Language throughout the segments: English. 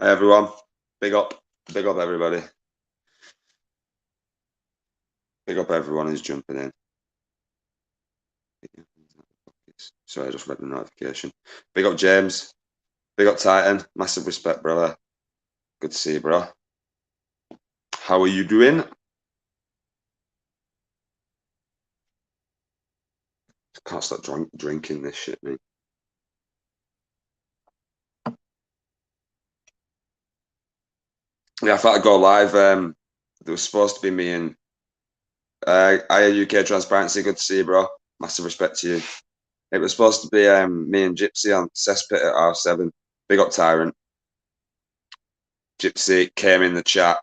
Hi everyone, big up everybody. Big up everyone who's jumping in. Sorry, I just read the notification. Big up James, big up Titan, massive respect, brother. Good to see you, bro. How are you doing? Can't stop drinking this shit, mate. Yeah, I thought I'd go live. There was supposed to be me and UK Transparency. Good to see you, bro. Massive respect to you. It was supposed to be me and Gypsy on Cesspit at R7. Big up Tyrant. Gypsy came in the chat,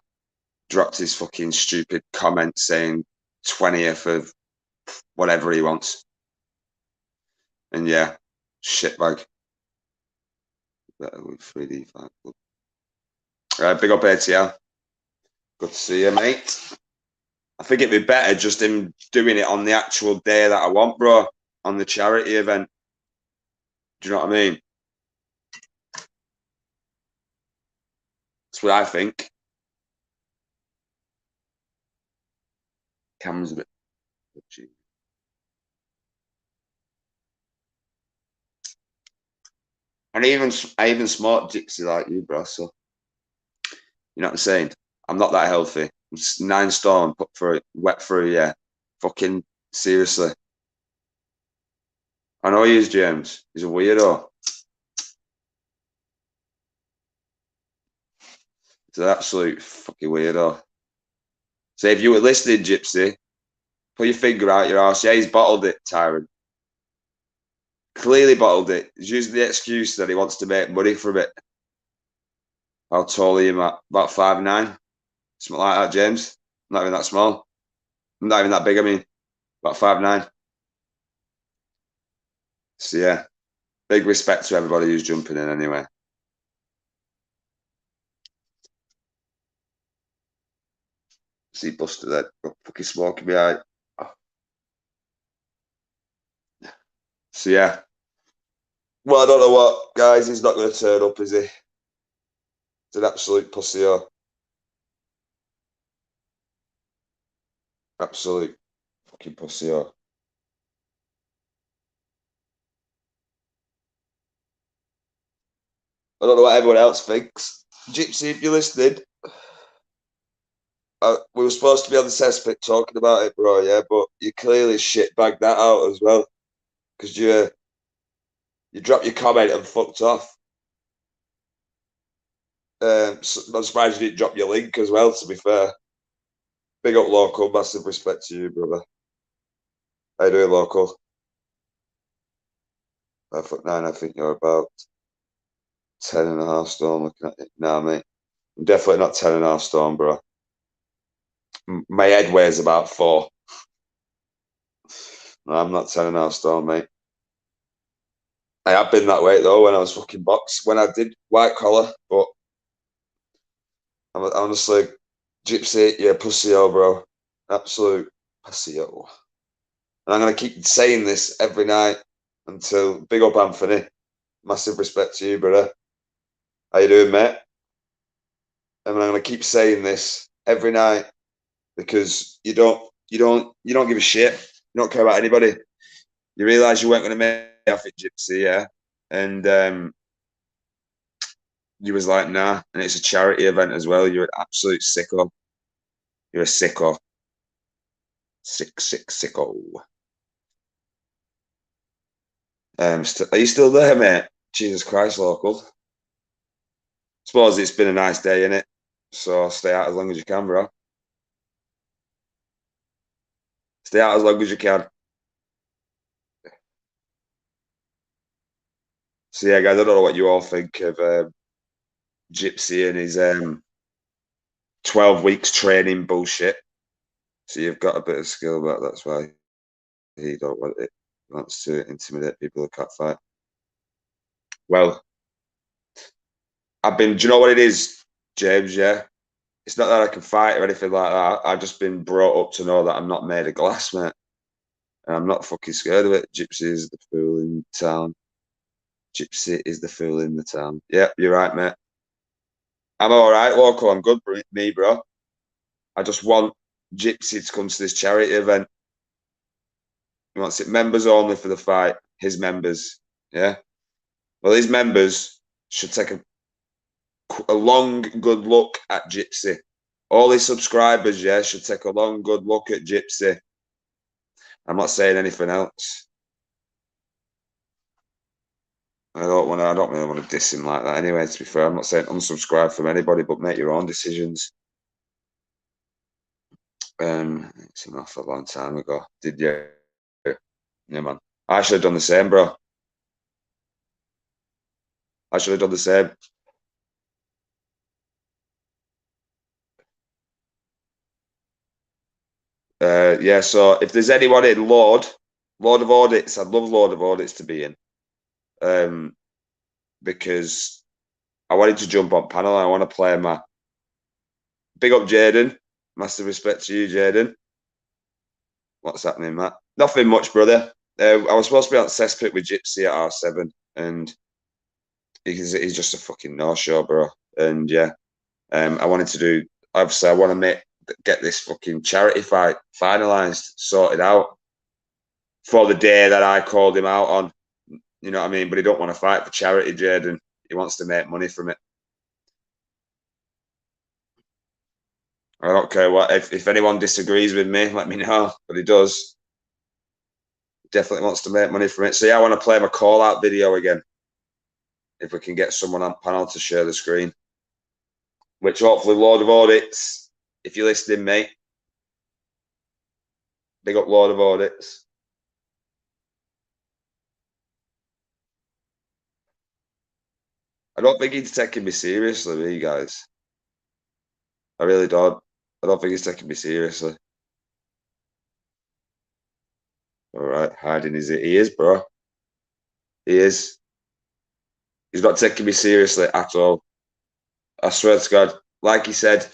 dropped his fucking stupid comment saying 20th of whatever he wants. And yeah, shitbag. Better with 3D5. Big up ATL. Good to see you, mate. I think it'd be better just him doing it on the actual day that I want, bro. On the charity event. Do you know what I mean? That's what I think. Camera's a bit. And I even smart Gypsy like you, bro. So you know what I'm saying? I'm not that healthy. I'm 9 stone, put for it, wet for a year. Fucking seriously. I know he is, James. He's a weirdo. He's an absolute fucking weirdo. So if you were listening, Gypsy, put your finger out your arse. Yeah, he's bottled it, Tyrant. Clearly bottled it. He's using the excuse that he wants to make money from it. How tall are you, Matt? About 5'9", something like that, James. Not even that small. Not even that big, I mean. About 5'9". So yeah, big respect to everybody who's jumping in anyway. See, busted that. Got fucking smoking behind. So yeah. Well, I don't know what, guys. He's not going to turn up, is he? It's an absolute pussy. Absolute fucking pussy. I don't know what everyone else thinks. Gypsy, if you're listening, we were supposed to be on the cesspit talking about it, bro. Yeah, but you clearly shitbagged that out as well because you dropped your comment and fucked off. So I'm surprised you didn't drop your link as well. To be fair, big up local, massive respect to you, brother. How you doing, local? 5'9". I think you're about 10.5 stone. Looking at it now, mate. I'm definitely not 10.5 stone, bro. My head weighs about 4. No, I'm not 10.5 stone, mate. I have been that weight though when I was fucking box, when I did white collar, but I'm honestly, Gypsy, yeah, pussy, bro. Absolute pussy. And I'm going to keep saying this every night until, big up Anthony. Massive respect to you, brother. How you doing, mate? And I'm going to keep saying this every night because you don't give a shit. You don't care about anybody. You realise you weren't going to make off it, Gypsy, yeah? And you was like, nah. And it's a charity event as well. You're an absolute sicko. You're a sicko. Sicko. Are you still there, mate? Jesus Christ, local. Suppose it's been a nice day, innit? So stay out as long as you can, bro. Stay out as long as you can. So yeah, guys, I don't know what you all think of Gypsy and his 12 weeks training bullshit. So you've got a bit of skill, but that's why he don't want it. He wants to intimidate people who can't fight. Well, do you know what it is, James? Yeah. It's not that I can fight or anything like that. I've just been brought up to know that I'm not made of glass, mate. And I'm not fucking scared of it. Gypsy is the fool in town. Gypsy is the fool in the town. Yeah, you're right, mate. I'm all right, local. I'm good, me, bro. I just want Gypsy to come to this charity event. He wants it members only for the fight. His members, yeah. Well, his members should take a long, good look at Gypsy. All his subscribers, yeah, should take a long, good look at Gypsy. I'm not saying anything else. I don't really want to diss him like that anyway, to be fair. I'm not saying unsubscribe from anybody, but make your own decisions. It's enough a long time ago. Did you? Yeah, man. I should have done the same, bro. I should have done the same. Yeah, so if there's anyone in Lord of Audits, I'd love Lord of Audits to be in. Because I wanted to jump on panel. I want to play my big up Jaden. Massive respect to you, Jaden. What's happening, Matt? Nothing much, brother. I was supposed to be on cesspit with Gypsy at R7, and he's just a fucking no-show, bro. And yeah, I wanted to do. Obviously, I want to get this fucking charity fight finalized, sorted out for the day that I called him out on. You know what I mean? But he don't want to fight for charity, Jaden. He wants to make money from it. I don't care what if anyone disagrees with me, let me know. But he does. Definitely wants to make money from it. So yeah, I want to play my call out video again. If we can get someone on panel to share the screen. Which hopefully Lord of Audits, if you're listening, mate. Big up Lord of Audits. I don't think he's taking me seriously, me guys. I really don't. I don't think he's taking me seriously. All right, hiding is it? He is, bro. He is. He's not taking me seriously at all. I swear to God. Like he said,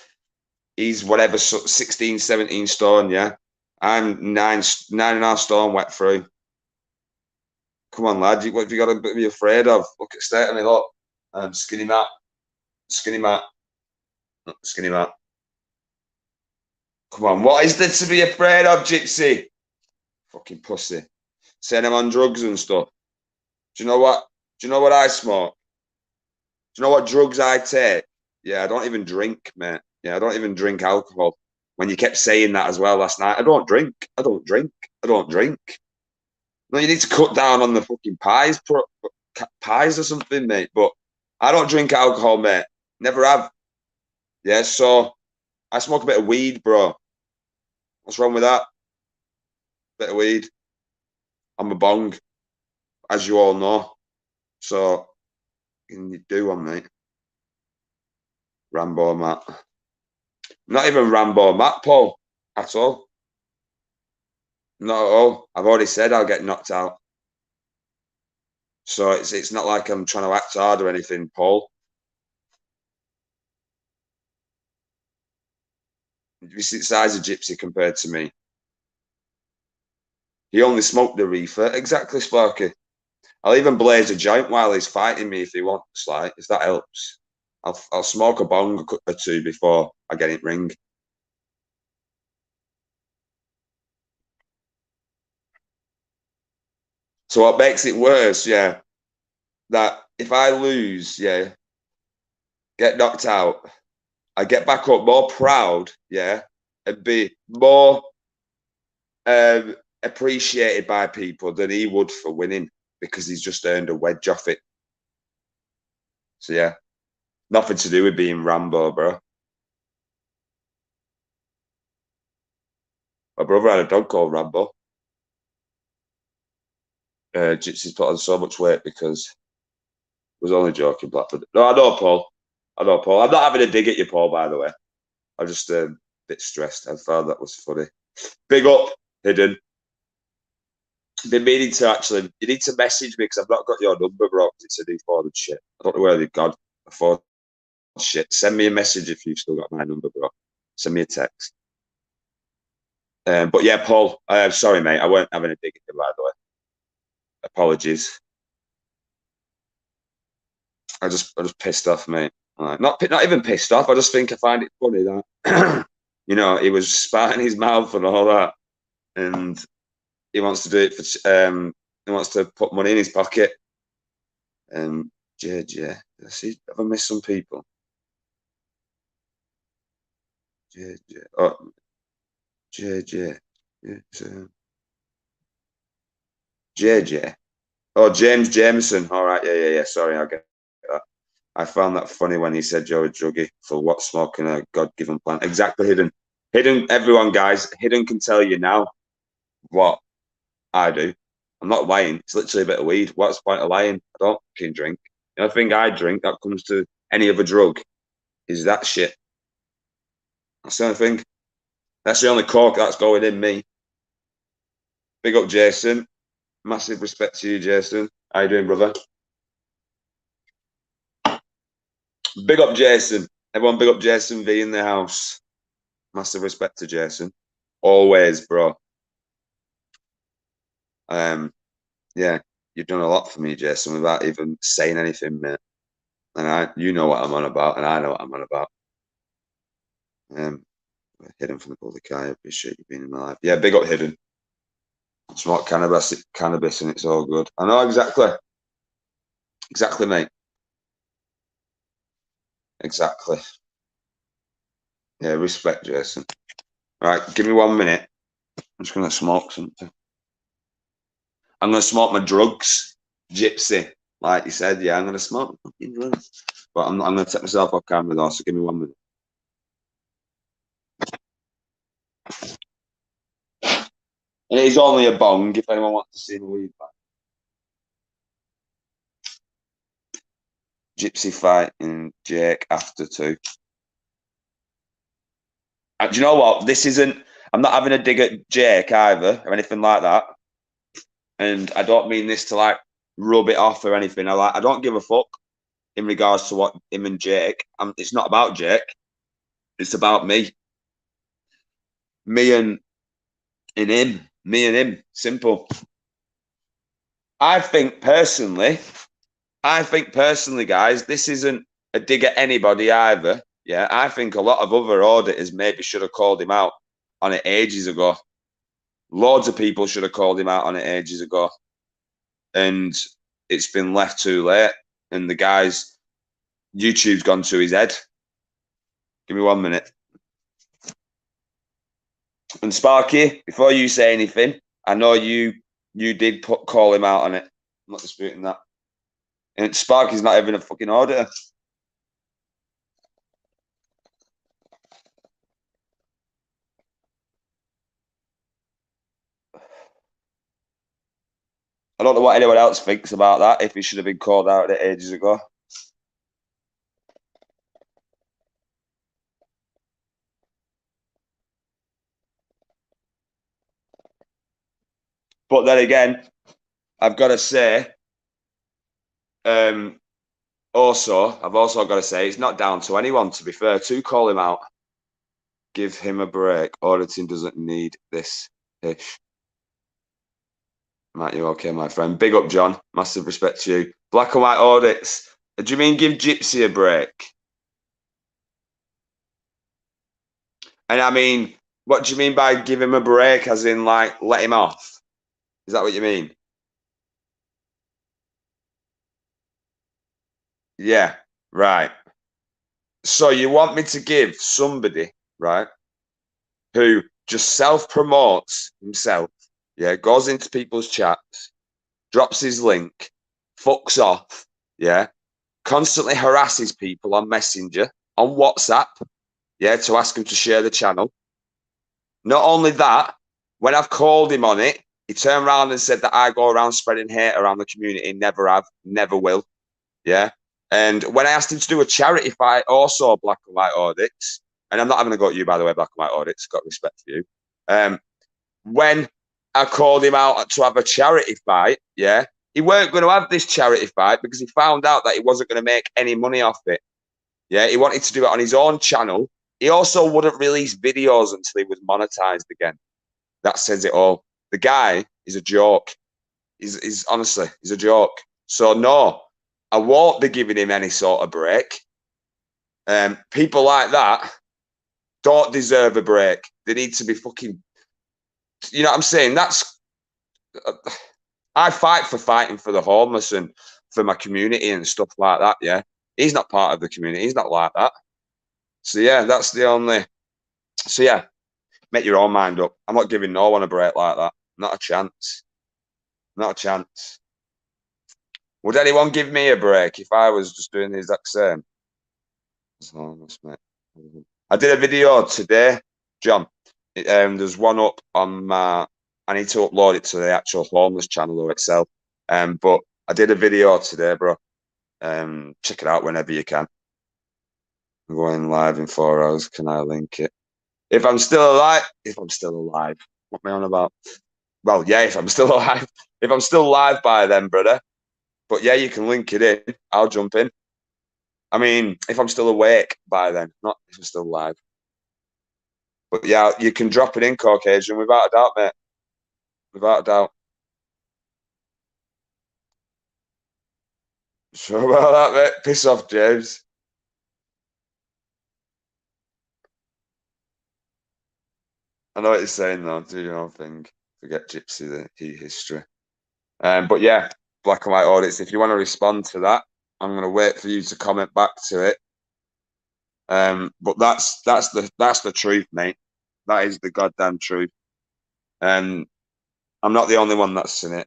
he's whatever 16, 17 stone, yeah. I'm 9.5 stone wet through. Come on, lad. What have you got to be afraid of? Look at state of me, look. Skinny Matt. Skinny Matt. Skinny Matt. Come on, what is there to be afraid of, Gypsy? Fucking pussy. Saying I'm on drugs and stuff. Do you know what? Do you know what I smoke? Do you know what drugs I take? Yeah, I don't even drink, mate. Yeah, I don't even drink alcohol. When you kept saying that as well last night, I don't drink. I don't drink. I don't drink. No, you need to cut down on the fucking pies or something, mate. But I don't drink alcohol, mate. Never have. Yeah, so I smoke a bit of weed, bro. What's wrong with that? Bit of weed. I'm a bong, as you all know. So can you do one, mate? Rambo Matt. Not even Rambo Matt, Paul, at all. Not at all. I've already said I'll get knocked out. So it's not like I'm trying to act hard or anything, Paul. You see the size of Gypsy compared to me. He only smoked the reefer. Exactly, Sparky. I'll even blaze a joint while he's fighting me if he wants, like, if that helps. I'll smoke a bong or two before I get it ring. So what makes it worse, yeah, that if I lose, yeah, get knocked out, I get back up more proud, yeah, and be more appreciated by people than he would for winning because he's just earned a wedge off it. So yeah, nothing to do with being Rambo, bro. My brother had a dog called Rambo. Gypsy's put on so much weight because I was only joking, Blackford. No, I know, Paul. I know, Paul. I'm not having a dig at you, Paul, by the way. I'm just a bit stressed. I found that was funny. Big up, Hidden. Been meaning to actually. You need to message me because I've not got your number, bro. It's a new forward shit. I don't know where they've gone. Forward shit. Send me a message if you've still got my number, bro. Send me a text. But yeah, Paul. Sorry, mate. I weren't having a dig at you, by the way. Apologies. I just pissed off, mate. Like, not even pissed off. I just think I find it funny that he was spat in his mouth and all that, and he wants to do it for he wants to put money in his pocket. JJ, have I missed some people? JJ, oh, JJ, JJ. Oh, James Jameson. All right, yeah. Sorry, I get that. I found that funny when he said you're a druggie for what smoking a God-given plant. Exactly, Hidden, everyone, guys, Hidden can tell you now what I do. I'm not lying. It's literally a bit of weed. What's the point of lying? I don't fucking drink. The only thing I drink that comes to any other drug is that shit. That's the only thing. That's the only coke that's going in me. Big up, Jason. Massive respect to you, Jason. How you doing, brother? Big up, Jason. Everyone, big up Jason V in the house. Massive respect to Jason. Always, bro. Yeah, you've done a lot for me, Jason, without even saying anything, mate. And you know what I'm on about, and I know what I'm on about. Hidden from the public eye. I appreciate you being in my life. Yeah, big up, Hidden. Smoke cannabis, and it's all good. I know exactly, mate. Exactly. Yeah, respect, Jason. All right, give me 1 minute. I'm just gonna smoke something. I'm gonna smoke my drugs, Gypsy. Like you said, yeah, I'm gonna smoke fucking drugs. But I'm gonna take myself off camera though, so give me 1 minute. And it is only a bong if anyone wants to see the weed back. Gypsy fighting Jake after 2. Do you know what? I'm not having a dig at Jake either or anything like that. And I don't mean this to like rub it off or anything. I don't give a fuck in regards to what him and Jake. It's not about Jake. It's about me. Me and him. Me and him. Simple. I think personally, guys, this isn't a dig at anybody either. Yeah, I think a lot of other auditors maybe should have called him out on it ages ago. Loads of people should have called him out on it ages ago. And it's been left too late. And the guy's YouTube's gone to his head. Give me 1 minute. And Sparky, before you say anything, I know you did call him out on it. I'm not disputing that. And Sparky's not even a fucking auditor. I don't know what anyone else thinks about that, if he should have been called out at ages ago. But then again, I've got to say, I've also got to say, it's not down to anyone, to be fair, to call him out. Give him a break. Auditing doesn't need this ish. Matt, you okay, my friend? Big up, John. Massive respect to you. Black and white audits. Do you mean give Gypsy a break? And I mean, what do you mean by give him a break, as in like let him off? Is that what you mean? Yeah, right. So you want me to give somebody, right, who just self-promotes himself, yeah, goes into people's chats, drops his link, fucks off, yeah, constantly harasses people on Messenger, on WhatsApp, yeah, to ask him to share the channel. Not only that, when I've called him on it, he turned around and said that I go around spreading hate around the community. Never have, never will. Yeah. And when I asked him to do a charity fight, also black and white audits, and I'm not having a go at you, by the way, black and white audits, got respect for you. When I called him out to have a charity fight, yeah, he weren't going to have this charity fight because he found out that he wasn't going to make any money off it. Yeah, he wanted to do it on his own channel. He also wouldn't release videos until he was monetized again. That says it all. The guy is a joke. He's honestly, he's a joke. So no, I won't be giving him any sort of break. People like that don't deserve a break. They need to be fucking. You know what I'm saying? That's. I fight for fighting for the homeless and for my community and stuff like that. Yeah, he's not part of the community. He's not like that. So yeah, that's the only. So yeah, make your own mind up. I'm not giving no one a break like that. Not a chance. Not a chance. Would anyone give me a break if I was just doing the exact same? Homeless, mate. I did a video today, John. There's one up on my. I need to upload it to the actual homeless channel itself. But I did a video today, bro. Check it out whenever you can. I'm going live in 4 hours. Can I link it? If I'm still alive, what am I on about? Well, yeah, if I'm still alive, if I'm still alive by then, brother. But yeah, you can link it in. I'll jump in. I mean, if I'm still awake by then, not if I'm still alive. But yeah, you can drop it in, Caucasian, without a doubt, mate. Without a doubt. Sure about that, mate? Piss off, James. I know what you're saying, though. Do your own thing. Forget Gypsy, the key history. But yeah, black and white audits. If you want to respond to that, I'm going to wait for you to comment back to it. But that's the truth, mate. That is the goddamn truth. I'm not the only one that's seen it.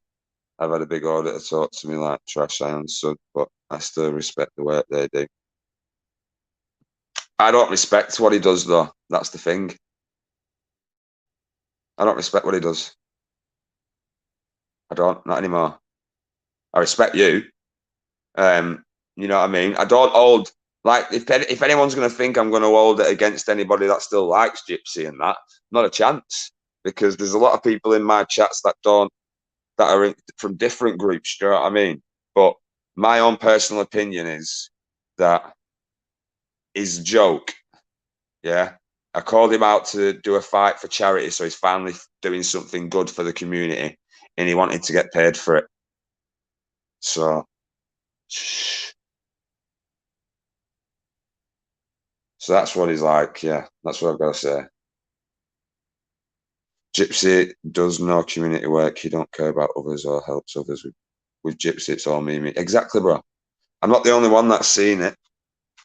I've had a big auditor talk to me like trash, I understood, but I still respect the work they do. I don't respect what he does, though. That's the thing. I don't respect what he does. I don't, not anymore. I respect you. You know what I mean? I don't hold, like, if anyone's going to think I'm going to hold it against anybody that still likes Gypsy and that, not a chance. Because there's a lot of people in my chats that are from different groups, do you know what I mean? But my own personal opinion is that his joke, yeah, I called him out to do a fight for charity, so he's finally doing something good for the community, and he wanted to get paid for it. So that's what he's like. Yeah, that's what I've got to say. Gypsy does no community work. He don't care about others or helps others. With Gypsy, it's all me. Exactly, bro. I'm not the only one that's seen it.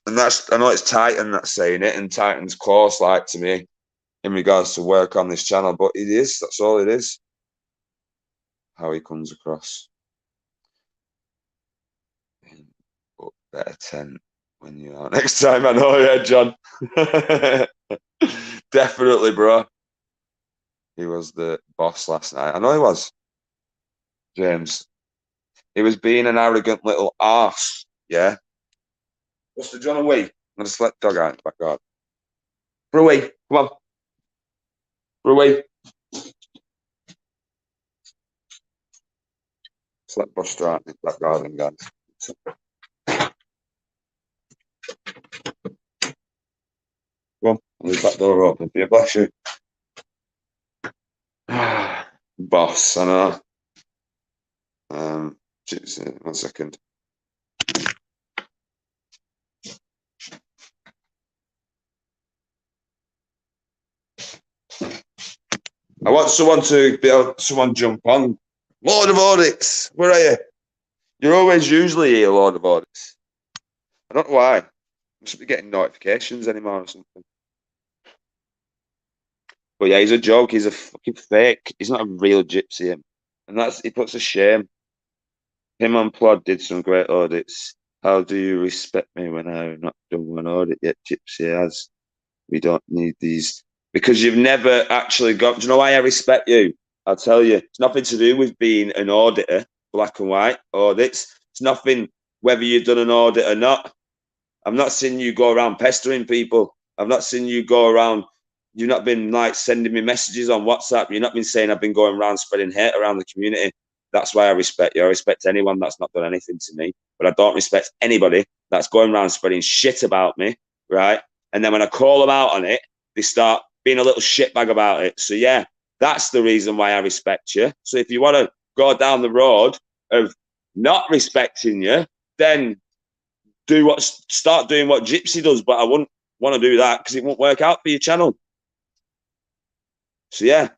And I know it's Titan that's saying it, and Titan's close like to me in regards to work on this channel, but it is, that's all it is. How he comes across. But better 10 when you are next time. I know, yeah, John. Definitely, bro. He was the boss last night. I know he was. James. He was being an arrogant little arse, yeah? What's the John away? I'm going to just let dog out in the back garden. Brewy, come on. Brewy. Just let Buster out in the back garden, guys. Come on, I'll leave that door open for you, bless you. Boss, I know. 1 second. I want someone to be able, someone jump on. Lord of Audits, where are you? You're always usually here, Lord of Audits. I don't know why. I should be getting notifications anymore or something. But yeah, he's a joke. He's a fucking fake. He's not a real Gypsy. And he puts a shame. Him on Plod did some great audits. How do you respect me when I've not done one audit yet? Gypsy has. We don't need these. Because you've never actually got. Do you know why I respect you? I'll tell you. It's nothing to do with being an auditor, black and white audits. It's nothing whether you've done an audit or not. I've not seen you go around pestering people. I've not seen you go around. You've not been like sending me messages on WhatsApp. You've not been saying I've been going around spreading hate around the community. That's why I respect you. I respect anyone that's not done anything to me, but I don't respect anybody that's going around spreading shit about me, right? And then when I call them out on it, they start being a little shitbag about it. So yeah, that's the reason why I respect you. So if you want to go down the road of not respecting you, then start doing what Gypsy does, but I wouldn't want to do that because it won't work out for your channel. So yeah,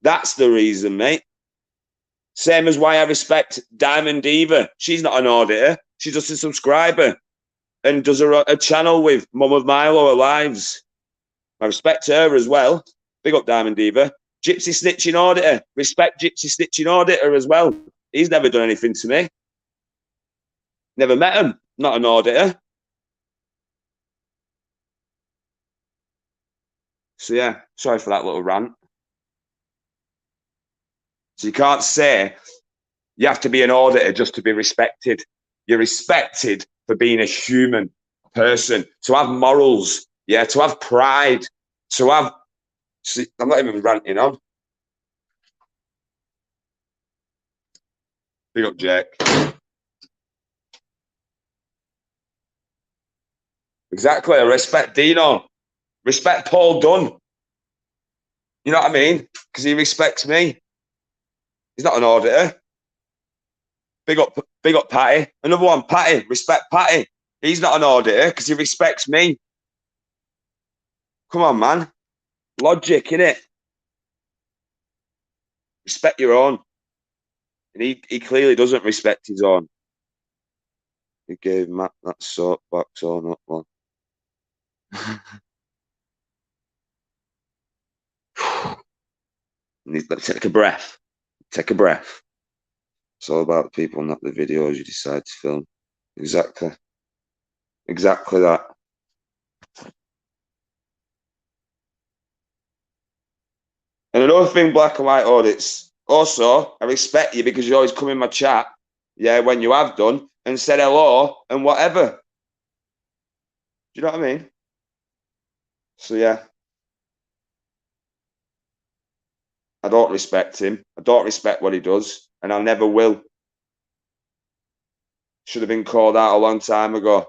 that's the reason, mate. Same as why I respect Diamond Diva. She's not an auditor. She's just a subscriber and does a channel with Mum of Milo Lives. I respect her as well. Big up Diamond Diva. Gypsy Snitching Auditor. Respect Gypsy Snitching Auditor as well. He's never done anything to me. Never met him. Not an auditor. So yeah, sorry for that little rant. So you can't say you have to be an auditor just to be respected. You're respected for being a human person, to have morals, yeah, to have pride, to have. See, I'm not even ranting on. Big up, Jake. Exactly. I respect Dino. Respect Paul Dunn. You know what I mean? Because he respects me. He's not an auditor. Big up Patty. Another one, Patty. Respect Patty. He's not an auditor because he respects me. Come on, man. Logic, innit? Respect your own. And he clearly doesn't respect his own. He gave Matt that soapbox or not one. Let's take a breath. Take a breath. It's all about the people, not the videos you decide to film. Exactly. Exactly that. And another thing, black and white audits. Also, I respect you because you always come in my chat, yeah, when you have done, and said hello and whatever. Do you know what I mean? So yeah, I don't respect him. I don't respect what he does, and I never will. Should have been called out a long time ago.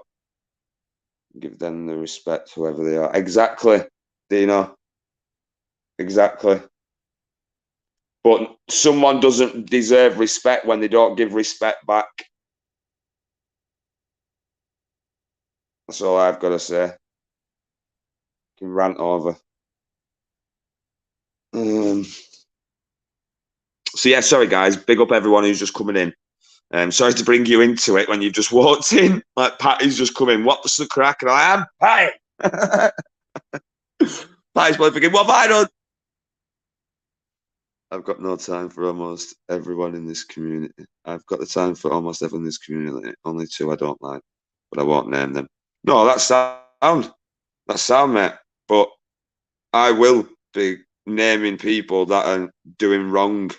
Give them the respect, whoever they are. Exactly, Dino. Exactly. But someone doesn't deserve respect when they don't give respect back. That's all I've got to say. Can rant over. So yeah, sorry guys. Big up everyone who's just coming in. Sorry to bring you into it when you've just walked in. Like Patty's just come in. What's the crack? And I am Patty. Patty's probably thinking, what have I done? I've got no time for almost everyone in this community. I've got the time for almost everyone in this community. Only two I don't like, but I won't name them. No, that's sound. That's sound, mate. But I will be naming people that are doing wrong,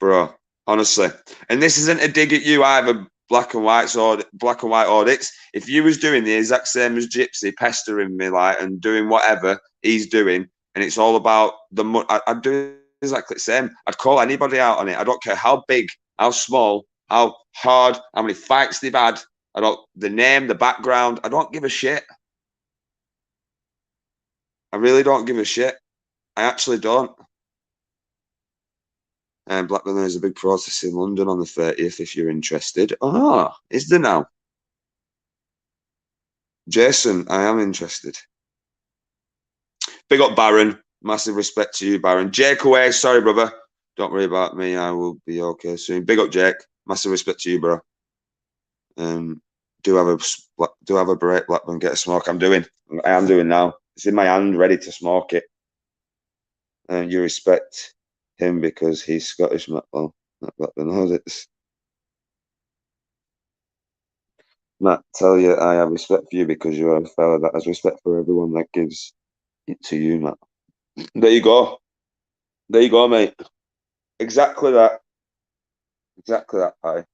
bro. Honestly, and this isn't a dig at you either. Black and white audits. If you was doing the exact same as Gypsy, pestering me like and doing whatever he's doing, and it's all about the money, I'd do exactly the same. I'd call anybody out on it. I don't care how big, how small, how hard, how many fights they've had. I don't the name, the background. I don't give a shit. I really don't give a shit. I actually don't. And Blackburn, there's a big protest in London on the 30th if you're interested. Oh, is there now? Jason, I am interested. Big up Baron. Massive respect to you, Baron. Jake away. Sorry, brother. Don't worry about me. I will be okay soon. Big up, Jake. Massive respect to you, bro. Do have a break, Blackburn. Get a smoke. I am doing now. It's in my hand, ready to smoke it. And you respect him because he's Scottish. Well, not Blackburn knows it. Matt, tell you I have respect for you because you're a fella that has respect for everyone that gives it to you, Matt. There you go. There you go, mate. Exactly that. Exactly that, Pie.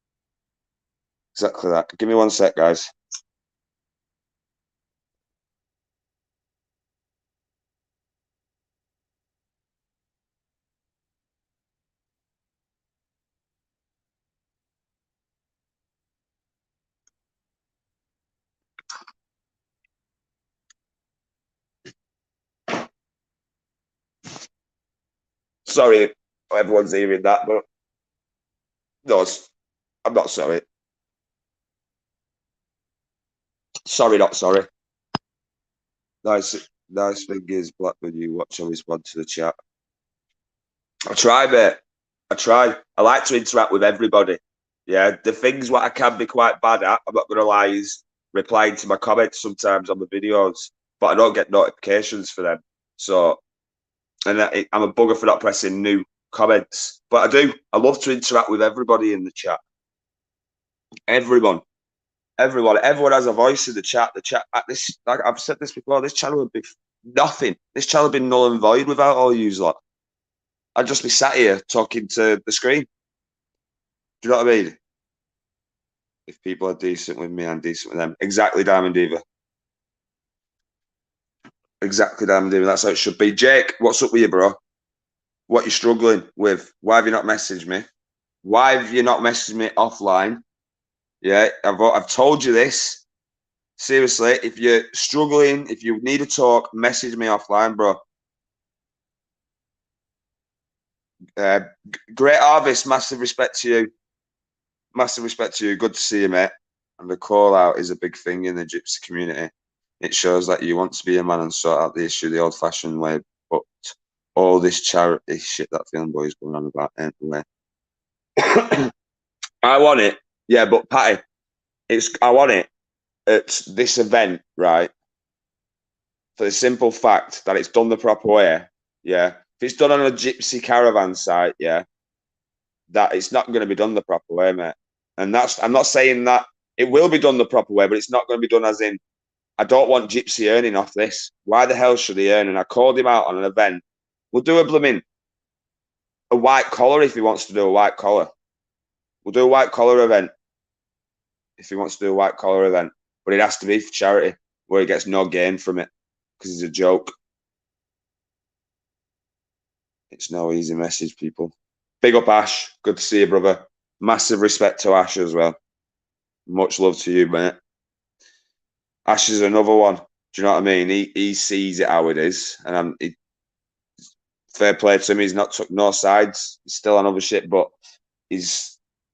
Exactly that. Give me one sec, guys. Sorry, everyone's hearing that, but no, I'm not sorry. Sorry, not sorry. Nice thing is, Black, when you watch and respond to the chat. I try, mate. I try. I like to interact with everybody. Yeah, the things what I can be quite bad at, I'm not going to lie, is replying to my comments sometimes on the videos, but I don't get notifications for them. So, and I'm a bugger for not pressing new comments, but I do. I love to interact with everybody in the chat. Everyone, everyone has a voice in the chat. The chat, this, like I've said this before, this channel would be nothing. This channel would be null and void without all you lot. I'd just be sat here talking to the screen. Do you know what I mean? If people are decent with me, I'm decent with them. Exactly, Diamond Diva. Exactly, Diamond Diva. That's how it should be. Jake, what's up with you, bro? What you struggling with? Why have you not messaged me? Why have you not messaged me offline? Yeah, I've told you this. Seriously, if you're struggling, if you need to talk, message me offline, bro. Great Harvest, massive respect to you. Massive respect to you. Good to see you, mate. And the call out is a big thing in the Gypsy community. It shows that you want to be a man and sort out the issue the old-fashioned way, but all this charity shit that Film Boy's going on about ain't the way. I want it, yeah, but Patty, I want it at this event, right? For the simple fact that it's done the proper way, yeah. If it's done on a Gypsy caravan site, yeah, that it's not going to be done the proper way, mate. And I'm not saying that it will be done the proper way, but it's not going to be done as in, I don't want Gypsy earning off this. Why the hell should he earn? And I called him out on an event. We'll do a white collar if he wants to do a white collar. We'll do a white collar event if he wants to do a white collar event. But it has to be for charity where he gets no gain from it because it's a joke. It's no easy message, people. Big up, Ash. Good to see you, brother. Massive respect to Ash as well. Much love to you, mate. Ash is another one. Do you know what I mean? He sees it how it is, and fair play to him. He's not took no sides. He's still on other shit, but he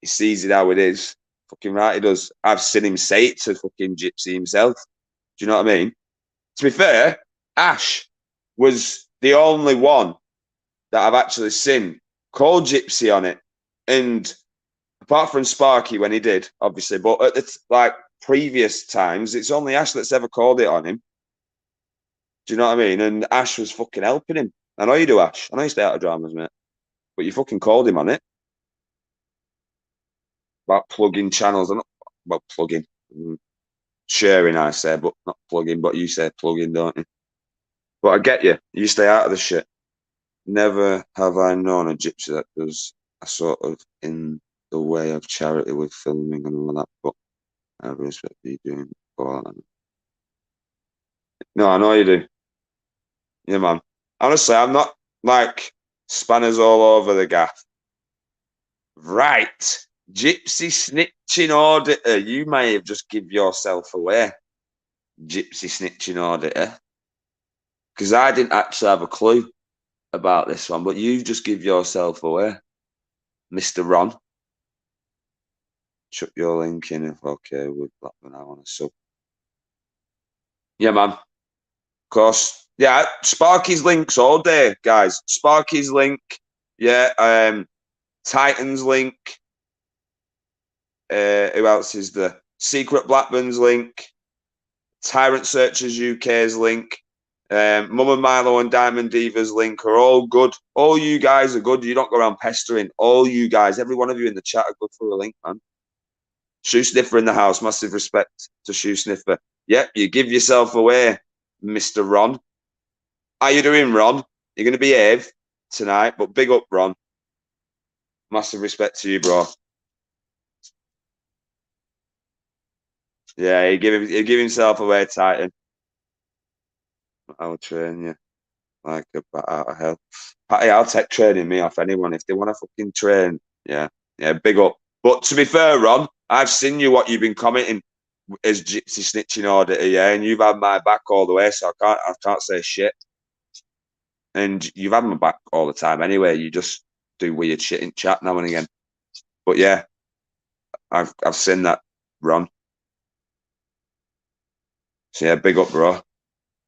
sees it how it is. Fucking right, he does. I've seen him say it to fucking Gypsy himself. Do you know what I mean? To be fair, Ash was the only one that I've actually seen call Gypsy on it, and apart from Sparky when he did, obviously, but at the previous times, it's only Ash that's ever called it on him. Do you know what I mean? And Ash was fucking helping him. I know you do, Ash. I know you stay out of dramas, mate. But you fucking called him on it. About plugging channels. I'm not about plugging. Sharing, I say, but not plugging. But you say plugging, don't you? But I get you. You stay out of the shit. Never have I known a Gypsy that does a sort of in the way of charity with filming and all that. But I respect you doing all that. No, I know you do. Yeah, man. Honestly, I'm not like spanners all over the gaff. Right. Gypsy snitching auditor. You may have just give yourself away. Gypsy snitching auditor. Because I didn't actually have a clue about this one, but you just give yourself away. Mr. Ron. Chuck your link in if okay with Blackburn. I want to sub. Yeah, man. Of course. Yeah, Sparky's links all day, guys. Sparky's link. Yeah. Titans link. Who else is there? Secret Blackburn's link. Tyrant Searchers UK's link. Mum and Milo and Diamond Diva's link are all good. All you guys are good. You don't go around pestering. All you guys, every one of you in the chat are good for a link, man. Shoe Sniffer in the house. Massive respect to Shoe Sniffer. Yep, you give yourself away, Mr. Ron. How you doing, Ron? You're going to behave tonight, but big up, Ron. Massive respect to you, bro. Yeah, he give himself away, Titan. I'll train you like a bat out of hell. Patty, I'll take training me off anyone if they want to fucking train. Yeah, big up. But to be fair, Ron, I've seen you what you've been commenting as Gypsy snitching auditor, yeah, and you've had my back all the way, so I can't say shit. And you've had my back all the time anyway. You just do weird shit in chat now and again. But yeah, I've seen that, Ron. So yeah, big up, bro.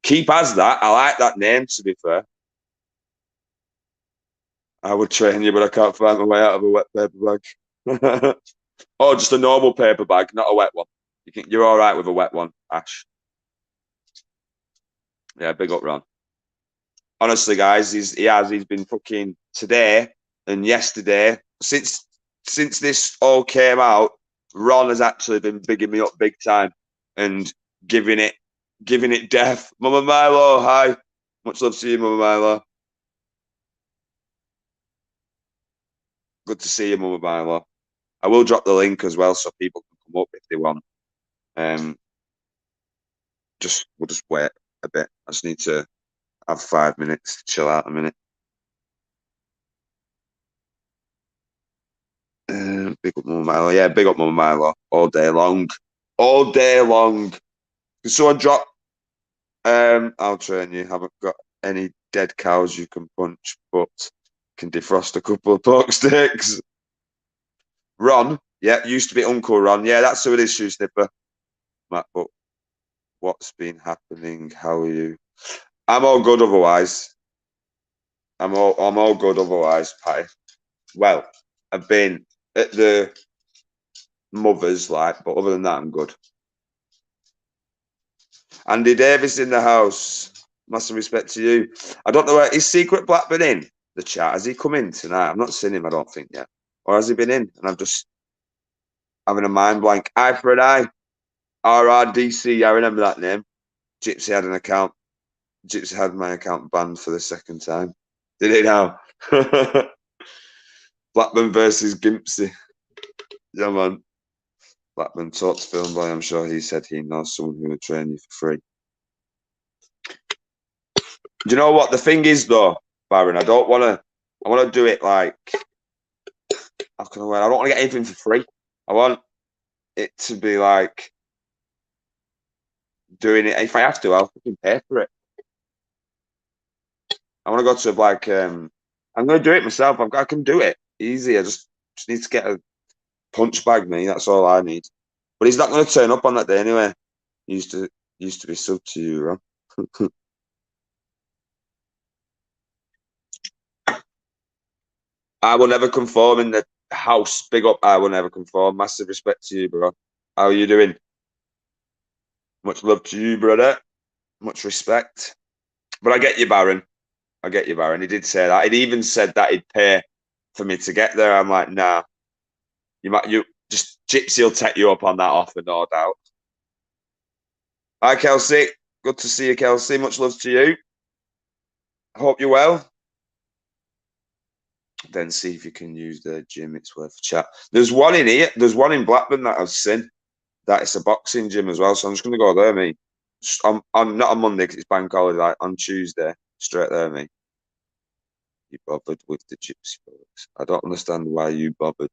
Keep as that. I like that name, to be fair. I would train you, but I can't find my way out of a wet paper bag. Oh, just a normal paper bag, not a wet one. You're all right with a wet one, Ash. Yeah, big up, Ron. Honestly, guys, he's been fucking today and yesterday since this all came out. Ron has actually been bigging me up big time and giving it death. Mama Milo, hi. Much love to you, Mama Milo. Good to see you, Mama Milo. I will drop the link as well so people can come up if they want. We'll just wait a bit. I just need to have 5 minutes to chill out a minute. Big up Mama Milo. Yeah, big up Mama Milo all day long. All day long. Can someone drop? I'll train you. Haven't got any dead cows you can punch, but can defrost a couple of pork sticks. Ron, yeah, used to be Uncle Ron. Yeah, that's who it is, Shoe Snipper. Matt, but what's been happening? How are you? I'm all good otherwise. I'm all good otherwise, Patty. Well, I've been at the mother's, like, but other than that, I'm good. Andy Davis in the house. Massive respect to you. I don't know where is Secret Blackburn in the chat. Has he come in tonight? I've not seen him, I don't think yet. Or has he been in? And I'm just having a mind blank. Eye for an eye. RRDC. I remember that name. Gypsy had an account. Gypsy had my account banned for the second time. Did it now? Blackburn versus Gypsy. Yeah, man. Blackburn talked to Film Boy. I'm sure he said he knows someone who would train you for free. Do you know what the thing is, though, Baron? I want to do it like, how can I don't want to get anything for free. I want it to be like doing it. If I have to, I'll fucking pay for it. I want to go to like, I'm going to do it myself. I can do it easy. I just need to get a punch bag, me. That's all I need. But he's not going to turn up on that day anyway. He used to be sub to you, Ron. I will never conform in the house. Big up, I will never conform. Massive respect to you, bro. How are you doing? Much love to you, brother. Much respect. But I get you, Baron. I get you, Baron. He did say that. He'd even said that he'd pay for me to get there. I'm like, nah. You just Gypsy will take you up on that offer, no doubt. Hi, Kelsey. Good to see you, Kelsey. Much love to you. I hope you're well. Then see if you can use the gym. It's worth a chat. There's one in here. There's one in Blackburn that I've seen. That it's a boxing gym as well. So I'm just going to go there, mate. On not on Monday because it's bank holiday. Like on Tuesday, straight there, mate. You bothered with the gypsy bollocks? I don't understand why you bothered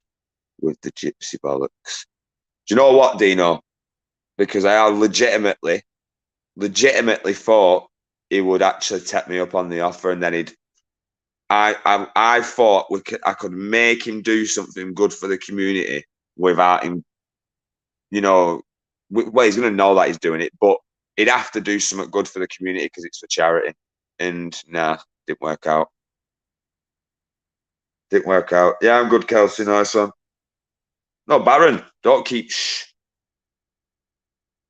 with the gypsy bollocks. Do you know what, Dino? Because I legitimately thought he would actually take me up on the offer, and then he'd. I thought I could make him do something good for the community without him. You know, well, he's going to know that he's doing it, but he'd have to do something good for the community because it's for charity. And nah, didn't work out. Didn't work out. Yeah, I'm good, Kelsey. Nice one. No, Baron, don't keep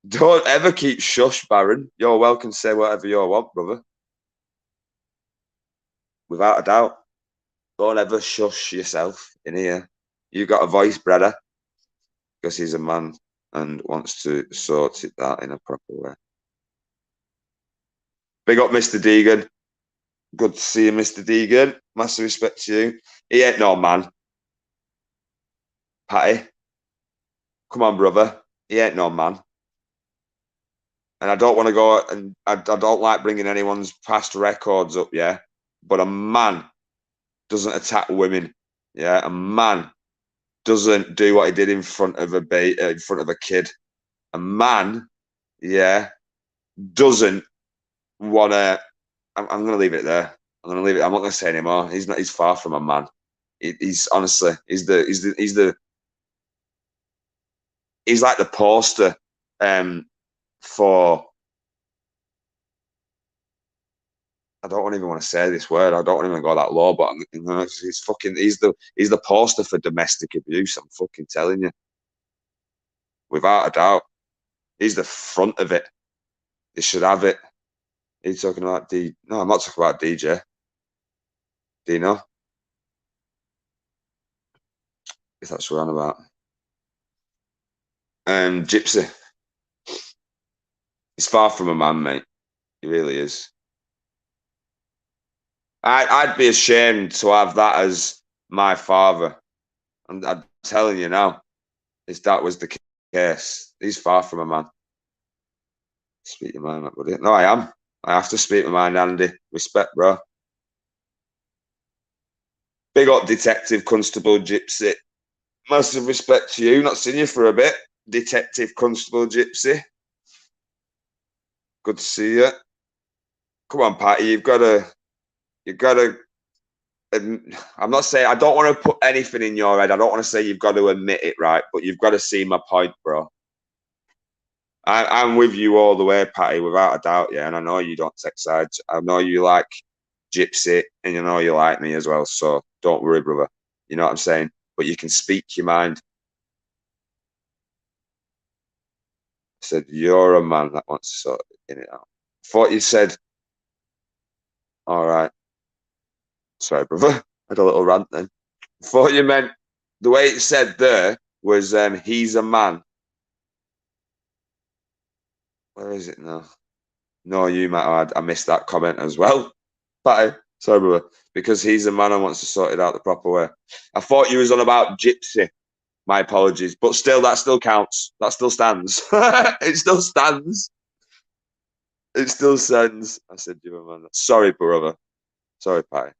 don't ever keep shush, Baron. You're welcome to say whatever you want, brother. Without a doubt. Don't ever shush yourself in here. You got a voice, brother. Because he's a man and wants to sort it out in a proper way. Big up, Mr. Deegan. Good to see you, Mr. Deegan. Massive respect to you. He ain't no man. Patty. Come on, brother. He ain't no man. And I don't want to go, and I don't like bringing anyone's past records up, yeah? But a man doesn't attack women, yeah? A man doesn't do what he did in front of a kid. A man, yeah, doesn't want to. I'm going to leave it there. I'm going to leave it. I'm not going to say anymore. He's not. He's far from a man. He's honestly. He's like the poster, for I don't even want to say this word. I don't even go that low, but he's fucking. He's the poster for domestic abuse. I'm fucking telling you, without a doubt. He's the front of it. He should have it. He's talking about D. No, I'm not talking about DJ. Do you know? If that's what I'm about. Gypsy. He's far from a man, mate. He really is. I'd be ashamed to have that as my father. I'm telling you now, if that was the case, he's far from a man. Speak your mind, buddy. No, I am. I have to speak my mind, Andy. Respect, bro. Big up Detective Constable Gypsy. Massive respect to you. Not seen you for a bit, Detective Constable Gypsy. Good to see you. Come on, Patty. You've got to. I'm not saying I don't want to put anything in your head. I don't want to say you've got to admit it, right? But you've got to see my point, bro. I'm with you all the way, Patty, without a doubt, yeah. And I know you don't take sides. I know you like Gypsy, and you know you like me as well. So don't worry, brother. You know what I'm saying? But you can speak your mind. I said, you're a man that wants to sort in it out. I thought you said, all right. Sorry, brother. I had a little rant then. I thought you meant the way it said there was he's a man. Where is it now? No, you might have. I missed that comment as well. But sorry, brother. Because he's a man and wants to sort it out the proper way. I thought you was on about Gypsy. My apologies. But still, that still counts. That still stands. It still stands. It still stands. I said, you a man. Sorry, brother. Sorry, Patty.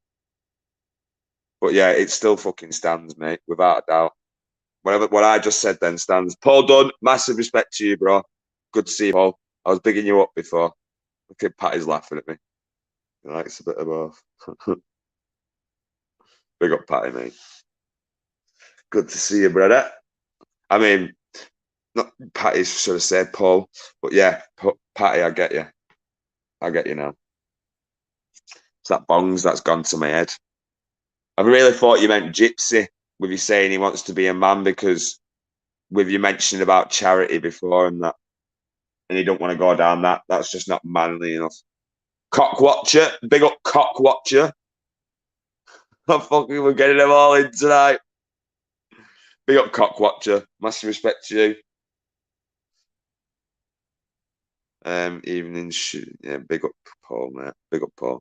But yeah, it still fucking stands, mate. Without a doubt. What I just said then stands. Paul Dunn, massive respect to you, bro. Good to see you, Paul. I was bigging you up before. Look at Patty's laughing at me. He likes a bit of both. Big up, Patty, mate. Good to see you, brother. I mean, not Patty should have said Paul, but yeah, Patty, I get you. I get you now. It's that bongs that's gone to my head. I really thought you meant Gypsy with you saying he wants to be a man because with you mentioning about charity before and that, and he don't want to go down that. That's just not manly enough. Cock watcher, big up cock watcher. I fucking we're getting them all in tonight. Big up cock watcher. Massive respect to you. Evening yeah, big up Paul, mate. Big up Paul.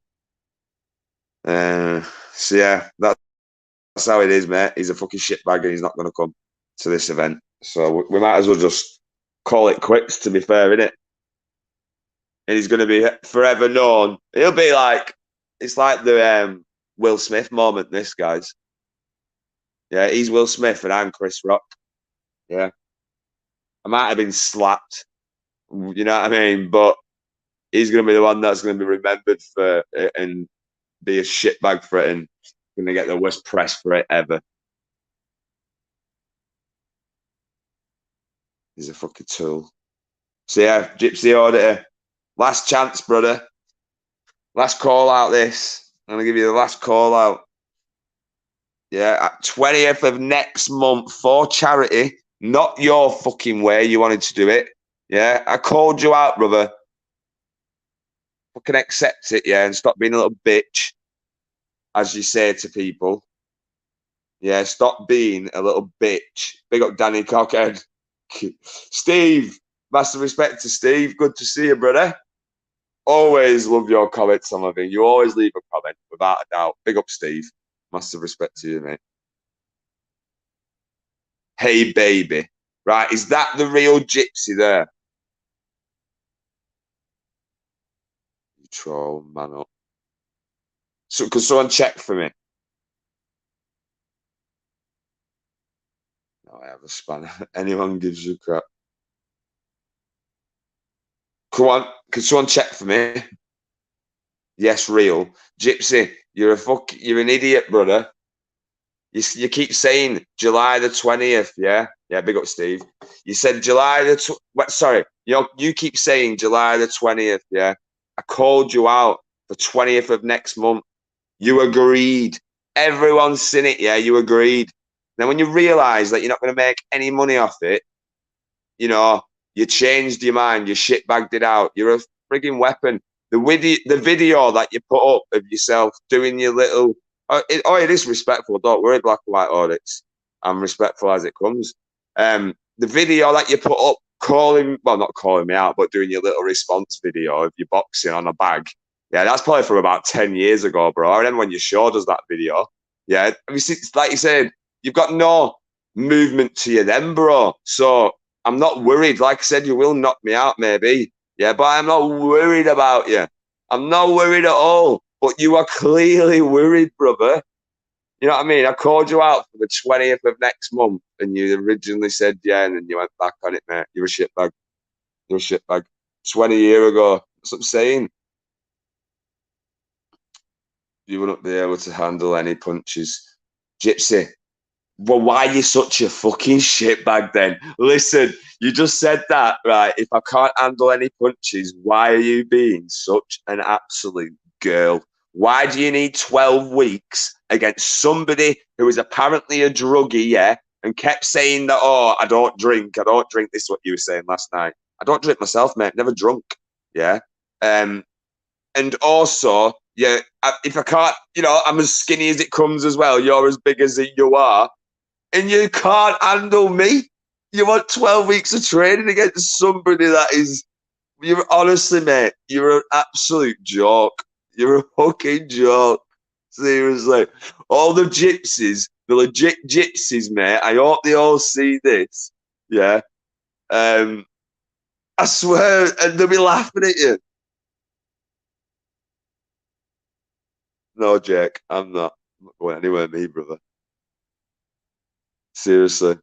So yeah, that's how it is, mate. He's a fucking shitbag and he's not gonna come to this event. So we might as well just call it quits, to be fair, innit? And he's gonna be forever known. He'll be like it's like the Will Smith moment, this guys. Yeah, he's Will Smith and I'm Chris Rock. Yeah. I might have been slapped. You know what I mean? But he's going to be the one that's going to be remembered for it and be a shitbag for it and going to get the worst press for it ever. He's a fucking tool. So yeah, Gypsy Auditor. Last chance, brother. Last call out this. I'm going to give you the last call out. Yeah, 20th of next month for charity. Not your fucking way you wanted to do it. Yeah, I called you out, brother. Fucking accept it, yeah, and stop being a little bitch, as you say to people. Yeah, stop being a little bitch. Big up Danny Cockhead. Steve, massive respect to Steve. Good to see you, brother. Always love your comments on my thing. You always leave a comment, without a doubt. Big up, Steve. Massive respect to you, mate. Hey, baby. Right, is that the real Gypsy there? You troll, man up. So, could someone check for me? No, I have a spanner. Anyone gives you crap. Come on, can someone check for me? Yes, real. Gypsy, you're an idiot, brother. You keep saying July the 20th, yeah? Yeah, big up, Steve. You said July the sorry, you keep saying July the 20th, yeah? I called you out. for 20th of next month. You agreed. Everyone's seen it, yeah, you agreed. Then when you realise that you're not going to make any money off it, you know, you changed your mind, you shitbagged it out. You're a frigging weapon. The video that you put up of yourself doing your little, it is respectful. Don't worry, black and white audits. I'm respectful as it comes. The video that you put up, not calling me out, but doing your little response video of you boxing on a bag. Yeah, that's probably from about 10 years ago, bro. I remember when you showed us that video. Yeah, like you said, you've got no movement to you then, bro. So I'm not worried. Like I said, you will knock me out, maybe. Yeah, but I'm not worried about you. I'm not worried at all. But you are clearly worried, brother. You know what I mean? I called you out for the 20th of next month, and you originally said yeah, and then you went back on it, mate. You're a shitbag. You're a shitbag. 20 years ago. That's what I'm saying. You wouldn't be able to handle any punches. Gypsy, well, why are you such a fucking shitbag then? Listen, you just said that, right? If I can't handle any punches, why are you being such an absolute girl? Why do you need 12 weeks against somebody who is apparently a druggie, yeah, and kept saying that, oh, I don't drink. This is what you were saying last night. I don't drink myself, mate. Never drunk, yeah? And also, yeah, if I can't, I'm as skinny as it comes as well. You're as big as you are. And you can't handle me. You want 12 weeks of training against somebody that is, you're honestly, mate, you're an absolute joke. You're a fucking joke. Seriously. All the gypsies, the legit gypsies, mate, I hope they all see this. Yeah. I swear, and they'll be laughing at you. No, Jake, I'm not going anywhere, me, brother. Seriously.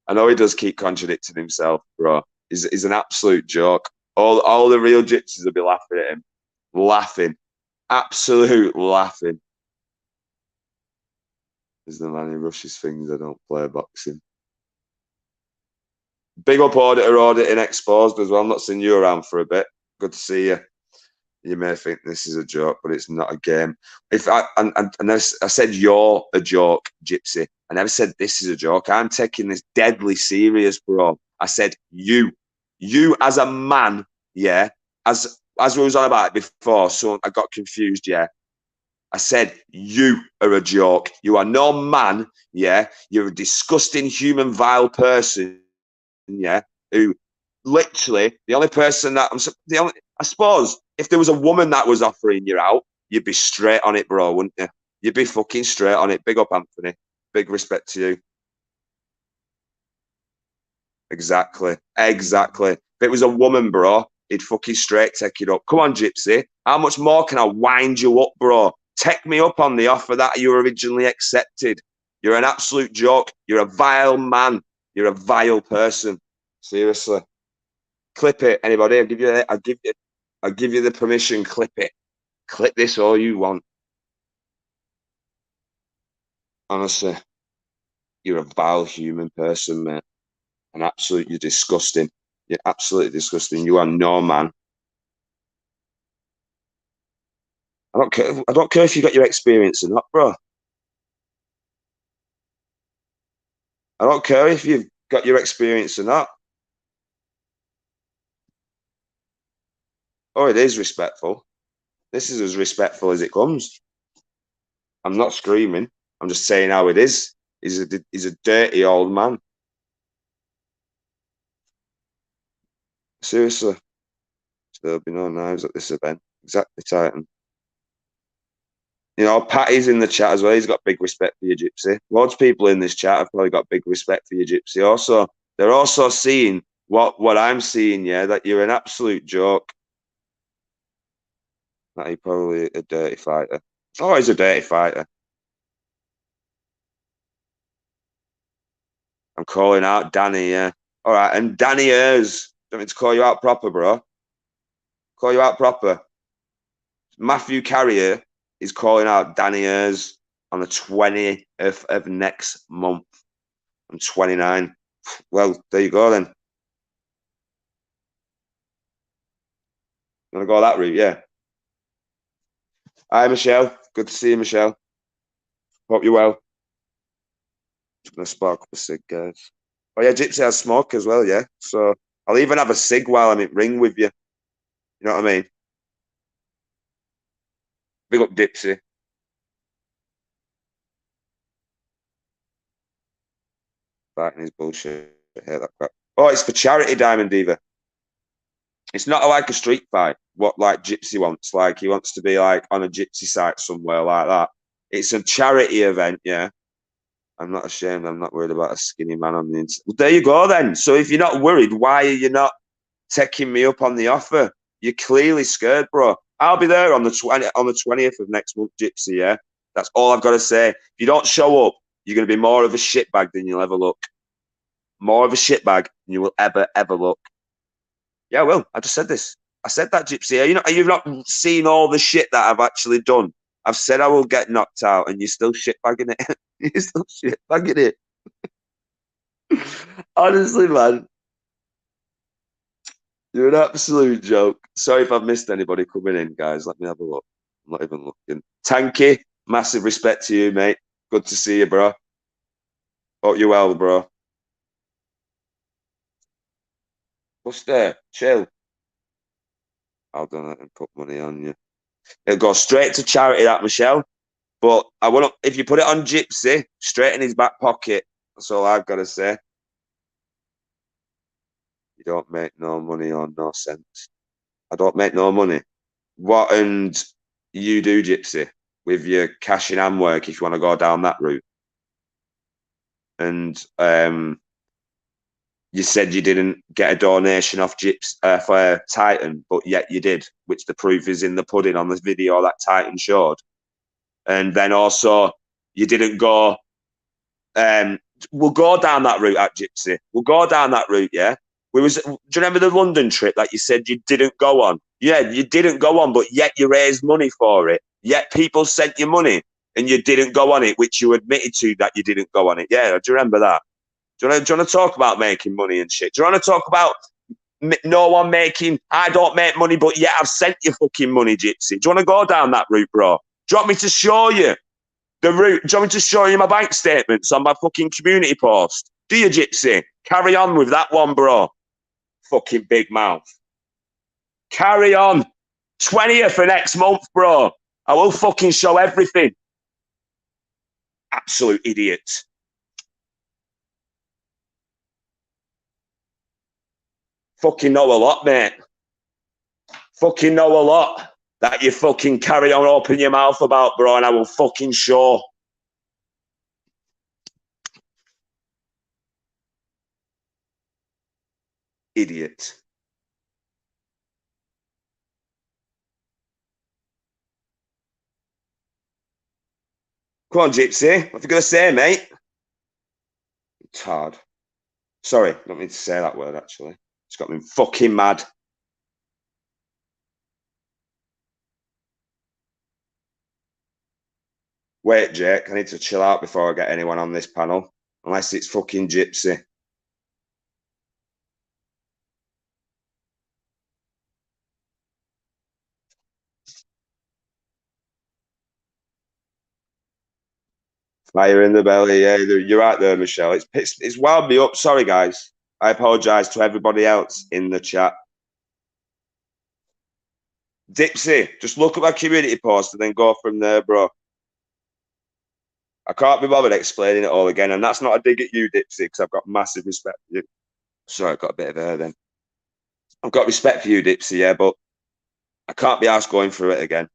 I know he does keep contradicting himself, bro. He's an absolute joke. All the real gypsies will be laughing at him. Laughing. Absolute laughing. Is the man who rushes things. I don't play boxing. Big up auditing exposed as well. I'm not seeing you around for a bit. Good to see you. You may think this is a joke, but it's not a game. I said you're a joke, Gypsy. I never said this is a joke. I'm taking this deadly serious, bro. I said you as a man, yeah. As we was on about it before, so I got confused, yeah. I said you are a joke. You are no man, yeah. You're a disgusting human, vile person, yeah. Who literally the only person that I suppose if there was a woman that was offering you out, you'd be straight on it, bro, wouldn't you? You'd be fucking straight on it. Big up, Anthony. Big respect to you. Exactly. If it was a woman, bro, he'd fucking straight take it up. Come on, Gypsy. How much more can I wind you up, bro? Take me up on the offer that you originally accepted. You're an absolute joke. You're a vile man. You're a vile person. Seriously. Clip it, anybody. I'll give you the permission. Clip it. Clip this all you want. Honestly, you're a vile human person, mate. And absolutely disgusting. You're absolutely disgusting. You are no man. I don't care. I don't care if you got your experience or not, bro. I don't care if you've got your experience or not. Oh, it is respectful. This is as respectful as it comes. I'm not screaming. I'm just saying how it is. He's a dirty old man. Seriously. There'll be no knives at this event. Exactly, Titan. Patty's in the chat as well. He's got big respect for you, Gypsy. Loads of people in this chat have probably got big respect for you, Gypsy. Also, they're also seeing what I'm seeing, yeah, that you're an absolute joke. That you're probably a dirty fighter. Oh, he's a dirty fighter. I'm calling out Danny, yeah. All right, and Danny Ayres. Don't mean to call you out proper, bro. Call you out proper. Matthew Carrier is calling out Danny Ayres on the 20th of next month. I'm 29. Well, there you go then. You want to go that route, yeah. Hi, Michelle. Good to see you, Michelle. Hope you're well. Just gonna spark up a cig, guys. Oh yeah, Gypsy has smoke as well, yeah. So I'll even have a cig while I'm in ring with you. You know what I mean? Big up Gypsy. Fighting his bullshit. I hate that crap. Oh, it's for charity, Diamond Diva. It's not like a street fight. What like Gypsy wants. Like he wants to be like on a gypsy site somewhere like that. It's a charity event, yeah. I'm not ashamed. I'm not worried about a skinny man on the internet. Well, there you go then. So if you're not worried, why are you not taking me up on the offer? You're clearly scared, bro. I'll be there on the 20th of next month, Gypsy. Yeah, that's all I've got to say. If you don't show up, you're going to be more of a shitbag than you'll ever look. More of a shitbag than you will ever look. Yeah, well, I just said this. I said that, Gypsy. You've not seen all the shit that I've actually done. I've said I will get knocked out, and you're still shitbagging it. You're still shitbagging it. Honestly, man, you're an absolute joke. Sorry if I've missed anybody coming in, guys. Let me have a look. I'm not even looking. Tanky, massive respect to you, mate. Good to see you, bro. Hope you well, bro. What's there? Chill. I'll do it and put money on you. It'll go straight to charity, that, Michelle. But I want to, if you put it on Gypsy, straight in his back pocket. That's all I've got to say. You don't make no money or no sense. I don't make no money. What and you do, Gypsy, with your cash in hand work if you want to go down that route. And you said you didn't get a donation off Gyps for Titan, but yet you did, which the proof is in the pudding on the video that Titan showed. And then also you didn't go. We'll go down that route at Gypsy. We'll go down that route, yeah. Do you remember the London trip that you said you didn't go on? Yeah, you didn't go on, but yet you raised money for it. Yet people sent you money and you didn't go on it, which you admitted to that you didn't go on it. Yeah, do you remember that? Do you want to talk about making money and shit? Do you want to talk about no one making, I don't make money, but yet I've sent you fucking money, Gypsy? Do you want to go down that route, bro? Do you want me to show you the route? Do you want me to show you my bank statements on my fucking community post? Do you, Gypsy? Carry on with that one, bro. Fucking big mouth. Carry on. 20th for next month, bro. I will fucking show everything. Absolute idiot. Fucking know a lot, mate. Fucking know a lot that you fucking carry on open your mouth about, bro, and I will fucking show. Idiot. Come on, Gypsy. What are you going to say, mate? It's hard. Sorry, don't mean to say that word, actually. It's got me fucking mad. Wait, Jake, I need to chill out before I get anyone on this panel. Unless it's fucking Gypsy. Fire in the belly, yeah. You're right there, Michelle. It's wound me up. Sorry, guys. I apologise to everybody else in the chat. Dipsy, just look at my community post and then go from there, bro. I can't be bothered explaining it all again, and that's not a dig at you, Dipsy, because I've got massive respect for you. Sorry, I've got a bit of hair then. I've got respect for you, Dipsy, yeah, but I can't be asked going through it again.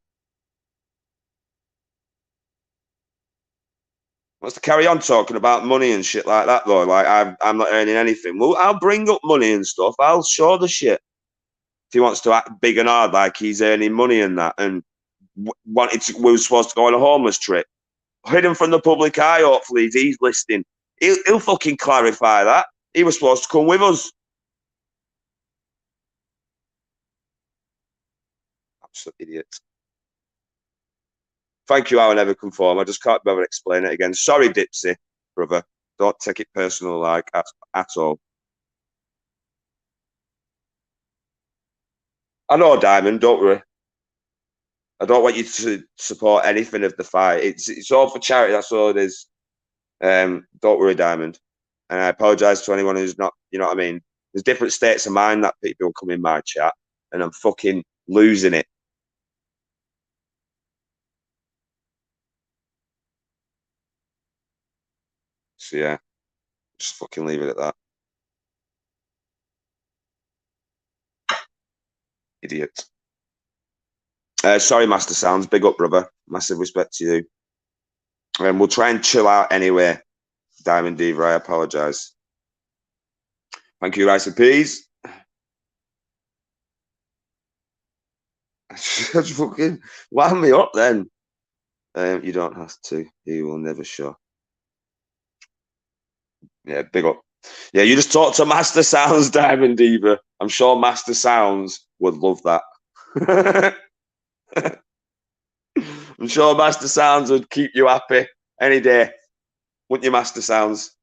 Wants to carry on talking about money and shit like that, though. Like I'm not earning anything. Well, I'll bring up money and stuff. I'll show the shit. If he wants to act big and hard like he's earning money and that, and we were supposed to go on a homeless trip, hidden from the public eye. Hopefully, he's listening. He'll fucking clarify that. He was supposed to come with us. Absolute idiot. Thank you, I'll never conform. I just can't bother explain it again. Sorry, Dipsy, brother. Don't take it personal, like at all. I know, Diamond. Don't worry. I don't want you to support anything of the fight. It's all for charity. That's all it is. Don't worry, Diamond. And I apologise to anyone who's not. You know what I mean? There's different states of mind that people come in my chat, and I'm fucking losing it. So yeah, just fucking leave it at that. Idiot. Sorry, Master Sounds. Big up, brother. Massive respect to you. And we'll try and chill out anyway. Diamond Diva, I apologise. Thank you, Rice and Peas. Just fucking wind me up then. You don't have to. He will never show. Yeah, big up. Yeah, you just talk to Master Sounds, Diamond Diva. I'm sure Master Sounds would love that. I'm sure Master Sounds would keep you happy any day. Wouldn't you, Master Sounds?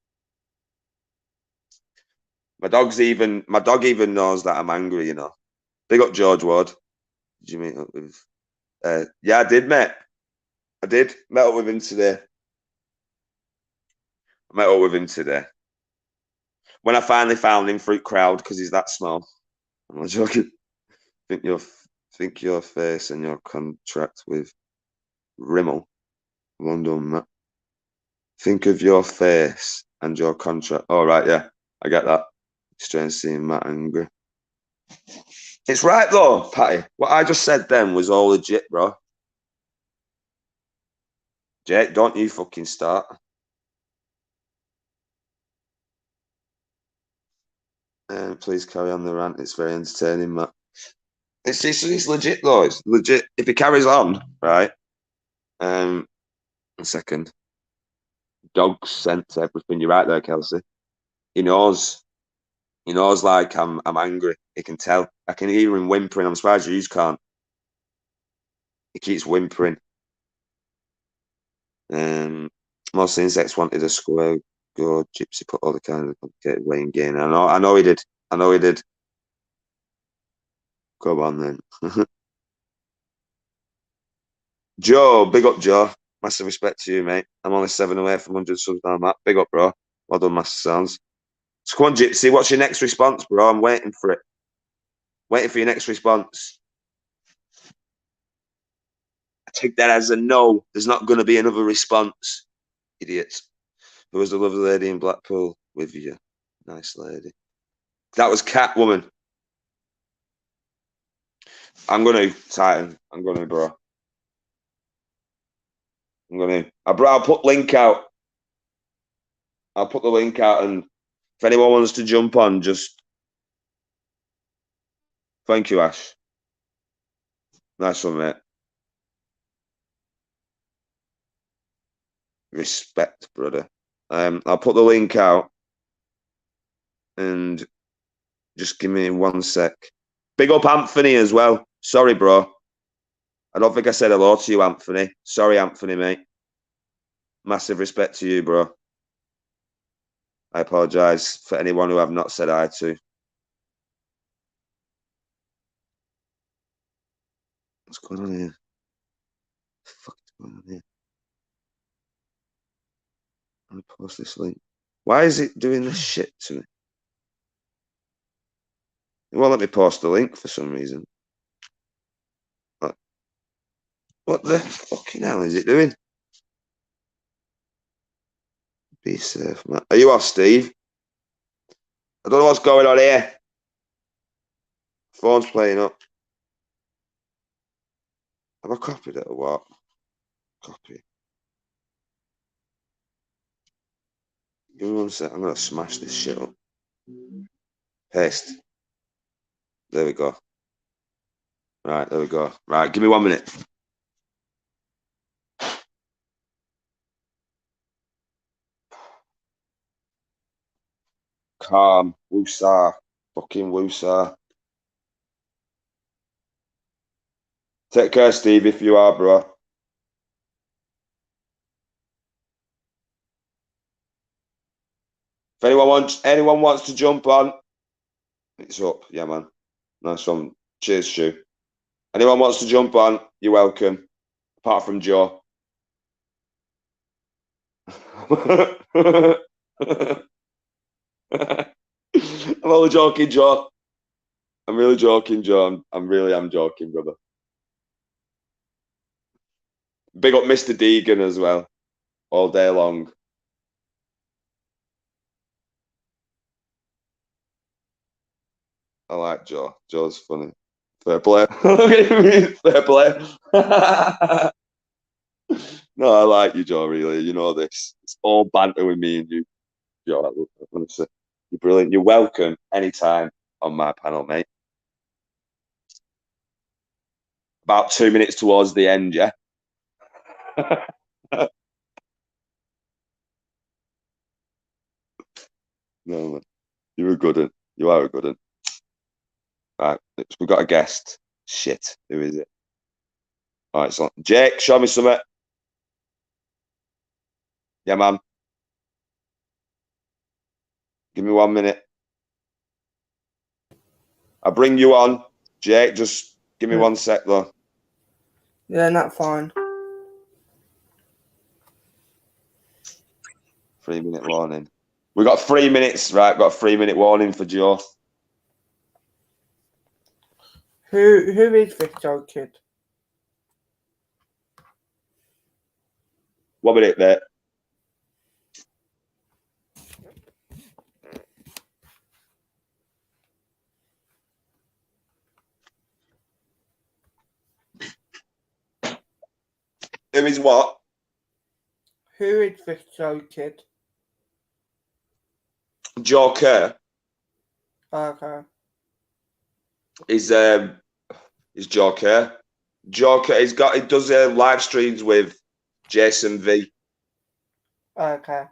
My dog even knows that I'm angry, you know. Big up George Ward. Did you meet up with yeah, I did, mate. I did. Met up with him today. I met up with him today. When I finally found him through crowd because he's that small. I'm not joking. Think your face and your contract with Rimmel. Well done, Matt. Think of your face and your contract. All right, yeah, I get that. Strange seeing Matt angry. It's right though, Patty. What I just said then was all legit, bro. Jake, don't you fucking start. Please carry on the rant. It's very entertaining, Matt. It's legit though. It's legit. If he carries on, right? A second. Dog sense everything. You're right there, Kelsey. He knows. He knows like I'm angry. He can tell. I can hear him whimpering. I'm surprised you can't. He keeps whimpering. Most insects wanted a square go. Gypsy put all the kind of complicated way in gain. I know he did. I know he did. Go on then. Joe, big up Joe. Massive respect to you, mate. I'm only 7 away from 100 subs now, Matt. Big up, bro. Well done, Master Sounds. So come on, Gypsy. What's your next response, bro? I'm waiting for it. Waiting for your next response. I take that as a no. There's not going to be another response. Idiots. Who was the lovely lady in Blackpool with you? Nice lady. That was Catwoman. I'm going to, Titan. I'm going to, bro. I'm going to. I'll put link out. I'll put the link out, and if anyone wants to jump on, just thank you, Ash. Nice one, mate. Respect, brother. I'll put the link out, and just give me 1 sec. Big up Anthony as well. Sorry, bro. I don't think I said hello to you, Anthony. Sorry, Anthony, mate. Massive respect to you, bro. I apologise for anyone who I've not said hi to. What's going on here? What the fuck is going on here? I'm gonna post this link. Why is it doing this shit to me? It won't let me post the link for some reason. What the fucking hell is it doing? Be safe, man. Are you off, Steve? I don't know what's going on here. Phone's playing up. Have I copied it or what? Copy. Give me 1 sec. I'm going to smash this shit up. Paste. There we go. Right, there we go. Right, give me 1 minute. Calm. Woosah. Fucking woosah. Take care, Steve, if you are, bro. If anyone wants to jump on, it's up. Yeah, man. Nice one. Cheers, Stu. Anyone wants to jump on, you're welcome. Apart from Joe. I'm only joking, Joe. I'm really joking, Joe. I'm joking, brother. Big up Mr. Deegan as well, all day long. I like Joe. Joe's funny. Fair play. Look at me. Fair play. No, I like you, Joe, really. You know this. It's all banter with me and you, Joe. Honestly, you're brilliant. You're welcome anytime on my panel, mate. About 2 minutes towards the end, yeah? No, man. You're a good one. You are a good one. Right, we've got a guest. Shit, who is it? All right, so Jake, show me something. Yeah, man. Give me 1 minute. I'll bring you on. Jake, just give me 1 sec, though. Yeah, not fine. 3-minute warning. We got 3 minutes, right? Got a 3-minute warning for Joe. Who is this Joe kid? 1 minute, mate. Who is what? Who is this Joe kid? Joe Kerr Okay. is Joe Kerr. Joe Kerr, he does live streams with Jason V. Okay.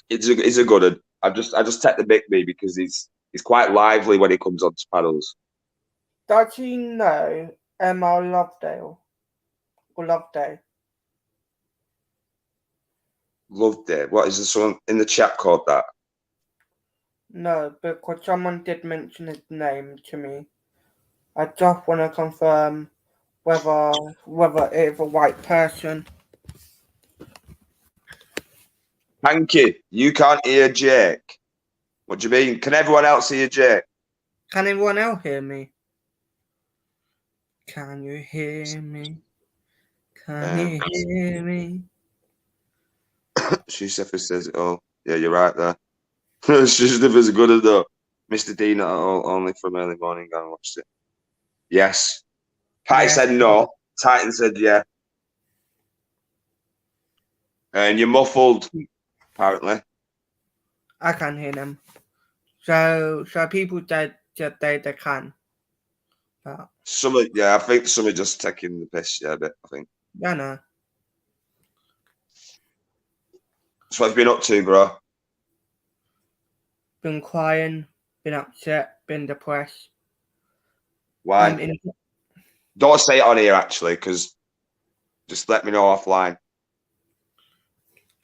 He's a good one. I just take the mic me because he's quite lively when he comes on to panels. Does he know Emma Lovedale? Or Loveday? Loveday. What is there someone in the chat called that? No, because someone did mention his name to me. I just want to confirm whether it's a white person. Thank you. You can't hear Jake. What do you mean? Can everyone else hear Jake? Can anyone else hear me? Can you hear me? Can you hear me? Shuseffer says it all. Yeah, you're right there. Shuseffer's good as though. Mr. Dean only from early morning and watched it. Yes. Patty said no. Titan said yeah. And you're muffled, apparently. I can hear them. So people said they can. But I think some are just taking the piss, yeah, a bit, I think. Yeah, no. So what have you been up to, bro? Been crying, been upset, been depressed. Why? Don't say it on here, actually, because just let me know offline.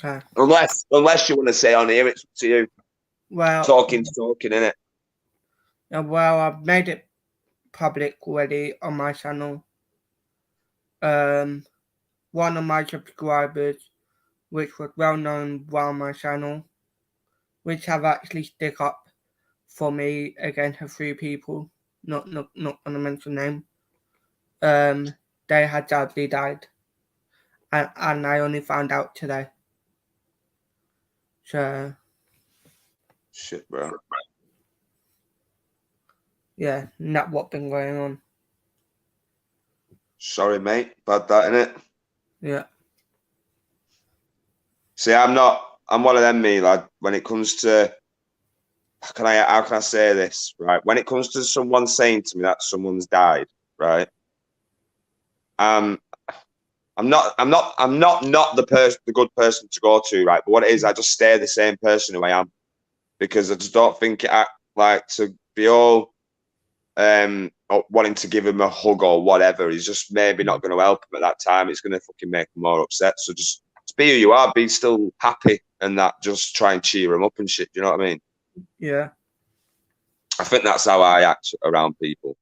Okay. Unless you want to say on here, it's up to you. Well, talking, innit? Well, I've made it public already on my channel. One of my subscribers, which was well known on my channel, which have actually stick up for me against a few people, not gonna mention name. They had sadly died, and I only found out today. So shit, bro. Yeah, not what been going on. Sorry, mate. Bad that, innit? Yeah. See, I'm one of them, me, lad. When it comes to how can I say this, right? When it comes to someone saying to me that someone's died, right? I'm not the good person to go to, right? But what it is, I just stay the same person who I am, because I just don't think it like to be all wanting to give him a hug or whatever. He's just maybe not going to help him at that time. It's going to fucking make him more upset. So just be who you are, be still happy, and that just try and cheer him up and shit. Do you know what I mean? Yeah. I think that's how I act around people.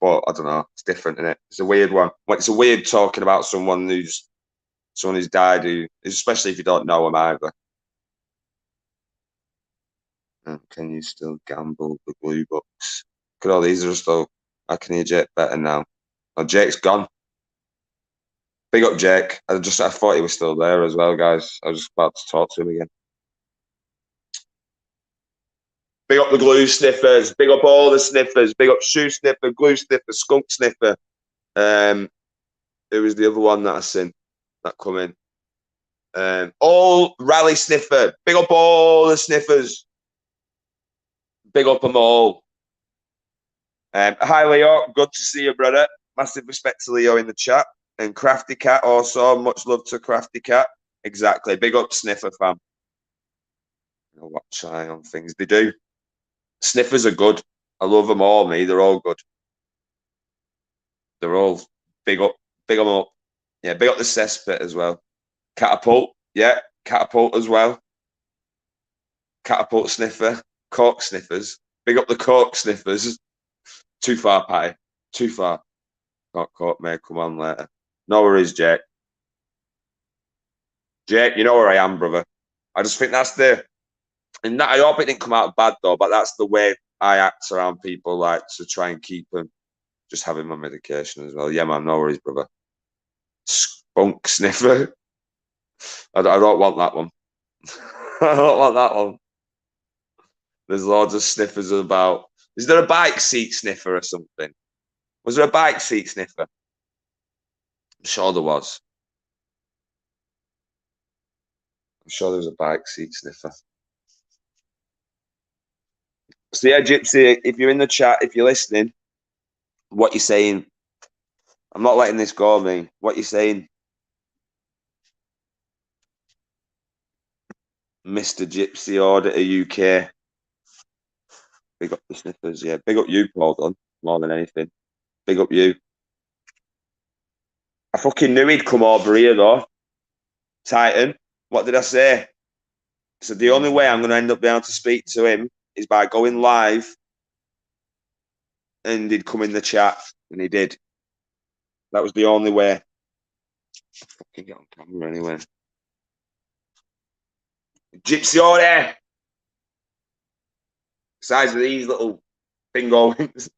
But I don't know. It's different, isn't it? It's a weird one. It's a weird talking about someone who's died, especially if you don't know them either. Can you still gamble the blue bucks? Look at all these are still. I can hear Jake better now. Oh, Jake's gone. Big up Jake. I thought he was still there as well, guys. I was just about to talk to him again. Big up the glue sniffers. Big up all the sniffers. Big up shoe sniffer, glue sniffer, skunk sniffer. Who was the other one that I seen that come in? All rally sniffer. Big up all the sniffers. Big up them all. Hi Leo, good to see you, brother. Massive respect to Leo in the chat. And Crafty Cat also, much love to Crafty Cat. Exactly. Big up Sniffer fam. I'll watch eye on things. They do. Sniffers are good. I love them all, me. They're all good. They're all big up. Big them up. Yeah, big up the cesspit as well. Catapult. Yeah, catapult as well. Catapult sniffer. Cork sniffers. Big up the cork sniffers. Too far, Patty. Too far. Cork may come on later. No worries, Jake. Jake, you know where I am, brother. I just think that's and that, I hope it didn't come out bad though, but that's the way I act around people, like to try and keep them just having my medication as well. Yeah, man, no worries, brother. Spunk sniffer. I don't want that one. I don't want that one. There's loads of sniffers about. Is there a bike seat sniffer or something? Was there a bike seat sniffer? I'm sure there was. I'm sure there was a bike seat sniffer. So yeah, Gypsy, if you're in the chat, if you're listening, what you're saying, I'm not letting this go, me. What you're saying, Mr. Gypsy Auditor UK. Big up the sniffers, yeah. Big up you, Paul Dunn, more than anything. Big up you. I fucking knew he'd come over here though. Titan. What did I say? So the only way I'm going to end up being able to speak to him is by going live, and he'd come in the chat, and he did. That was the only way. Fucking get on camera anyway. Gypsy Order. Size of these little bingo wings.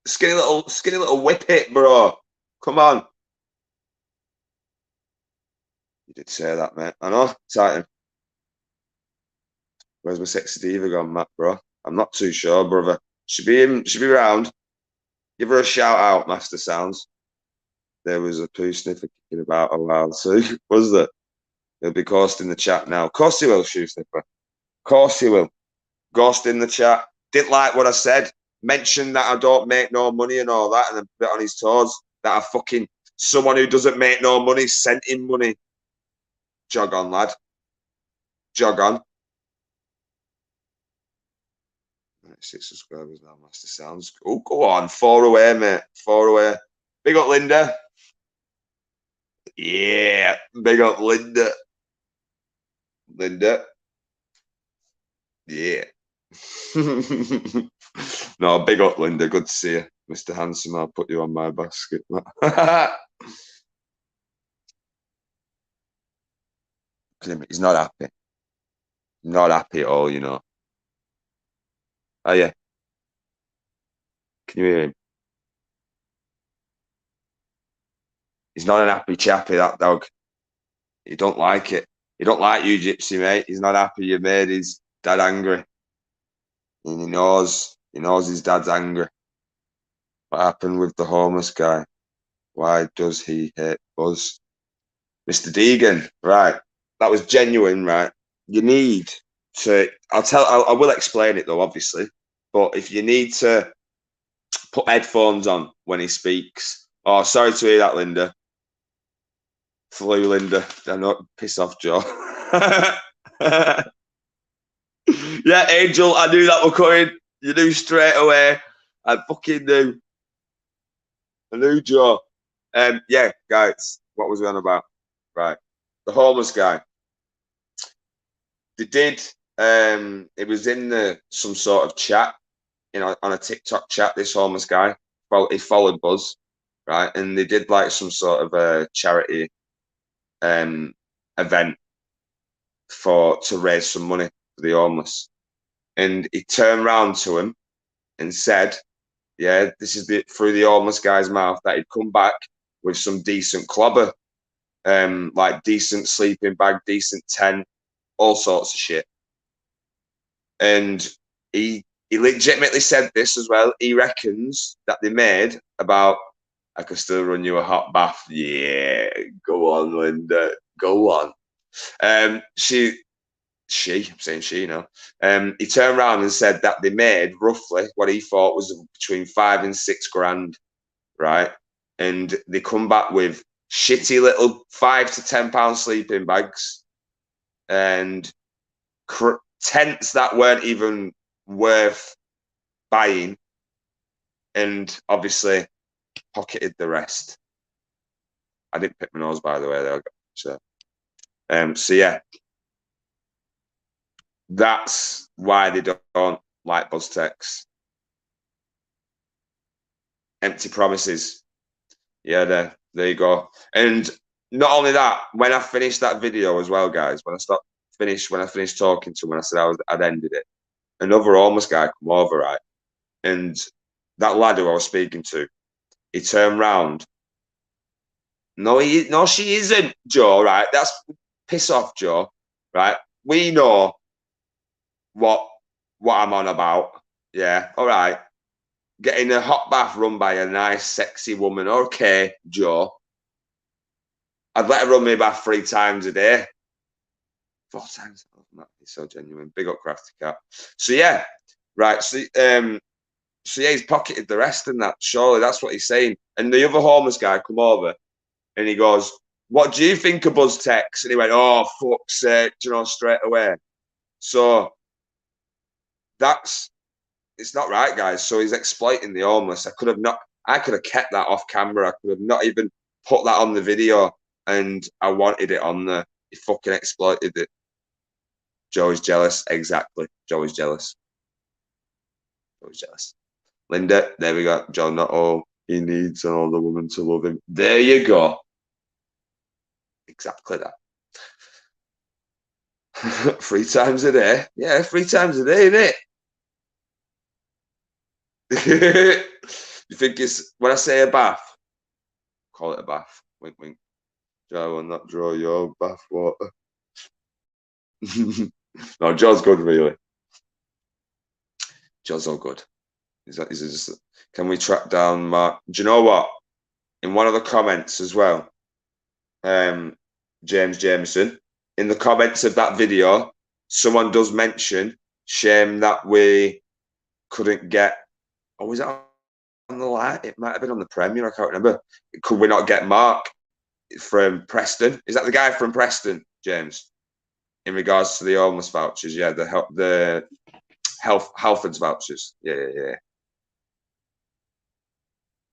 Skinny little whippet, bro. Come on. You did say that, mate. I know, Titan. Where's my sexy diva gone, Matt, bro? I'm not too sure, brother. Should be around. Give her a shout out, Master Sounds. There was a poo sniffer kicking about a while too. Was there? He'll be coursed in the chat now. Of course he will, shoe sniffer. Of course he will. Ghost in the chat. Didn't like what I said. Mentioned that I don't make no money and all that, and then bit on his toes. That I fucking someone who doesn't make no money sent him money. Jog on, lad. Jog on. 6 subscribers now, Master Sounds. Oh, go on. 4 away, mate. 4 away. Big up, Linda. Yeah. Big up, Linda. Linda. Yeah. No, big up, Linda. Good to see you. Mr. Handsome, I'll put you on my basket. He's not happy. Not happy at all, you know. Oh, yeah. Can you hear him? He's not an happy chappy, that dog. He don't like it. He don't like you, Gypsy, mate. He's not happy you made his dad angry. And he knows his dad's angry. What happened with the homeless guy? Why does he hate us? Mr. Deegan, right. That was genuine, right? You need to, I will explain it though, obviously. But if you need to put headphones on when he speaks. Oh, sorry to hear that, Linda. Flew, Linda. I'm not piss off, Joe. Yeah, Angel, I knew that were coming. You knew straight away. I fucking knew. I knew, Joe. Yeah, guys, what was we on about? Right. The homeless guy. They did, it was in some sort of chat, on a TikTok chat, this homeless guy. he followed Buzz, right? And they did like some sort of a charity event to raise some money for the homeless. And he turned round to him and said, yeah, this is through the homeless guy's mouth, that he'd come back with some decent clobber, like decent sleeping bag, decent tent, all sorts of shit. And he legitimately said this as well. He reckons that they made about, I could still run you a hot bath. Yeah, go on, Linda, go on. I'm saying she, you know. He turned around and said that they made roughly what he thought was between $5 and $6 grand, right? And they come back with shitty little £5 to £10 sleeping bags and tents that weren't even worth buying, and obviously pocketed the rest. I didn't pick my nose, by the way, though. So yeah, that's why they don't like BuzzTex. Empty promises. Yeah, there you go. And not only that, when I finished that video as well, guys, when I finished talking to him, when I said I'd ended it, another homeless guy come over, right? And that lad who I was speaking to, he turned round. No, she isn't, Joe, right? That's piss off, Joe, right? We know what I'm on about. Yeah, all right. Getting a hot bath run by a nice, sexy woman. Okay, Joe. I'd let her run me bath 3 times a day. 4 times. Oh, he's so genuine. Big up, Crafty Cat. So yeah, right. So yeah, he's pocketed the rest and that. Surely that's what he's saying. And the other homeless guy come over and he goes, "What do you think of BuzzTex?" And he went, "Oh, fuck's sake," you know, straight away. So it's not right, guys. So he's exploiting the homeless. I could have kept that off camera. I could have not even put that on the video, and I wanted it on there. He fucking exploited it. Joey's jealous. Exactly. Joey's jealous. Linda, there we go. Joe, not all he needs an older woman to love him. There you go. Exactly that. 3 times a day. Yeah, 3 times a day, innit? You think it's when I say a bath, call it a bath. Wink, wink. Joe will not draw your bath water. No, Joe's good, really. Joe's all good. Can we track down Mark? Do you know what? In one of the comments as well, James Jameson, in the comments of that video, someone does mention, shame that we couldn't get, or was it on the light? It might have been on the Premier, I can't remember. Could we not get Mark from Preston? Is that the guy from Preston, James? In regards to the homeless vouchers, yeah, the Halfords vouchers. Yeah.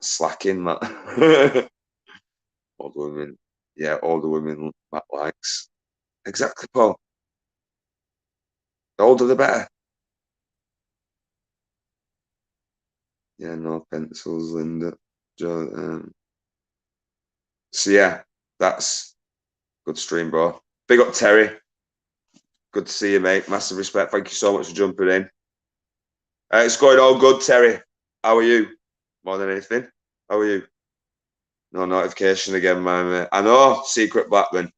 Slacking, man. Older women. Yeah, older women Matt likes. Exactly, Paul. The older the better. Yeah, no pencils, Linda. So yeah, that's good stream, bro. Big up, Terry. Good to see you, mate. Massive respect. Thank you so much for jumping in. It's going all good, Terry. How are you? More than anything. How are you? No notification again, my mate. I know, Secret Blackman.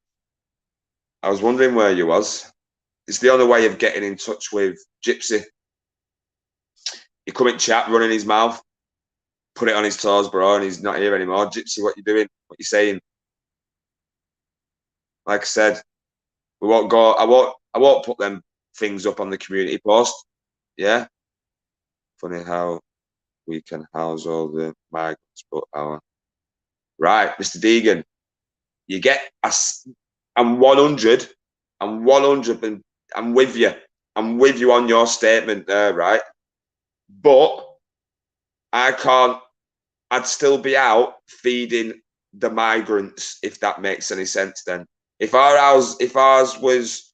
I was wondering where you was. It's the only way of getting in touch with Gypsy. He come in chat, running his mouth, put it on his toes, bro, and he's not here anymore. Gypsy, what you doing? What you saying? Like I said, we won't go. I won't put them things up on the community post. Yeah. Funny how we can house all the migrants, but our right, Mr. Deegan, you get. I'm 100. I'm 100, and I'm with you. I'm with you on your statement there, right? But I can't. I'd still be out feeding the migrants, if that makes any sense. Then, if ours was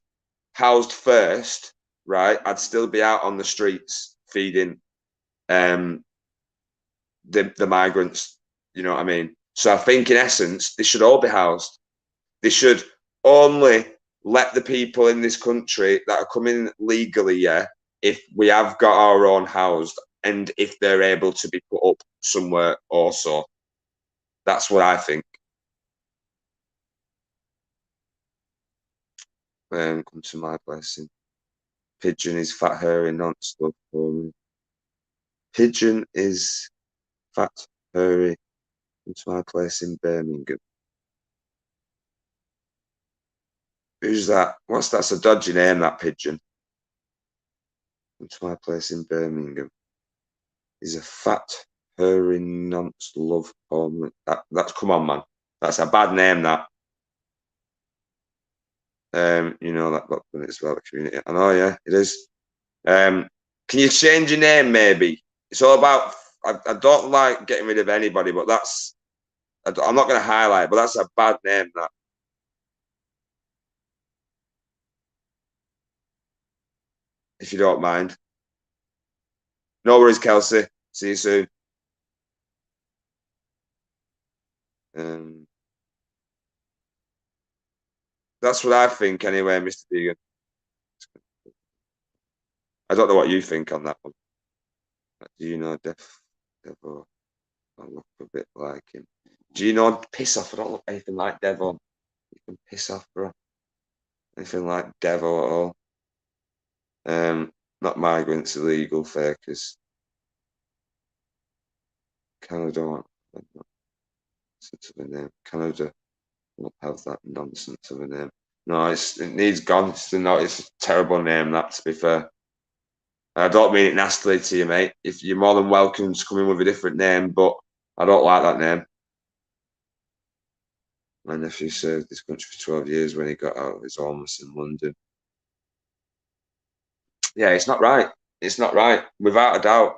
housed first, right, I'd still be out on the streets feeding the migrants. You know what I mean? So I think in essence, they should all be housed. They should only let the people in this country that are coming legally, yeah, if we have got our own housed and if they're able to be put up somewhere also. That's what I think. Come to my place. Pigeon is fat, hairy, non-stuff for me. Pigeon is fat, hairy. Come to my place in Birmingham. Who's that? What's that? It's a dodgy name, that Pigeon. Come to my place in Birmingham. He's a fat, hairy nonce love home. That's come on, man. That's a bad name, that. You know that got done as well, the community. I know, yeah, it is. Can you change your name, maybe? It's all about. I don't like getting rid of anybody, but that's. I'm not going to highlight, but that's a bad name, that. If you don't mind. No worries, Kelsey. See you soon. That's what I think, anyway, Mr. Deegan. I don't know what you think on that one. Do you know Devo? I look a bit like him. Do you know Piss Off? I don't look anything like Devo. You can piss off, bro. Anything like Devo at all. Not migrants, illegal fakers. Canada won't have nonsense of a name. Canada won't have that nonsense of a name. No, it needs gone. It's a terrible name, that, to be fair. I don't mean it nastily to you, mate. If you're more than welcome to come in with a different name, but I don't like that name. My nephew served this country for 12 years when he got out of his homeless in London. Yeah, it's not right. It's not right, without a doubt.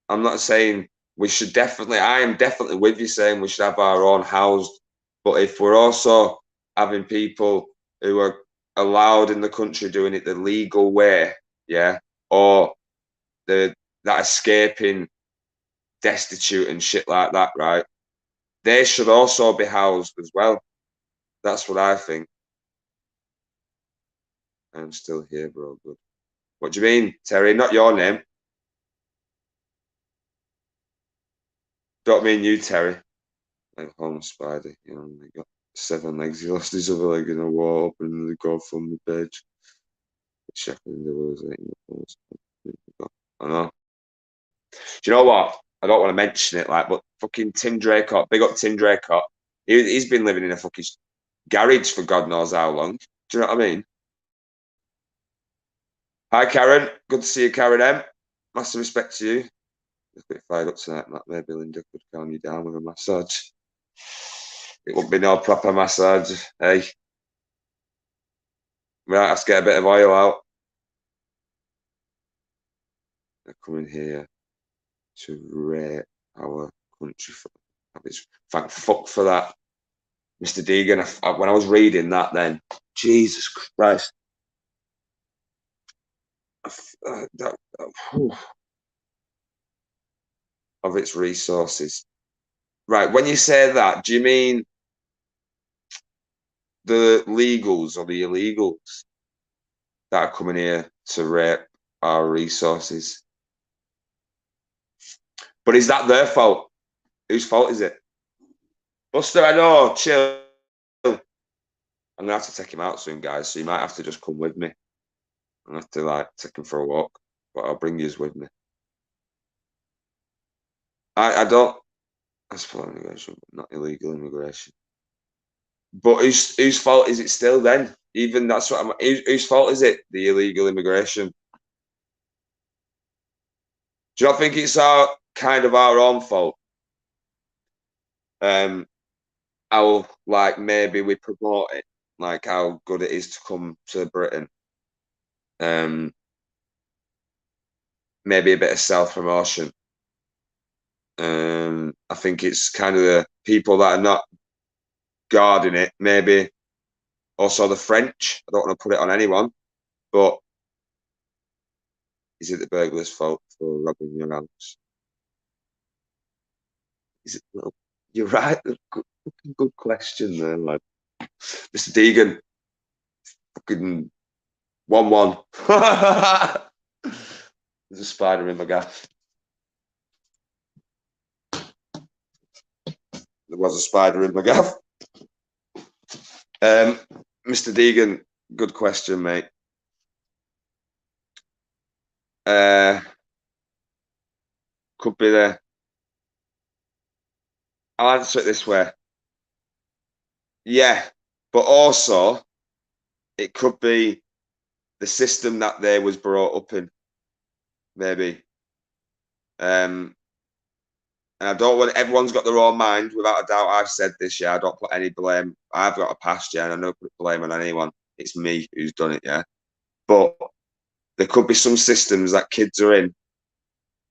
I'm not saying we should definitely, I am definitely with you saying we should have our own housed. But if we're also having people who are allowed in the country doing it the legal way, yeah, or that escaping destitute and shit like that, right? They should also be housed as well. That's what I think. I'm still here, bro. Good. What do you mean, Terry? Not your name. Don't mean you, Terry. Like home spider, you know, they got 7 legs. He lost his other leg in a war, opening the GoFundMe page. Checking the was I know. Do you know what? I don't want to mention it, like, but fucking Tim Draycott, big up Tim Draycott. He's been living in a fucking garage for God knows how long. Do you know what I mean? Hi, Karen. Good to see you, Karen M. Massive respect to you. A bit fired up tonight, Matt. Maybe Linda could calm you down with a massage. It won't be no proper massage. Hey, we might have to get a bit of oil out. They're coming here to rate our country for habits. Thank fuck for that, Mr. Deegan. When I was reading that, then Jesus Christ, of its resources. Right. When you say that, do you mean the legals or the illegals that are coming here to rape our resources? But is that their fault? Whose fault is it? Buster, I know, chill. I'm gonna have to take him out soon, guys. So you might have to just come with me. I'm gonna have to like take him for a walk, but I'll bring yous with me. I don't. That's for immigration, but not illegal immigration. But whose fault is it still then? Even that's what I'm. Whose fault is it? The illegal immigration. Do you not think it's our kind of our own fault? How like maybe we promote it, like how good it is to come to Britain. Maybe a bit of self promotion. I think it's kind of the people that are not guarding it. Maybe also the French. I don't want to put it on anyone, but is it the burglar's fault for robbing your house? Is it, well, you're right. Good question there, lad. Mr. Deegan, fucking 1-1. There's a spider in my gaff. There was a spider in my gaff. Mr. Deegan, good question, mate. Could be the. I'll answer it this way. Yeah, but also it could be the system that they was brought up in, maybe. And I don't want everyone's got their own mind. Without a doubt, I've said this. Yeah, I don't put any blame. I've got a past, yeah, and I don't put blame on anyone. It's me who's done it, yeah. But there could be some systems that kids are in,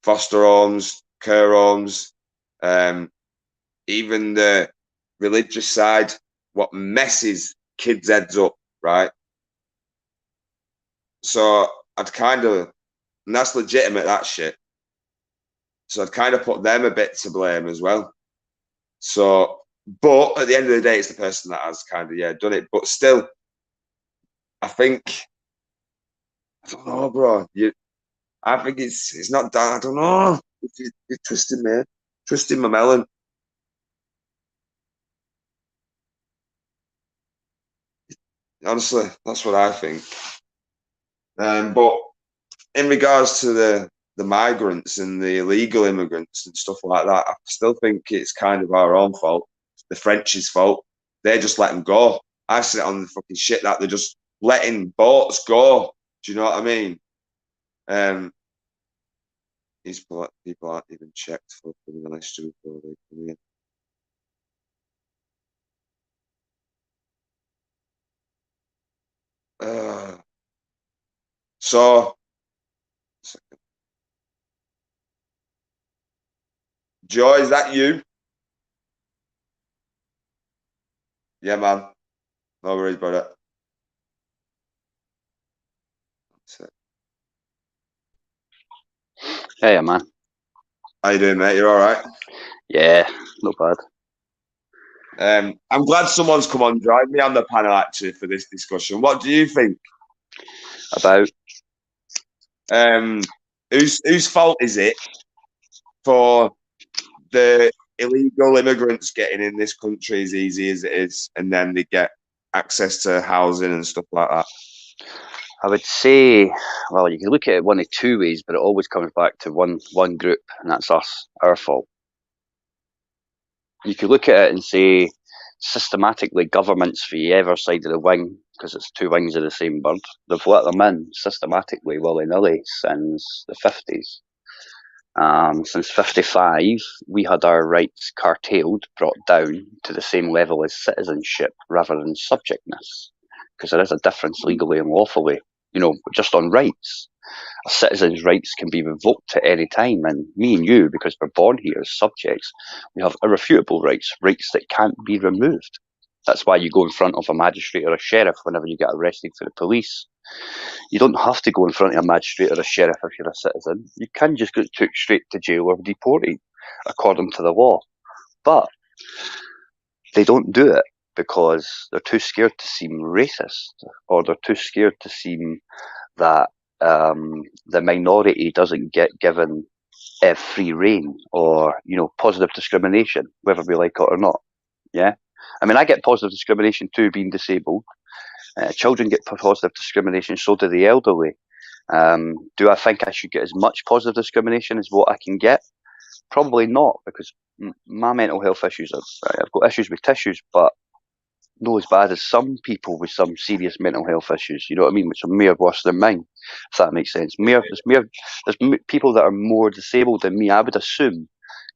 foster homes, care homes, even the religious side, what messes kids' heads up, right? So I'd kind of, and that's legitimate, that shit. So I'd kind of put them a bit to blame as well. So, but at the end of the day, it's the person that has kind of, yeah, done it. But still, I think, I don't know, bro. I think it's not done. I don't know. You're twisting me, twisting my melon. Honestly, that's what I think. But in regards to the migrants and the illegal immigrants and stuff like that, I still think it's kind of our own fault. The French's fault. They just let them go. I sit on the fucking shit that they're just letting boats go. Do you know what I mean? These people aren't even checked for criminal history before they come in. So, Joy, is that you? Yeah, man. No worries about it. Hey, man. How you doing, mate? You're all right? Yeah, not bad. I'm glad someone's come on, join me on the panel actually for this discussion. What do you think? About whose fault is it for the illegal immigrants getting in this country as easy as it is, and then they get access to housing and stuff like that? I would say, well, you can look at it one of two ways, but it always comes back to one group, and that's us, our fault. You could look at it and say, systematically, governments for either side of the wing, because it's two wings of the same bird, they've let them in systematically, willy-nilly, since the 50s. Since 55, we had our rights curtailed, brought down to the same level as citizenship rather than subjectness, because there is a difference legally and lawfully, just on rights. A citizen's rights can be revoked at any time, and me and you, because we're born here as subjects, we have irrefutable rights that can't be removed. That's why you go in front of a magistrate or a sheriff whenever you get arrested for the police. You don't have to go in front of a magistrate or a sheriff if you're a citizen. You can just get took straight to jail or deported, according to the law. But they don't do it because they're too scared to seem racist, or they're too scared to seem that the minority doesn't get given free reign, or positive discrimination, whether we like it or not. Yeah, I mean, I get positive discrimination too, being disabled. Children get positive discrimination, so do the elderly. Do I think I should get as much positive discrimination as what I can get? Probably not, because my mental health issues I've got issues with tissues, but not as bad as some people with some serious mental health issues, you know what I mean, which are mere worse than mine, if that makes sense. There's people that are more disabled than me, I would assume,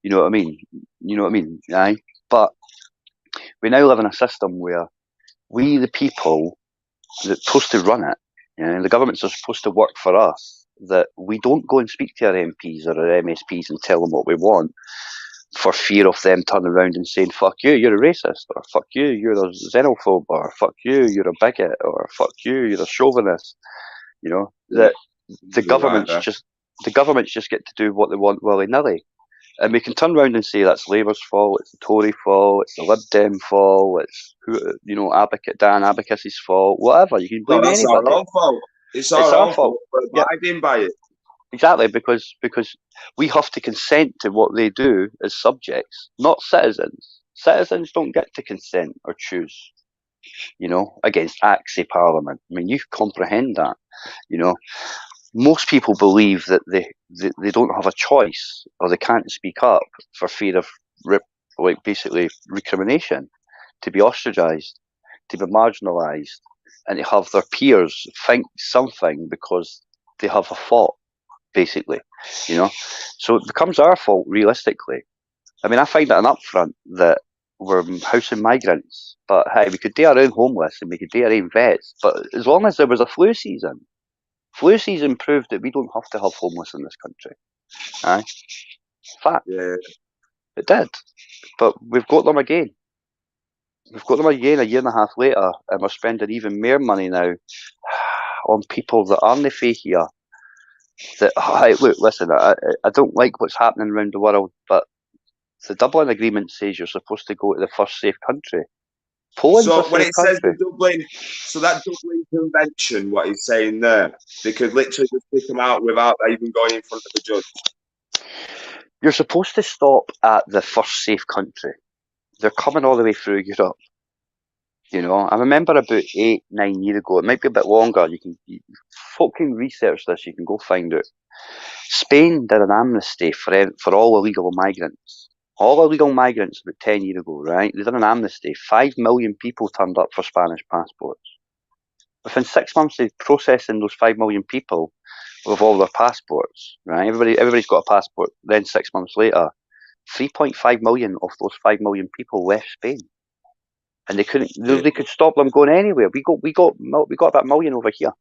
you know what I mean, aye? But we now live in a system where we, the people, that's supposed to run it, the governments are supposed to work for us, that we don't go and speak to our MPs or our MSPs and tell them what we want, for fear of them turning around and saying, fuck you, you're a racist, or fuck you, you're a xenophobe, or fuck you, you're a bigot, or fuck you, you're a chauvinist. That the governments just get to do what they want willy-nilly. And we can turn around and say that's Labour's fault, it's the Tory fault, it's the Lib Dem fault, it's Dan Abacus's fault, whatever. You can No, blame that's anybody. our own fault. It's It's our our own fault. fault for Yeah. abiding by it. Exactly, because we have to consent to what they do as subjects, not citizens. Citizens don't get to consent or choose, against acts of Parliament. I mean, you comprehend that, Most people believe that they don't have a choice or they can't speak up for fear of basically recrimination, to be ostracised, to be marginalised, and to have their peers think something because they have a fault, basically, So it becomes our fault, realistically. I mean, I find it an upfront that we're housing migrants, but hey, we could do our own homeless and we could do our own vets, but as long as there was a flu season proved that we don't have to have homeless in this country. Aye. Fact. Yeah. It did. But we've got them again. We've got them again a year and a half later, and we're spending even more money now on people that aren't fae here. Look, listen, I don't like what's happening around the world, but the Dublin Agreement says you're supposed to go to the first safe country. Poland's So a when safe it says country. the Dublin, so that Dublin Convention, what he's saying there, they could literally just pick them out without even going in front of the judge. You're supposed to stop at the first safe country. They're coming all the way through Europe. I remember about 8-9 years ago, it might be a bit longer, folk can research this, you can go find out. Spain did an amnesty for all illegal migrants. All illegal migrants about 10 years ago, right? They did an amnesty. 5 million people turned up for Spanish passports. Within 6 months of processing those 5 million people with all their passports, right? Everybody's got a passport. Then 6 months later, 3.5 million of those 5 million people left Spain. And they couldn't. They could stop them going anywhere. We got about 1 million over here.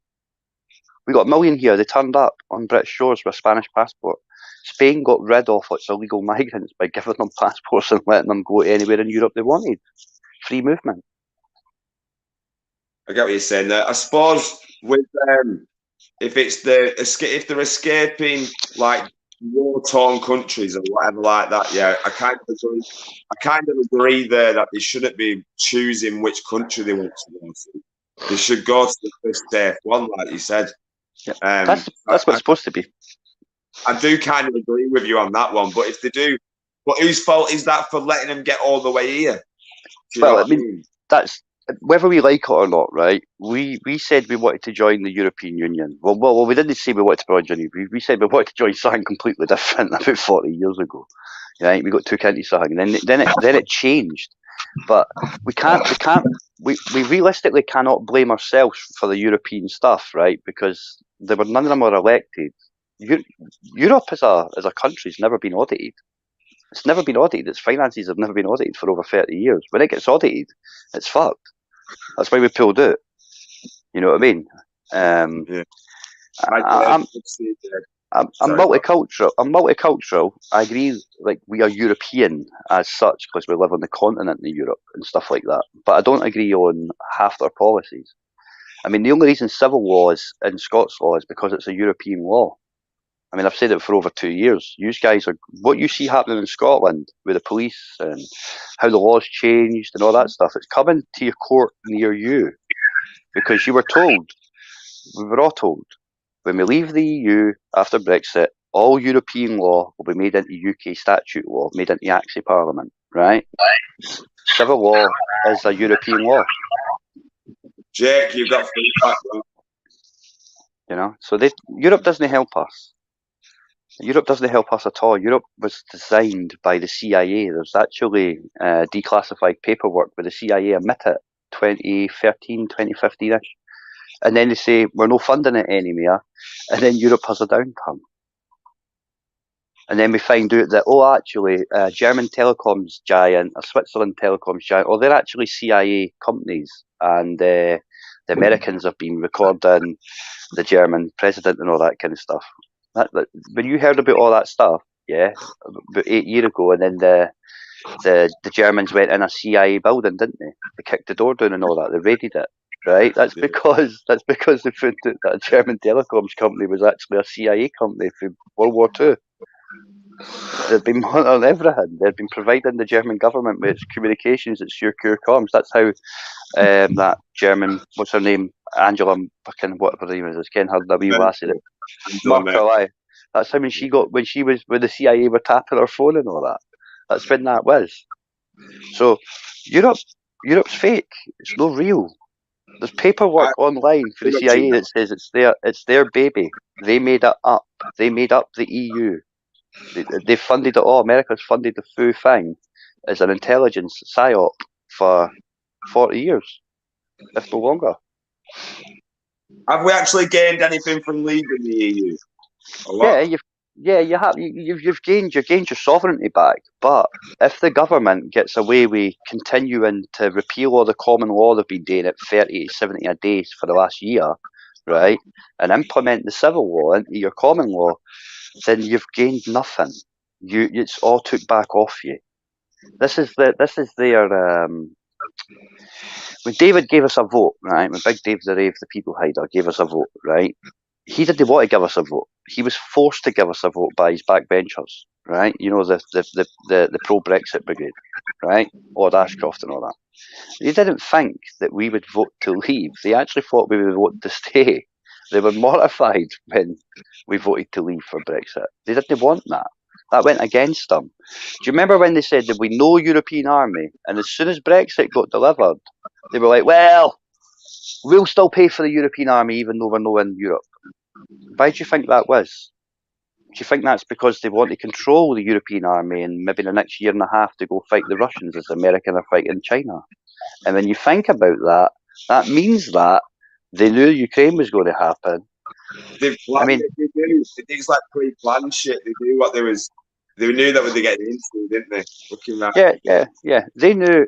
We got 1 million here. They turned up on British shores with a Spanish passport. Spain got rid of its illegal migrants by giving them passports and letting them go anywhere in Europe they wanted. Free movement. I get what you're saying there. I suppose with if they're escaping like war-torn countries or whatever like that, yeah, I kind of agree there that they shouldn't be choosing which country they want to go to. They should go to the first safe one, like you said. Yeah, that's what it's supposed to be. I do kind of agree with you on that one, but if they do, but whose fault is that for letting them get all the way here? Well, I mean, that's whether we like it or not, right? We said we wanted to join the European Union. Well, we didn't say we wanted to join. We said we wanted to join something completely different about 40 years ago. Right? We got took into something, and then it changed. But we realistically cannot blame ourselves for the European stuff, right? Because none of them were elected. Europe as a country's never been audited. It's never been audited. Its finances have never been audited for over 30 years. When it gets audited, it's fucked. That's why we pulled out. You know what I mean? Yeah. I'm multicultural. I'm multicultural. I agree. Like, we are European as such because we live on the continent of Europe and stuff like that. But I don't agree on half their policies. I mean, the only reason civil law is in Scots law is because it's a European law. I mean, I've said it for over 2 years. You guys are what you see happening in Scotland with the police and how the law's changed and all that stuff. It's coming to your court near you because you were told. We were all told. When we leave the EU after Brexit, all European law will be made into UK statute law, made into acts of Parliament, right? Civil law is a European law. Jake, you've got feedback, bro. So Europe doesn't help us. Europe doesn't help us at all. Europe was designed by the CIA. There's actually declassified paperwork where the CIA admit it, 2013, 2015-ish. And then they say, we're not funding it anymore. And then Europe has a downturn. And then we find out that, actually, German telecoms giant, a Switzerland telecoms giant, they're actually CIA companies. And the Americans have been recording the German president and all that kind of stuff. When you heard about all that stuff, about 8 years ago, and then the Germans went in a CIA building, didn't they? They kicked the door down and all that. They raided it. Right, that's because they found out that a German telecoms company was actually a CIA company from World War II. They've been monitoring everything. They've been providing the German government with its communications, its secure comms. That's how that German, what's her name, Angela, fucking whatever her name is, Ken her the wee lassie, Merkel. That's how when she was when the CIA were tapping her phone and all that. That's when that was. So Europe's fake. It's not real. There's paperwork online for the CIA that says it's their baby. They made it up. They made up the EU. They funded it all. America's funded the full thing as an intelligence psyop for 40 years, if no longer. Have we actually gained anything from leaving the EU? You've gained your sovereignty back. But if the government gets away with continuing to repeal all the common law they've been doing at 30 to 70 a day for the last year, right, and implement the civil law into your common law, then you've gained nothing. It's all took back off you. This is their when David gave us a vote, right? When Big Dave the Rave, the people hider, gave us a vote, right? He didn't want to give us a vote. He was forced to give us a vote by his backbenchers, right? You know, the pro-Brexit brigade, right? Lord Ashcroft and all that. They didn't think that we would vote to leave. They actually thought we would vote to stay. They were mortified when we voted to leave for Brexit. They didn't want that. That went against them. Do you remember when they said there'd be no European army? And as soon as Brexit got delivered, they were like, well, we'll still pay for the European army even though we're not in Europe. Why do you think that was? Do you think that's because they want to control the European army and maybe the next year and a half to go fight the Russians as the Americans are fighting China? And when you think about that, that means that they knew Ukraine was going to happen. They've planned it. It's like pre-planned shit. They knew what they knew that what they getting into, didn't they? Looking at Yeah. They knew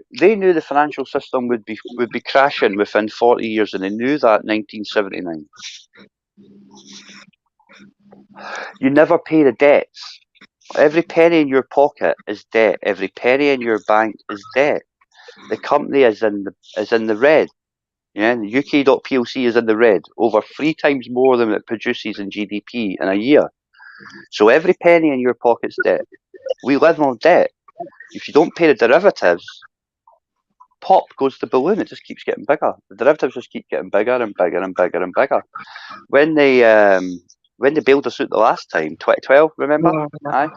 the financial system would be crashing within 40 years, and they knew that in 1979. You never pay the debts. Every penny in your pocket is debt. Every penny in your bank is debt. The company is in the red. Yeah, the UK.plc is in the red, over 3 times more than it produces in GDP in a year. So every penny in your pocket's debt. We live on debt. If you don't pay the derivatives, pop goes the balloon. It just keeps getting bigger. The derivatives just keep getting bigger and bigger and bigger and bigger. When they bailed us out the last time, 2012, remember? Aye.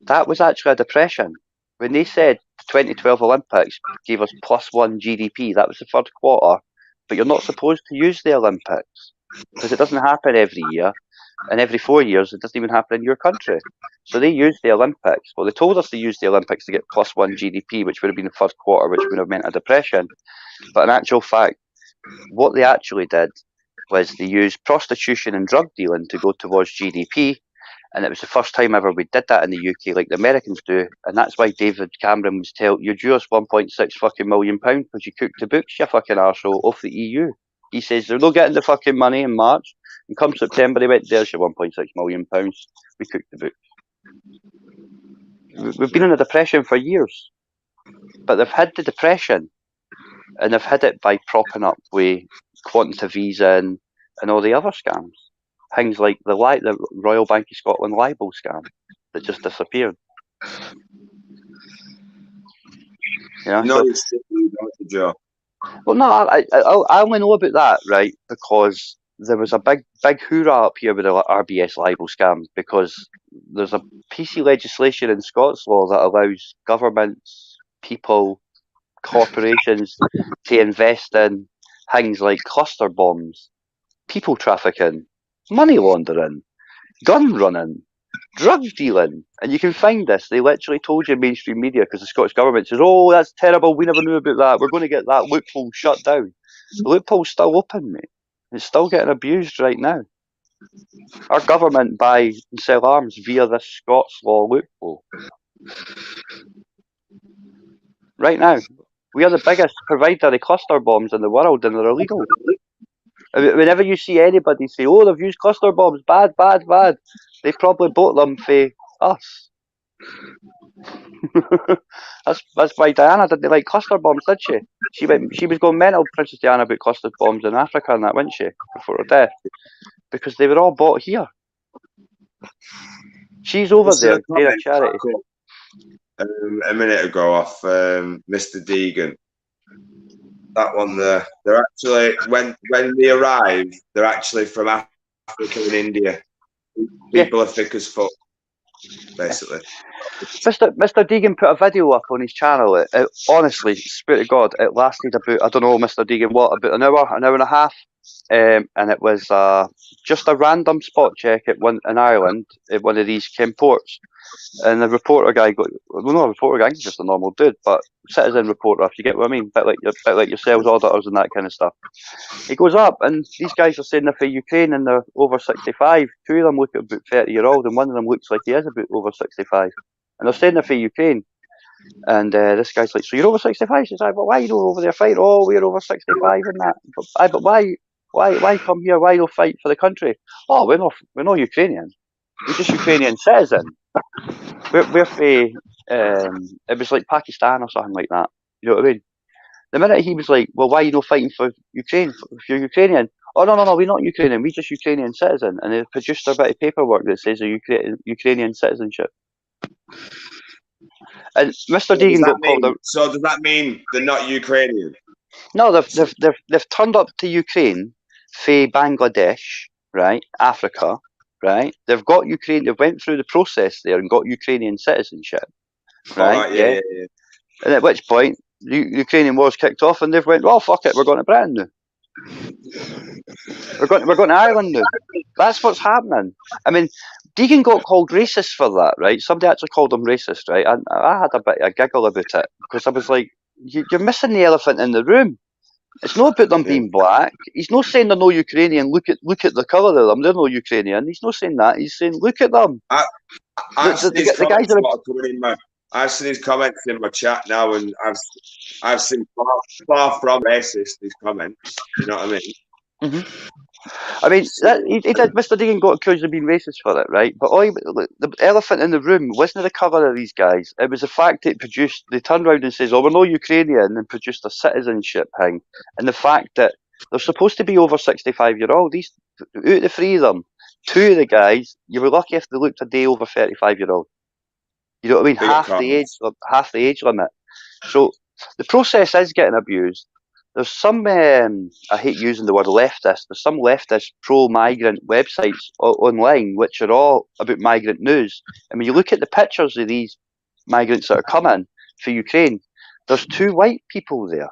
That was actually a depression. When they said the 2012 Olympics gave us +1 GDP, that was the third quarter, but you're not supposed to use the Olympics because it doesn't happen every year, and every 4 years it doesn't even happen in your country. So they used the Olympics. Well, they told us to use the Olympics to get +1 GDP, which would have been the first quarter, which would have meant a depression. But in actual fact, what they actually did was they used prostitution and drug dealing to go towards GDP. And it was the first time ever we did that in the UK like the Americans do. And that's why David Cameron was told, you due us £1.6 million because you cooked the books, you fucking arsehole, off the EU. He says they're not getting the fucking money in March. And come September, he went, there's your £1.6 million. We cooked the books. We've been in a depression for years. But they've had the depression. And they've had it by propping up with quantitative visa and all the other scams. Things like the Royal Bank of Scotland libel scam that just disappeared. You know, no, it's not, Joe. Well, no, I only know about that, right, because there was a big hoorah up here with the RBS libel scam, because there's a piece of legislation in Scots law that allows governments, people, corporations to invest in things like cluster bombs, people trafficking, money laundering, gun running, drug dealing. And you can find this. They literally told you in mainstream media because the Scottish government says, oh, that's terrible, we never knew about that, we're going to get that loophole shut down. The loophole's still open, mate. It's still getting abused right now. Our government buy and sell arms via this Scots law loophole. Right now. We are the biggest provider of cluster bombs in the world, and they're illegal. Whenever you see anybody say, oh, they've used cluster bombs, bad, they probably bought them for us. That's why Diana didn't like cluster bombs, did she? She was going mental, Princess Diana, about cluster bombs in Africa and that, wasn't she, before her death? Because they were all bought here. She's over Just there a doing a comment charity. a minute ago off Mr. Deegan. That one there. They're actually when they arrive, they're actually from Africa and India. People are thick as fuck, basically. Mr. Deegan put a video up on his channel. It honestly, spirit of God, it lasted about, I don't know, Mr. Deegan, what, about an hour and a half, and it was just a random spot check in Ireland at one of these ports. And the reporter guy well, not a reporter guy, he's just a normal dude, but citizen reporter, if you get what I mean, bit like your sales auditors and that kind of stuff. He goes up, and these guys are saying they're from Ukraine and they're over 65. Two of them look about 30-year-old, and one of them looks like he is about over 65. And they're saying they're from Ukraine. And this guy's like, so you're over 65? She's like, well, why are you over there fighting? Oh, we're over 65 and that. But why come here? Why not fight for the country? Oh, we're not Ukrainian. We're just Ukrainian citizen. We're for, it was like Pakistan or something like that. You know what I mean? The minute he was like, well, why are you not fighting for Ukraine? If you're Ukrainian. Oh, no, we're not Ukrainian. We're just Ukrainian citizen. And they produced a bit of paperwork that says a Ukrainian citizenship. And Mr. Deegan got called out. So does that mean they're not Ukrainian? No, they've turned up to Ukraine for Bangladesh, right? Africa, right? They've got Ukraine. They went through the process there and got Ukrainian citizenship, right? Yeah. And at which point, the Ukrainian war's kicked off, and they've went, well, fuck it, we're going to Britain now. We're going to Ireland now. That's what's happening. I mean, Deegan got called racist for that, right? Somebody actually called him racist, right? And I had a bit of a giggle about it because I was like, you're missing the elephant in the room. It's not about them being black. He's not saying they're no Ukrainian. Look at the colour of them. They're no Ukrainian. He's not saying that. He's saying, look at them. I've seen his comments in my chat now, and I've seen far from racist his comments. You know what I mean? Mm-hmm. I mean, he did. Mr. Deegan got accused of being racist for it, right? But the elephant in the room wasn't the cover of these guys. It was the fact that they turned around and says, "Oh, we're no Ukrainian," and produced a citizenship thing, and the fact that they're supposed to be over 65-year-old. These out of the three of them, two of the guys, you were lucky if they looked a day over 35-year-old. You know what I mean? Half the age limit. So the process is getting abused. There's some, I hate using the word leftist, there's some leftist pro-migrant websites online which are all about migrant news. And when you look at the pictures of these migrants that are coming for Ukraine, there's two white people there.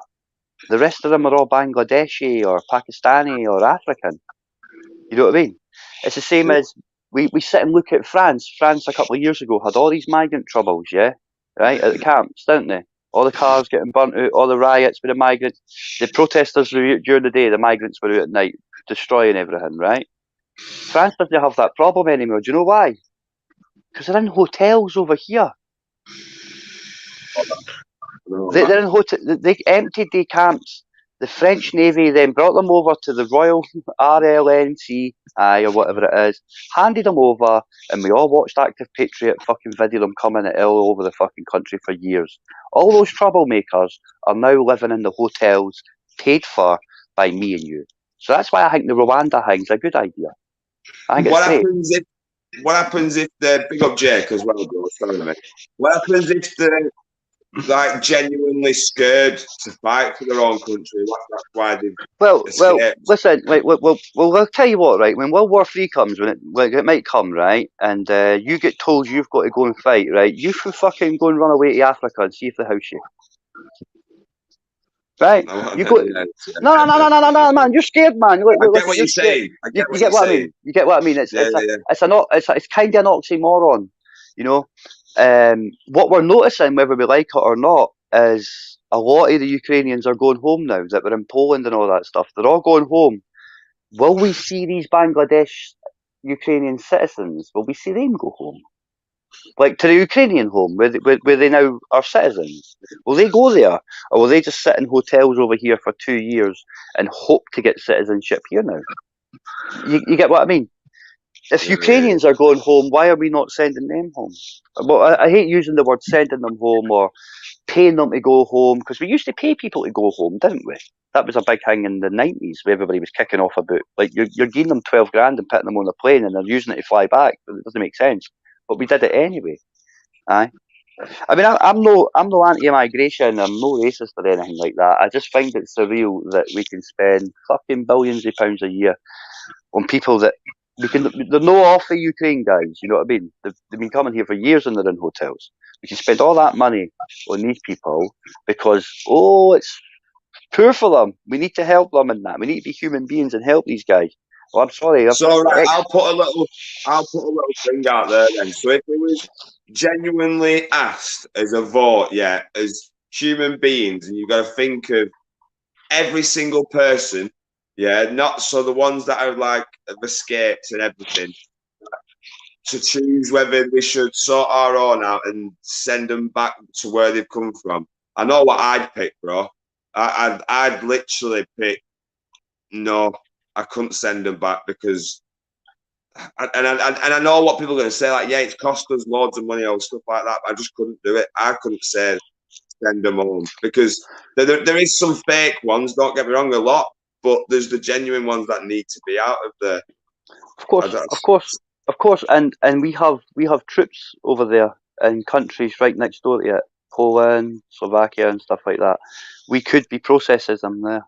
The rest of them are all Bangladeshi or Pakistani or African. You know what I mean? It's the same as we sit and look at France. France a couple of years ago had all these migrant troubles, yeah? Right? At the camps, didn't they? All the cars getting burnt out, all the riots with the migrants. The protesters were out during the day, the migrants were out at night, destroying everything, right? France doesn't have that problem anymore. Do you know why? Because they're in hotels over here. They're in they emptied the camps. The French Navy then brought them over to the Royal RLNCI or whatever it is, handed them over, and we all watched Active Patriot fucking video them coming all over the fucking country for years. All those troublemakers are now living in the hotels paid for by me and you. So that's why I think the Rwanda thing's a good idea. I think what happens if the big up Jake as well, bro? What happens if they're like genuinely scared to fight for their own country? That's why they've listen, like, I'll tell you what, right? When World War III comes, when it might come, right, and you get told you've got to go and fight, right? You can fucking go and run away to Africa and see if they house you. Right? You go. No, man! You're scared, man. I get what you're saying. You get what I mean. You get what I mean. It's kind of an oxymoron, you know. What we're noticing, whether we like it or not, is a lot of the Ukrainians are going home now that were in Poland and all that stuff. They're all going home. Will we see these Bangladesh Ukrainian citizens? Will we see them go home? Like to the Ukrainian home, where they now are citizens? Will they go there? Or will they just sit in hotels over here for 2 years and hope to get citizenship here now? You get what I mean? If Ukrainians are going home, why are we not sending them home? Well, I hate using the word sending them home or paying them to go home, because we used to pay people to go home, didn't we? That was a big thing in the 90s where everybody was kicking off about, like, you're giving them 12 grand and putting them on a plane and they're using it to fly back. It doesn't make sense. but we did it anyway. Aye. I mean, I'm no anti-immigration. I'm no racist or anything like that. I just find it surreal that we can spend fucking billions of pounds a year on people that they're no off the Ukraine guys. You know what I mean? They've been coming here for years and they're in hotels. We can spend all that money on these people because it's poor for them. We need to help them in that. We need to be human beings and help these guys. Well, I'm sorry. So right, I'll put a little thing out there then. So if it was genuinely asked as a vote, yeah, as human beings, and you've got to think of every single person, yeah, not so the ones that are like have escaped and everything, to choose whether we should sort our own out and send them back to where they've come from. I know what I'd pick, bro. I'd literally pick no. I couldn't send them back because, and I know what people are going to say, like, yeah, it's cost us loads of money or stuff like that. But I just couldn't do it. I couldn't say send them home because there is some fake ones. Don't get me wrong, a lot, but there's the genuine ones that need to be out of there. Of course, and we have troops over there in countries right next door to it, Poland, Slovakia, and stuff like that. We could be processing them there.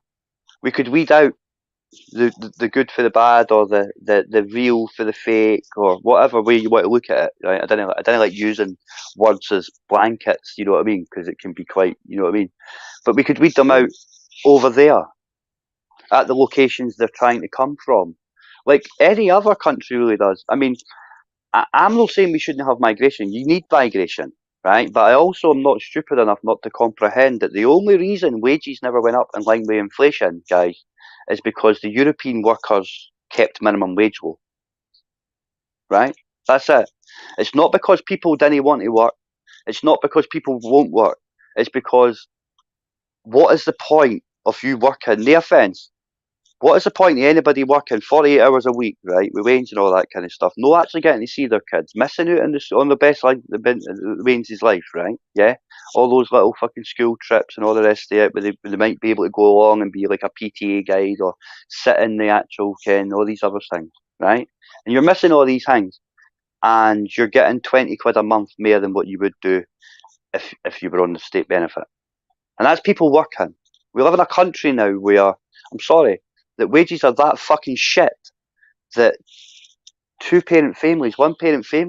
We could weed out the good for the bad, or the real for the fake, or whatever way you want to look at it. Right? I don't like using words as blankets. You know what I mean? Because it can be quite, you know what I mean. But we could weed them out over there at the locations they're trying to come from, like any other country really does. I mean, I'm not saying we shouldn't have migration. You need migration, right? But I also am not stupid enough not to comprehend that the only reason wages never went up in line with inflation, guys, is because the European workers kept minimum wage low, right? That's it. It's not because people didn't want to work. It's not because people won't work. It's because what is the point of you working? No offence. What is the point of anybody working 48 hours a week, right, with wages and all that kind of stuff, no actually getting to see their kids, missing out on the best life, the Wayne's life, right? Yeah, all those little fucking school trips and all the rest of it, where they might be able to go along and be like a PTA guide or sit in the actual all these other things, right? And you're missing all these things, and you're getting 20 quid a month more than what you would do if you were on the state benefit, and that's people working. We live in a country now where, I'm sorry, that wages are that fucking shit that two parent families, one parent, let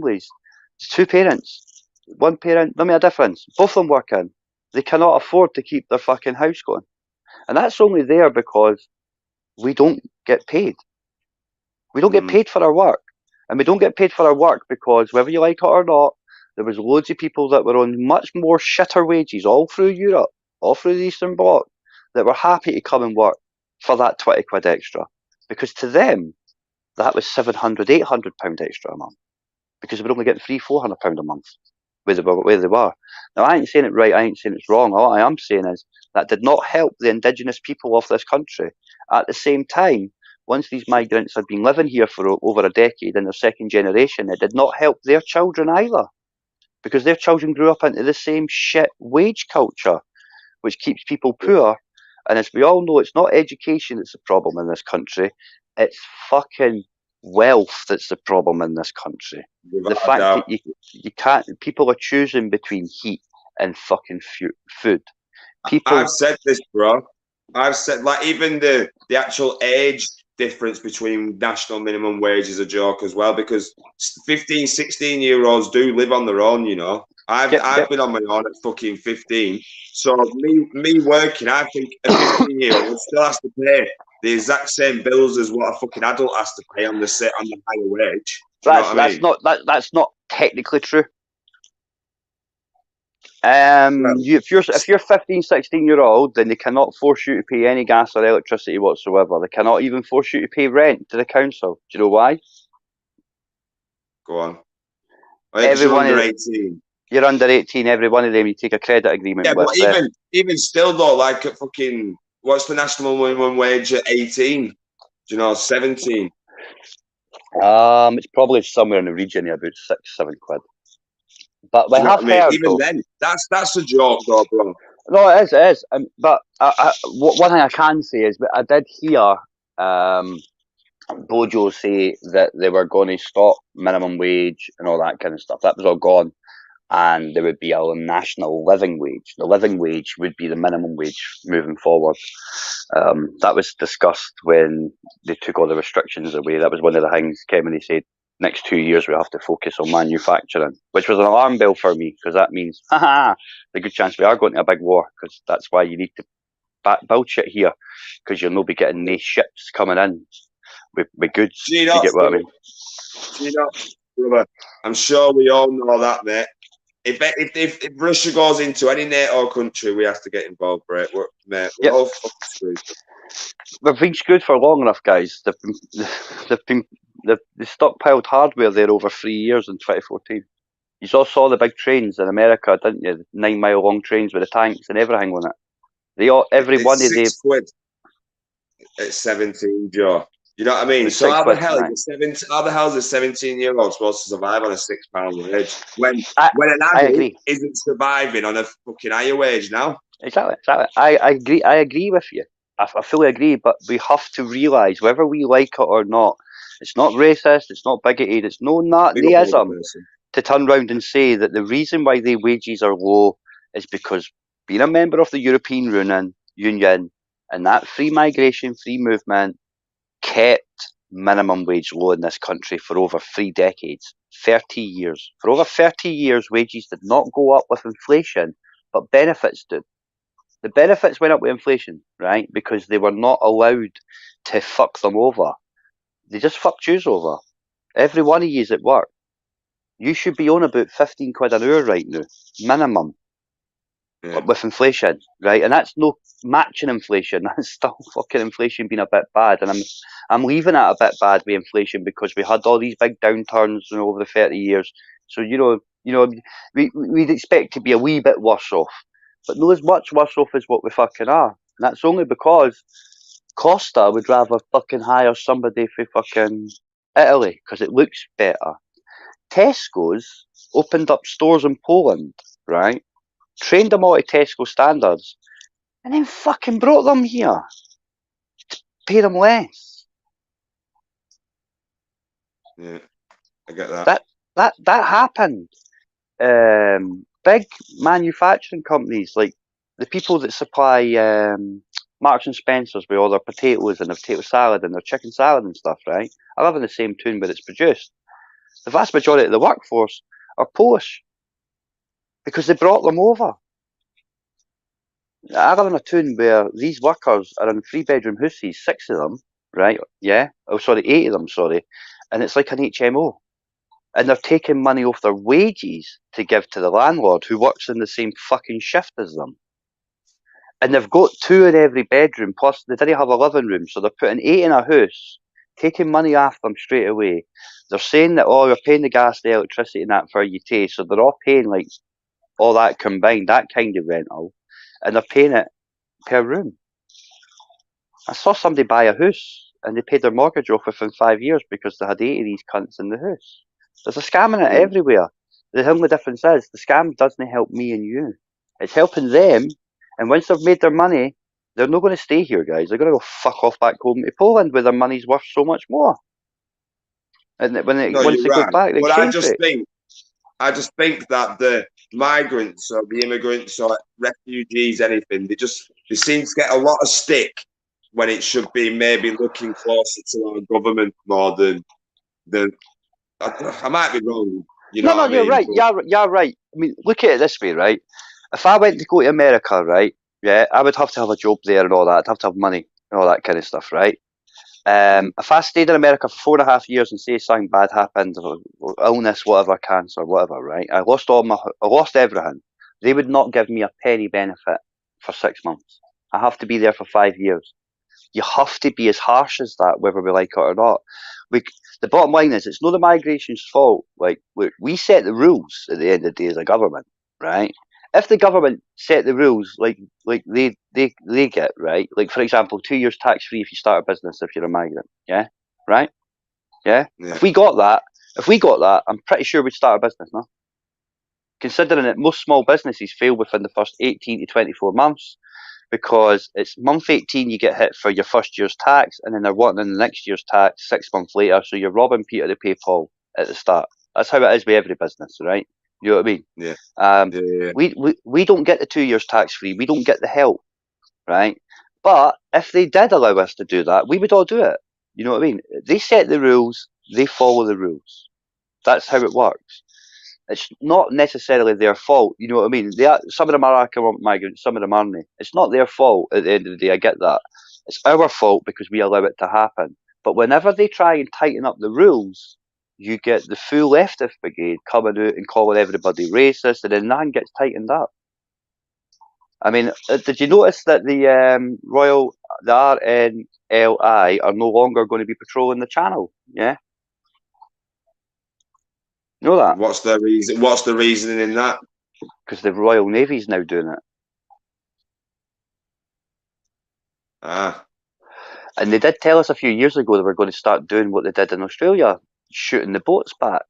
me a difference. Both of them working. They cannot afford to keep their fucking house going. And that's only there because we don't get paid. We don't get paid for our work. And we don't get paid for our work because, whether you like it or not, there was loads of people that were on much more shitter wages all through Europe, all through the Eastern Bloc, that were happy to come and work for that 20 quid extra, because to them that was 700, 800 pound extra a month, because they were only getting £300, £400 a month where they were. Now, I ain't saying it right, I ain't saying it's wrong. All I am saying is that did not help the indigenous people of this country. At the same time, once these migrants had been living here for over a decade in their second generation, it did not help their children either, because their children grew up into the same shit wage culture, which keeps people poor. And as we all know, it's not education that's the problem in this country. It's fucking wealth that's the problem in this country. The fact that you can't, people are choosing between heat and fucking food. I've said this, bro. I've said, like, even the actual age difference between national minimum wage is a joke as well, because 15, 16-year-olds do live on their own, you know. I've been on my own at fucking 15. So me working, I think a 15-year-old still has to pay the exact same bills as what a fucking adult has to pay on the higher wage. That's not technically true. If you're 15, 16-year-old, then they cannot force you to pay any gas or electricity whatsoever. They cannot even force you to pay rent to the council. Do you know why? Go on. Everyone under 18. You're under 18. Every one of them, you take a credit agreement. Yeah, but even still though, like at fucking, what's the national minimum wage at 18? Do you know, 17? It's probably somewhere in the region of about 6-7 quid. But we have heard, even then, that's a joke, though, bro. No, it is. But one thing I can say is, I did hear Bojo say that they were going to stop minimum wage and all that kind of stuff. That was all gone. And there would be a national living wage. The living wage would be the minimum wage moving forward. That was discussed when they took all the restrictions away. That was one of the things Kemeny said. Next 2 years we have to focus on manufacturing, which was an alarm bell for me, because that means, the good chance we are going to a big war, because that's why you need to build shit here, because you'll not be getting these ships coming in with goods. You get what I mean? Brother, I'm sure we all know that, mate. If Russia goes into any NATO country, we have to get involved, right? We're all fucking screwed. We've been screwed for long enough, guys. They've stockpiled hardware there over 3 years in 2014. You all saw the big trains in America, didn't you? The 9-mile long trains with the tanks and everything on it. Every one of them. £6 at 17, Joe. You know what I mean? So how the hell is a 17-year-old supposed to survive on a £6 wage when an adult isn't surviving on a fucking higher wage now? Exactly. I agree with you. I fully agree, but we have to realise, whether we like it or not, it's not racist, it's not bigoted, it's no Nazism to turn round and say that the reason why their wages are low is because being a member of the European Union and that free migration, free movement kept minimum wage low in this country for over 3 decades, 30 years. For over 30 years, wages did not go up with inflation, but benefits did. The benefits went up with inflation, right? Because they were not allowed to fuck them over. They just fucked yous over. Every one of yous at work. You should be on about 15 quid an hour right now, minimum, with inflation, right? And that's no matching inflation. That's still fucking inflation being a bit bad. And I'm leaving it a bit bad with inflation because we had all these big downturns over the 30 years. So, we'd expect to be a wee bit worse off. But not as much worse off as what we fucking are. And that's only because Costa would rather fucking hire somebody for fucking Italy because it looks better. Tesco's opened up stores in Poland, right? Trained them all to Tesco standards, and then fucking brought them here to pay them less. Yeah, I get that. That happened. Big manufacturing companies, like the people that supply Marks and Spencers with all their potatoes and their potato salad and their chicken salad and stuff, right? I live in the same town where it's produced. The vast majority of the workforce are Polish because they brought them over. I live in a town where these workers are in 3-bedroom houses, 6 of them, right? Yeah. 8 of them, sorry. And it's like an HMO. And they're taking money off their wages to give to the landlord who works in the same fucking shift as them. And they've got 2 in every bedroom, plus they didn't have a living room, so they're putting 8 in a house, taking money off them straight away. They're saying that, you're paying the gas, the electricity and that for you too, so they're all paying like all that combined, that kind of rental, and they're paying it per room. I saw somebody buy a house and they paid their mortgage off within 5 years because they had 8 of these cunts in the house. There's a scam in it everywhere. The only difference is the scam doesn't help me and you. It's helping them, and once they've made their money, they're not going to stay here, guys. They're going to go fuck off back home to Poland where their money's worth so much more. And once they go back, they exchange it. I just think that the migrants or the immigrants or refugees, anything, they seem to get a lot of stick when it should be maybe looking closer to our government more than I might be wrong. No, you're right. You're right. I mean, look at it this way, right? If I went to go to America, right, yeah, I would have to have a job there and all that. I'd have to have money and all that kind of stuff, right? If I stayed in America for 4.5 years and say something bad happened, or illness, whatever, cancer, whatever, right? I lost everything. They would not give me a penny benefit for 6 months. I have to be there for 5 years. You have to be as harsh as that, whether we like it or not. The bottom line is, it's not the migration's fault. Like, we set the rules at the end of the day as a government, right? If the government set the rules like they get, right? Like, for example, 2 years tax free if you start a business if you're a migrant, yeah, right? Yeah. If we got that, I'm pretty sure we'd start a business now. Considering that most small businesses fail within the first 18 to 24 months because it's month 18 you get hit for your first year's tax, and then they're wanting in the next year's tax 6 months later, so you're robbing Peter to pay Paul at the start. That's how it is with every business, right? You know what I mean? Yeah. Yeah. We don't get the 2 years tax free. We don't get the help, right? But if they did allow us to do that, we would all do it. You know what I mean? They set the rules, they follow the rules. That's how it works. It's not necessarily their fault. You know what I mean? Some of them are economic migrants, some of them aren't. It's not their fault at the end of the day. I get that. It's our fault because we allow it to happen. But whenever they try and tighten up the rules, you get the full leftist brigade coming out and calling everybody racist, and then nothing gets tightened up. I mean, did you notice that the RNLI are no longer going to be patrolling the channel? Yeah, you know that? What's the reason? What's the reasoning in that? Because the Royal Navy's now doing it. Ah, And they did tell us a few years ago they were going to start doing what they did in Australia, shooting the boats back.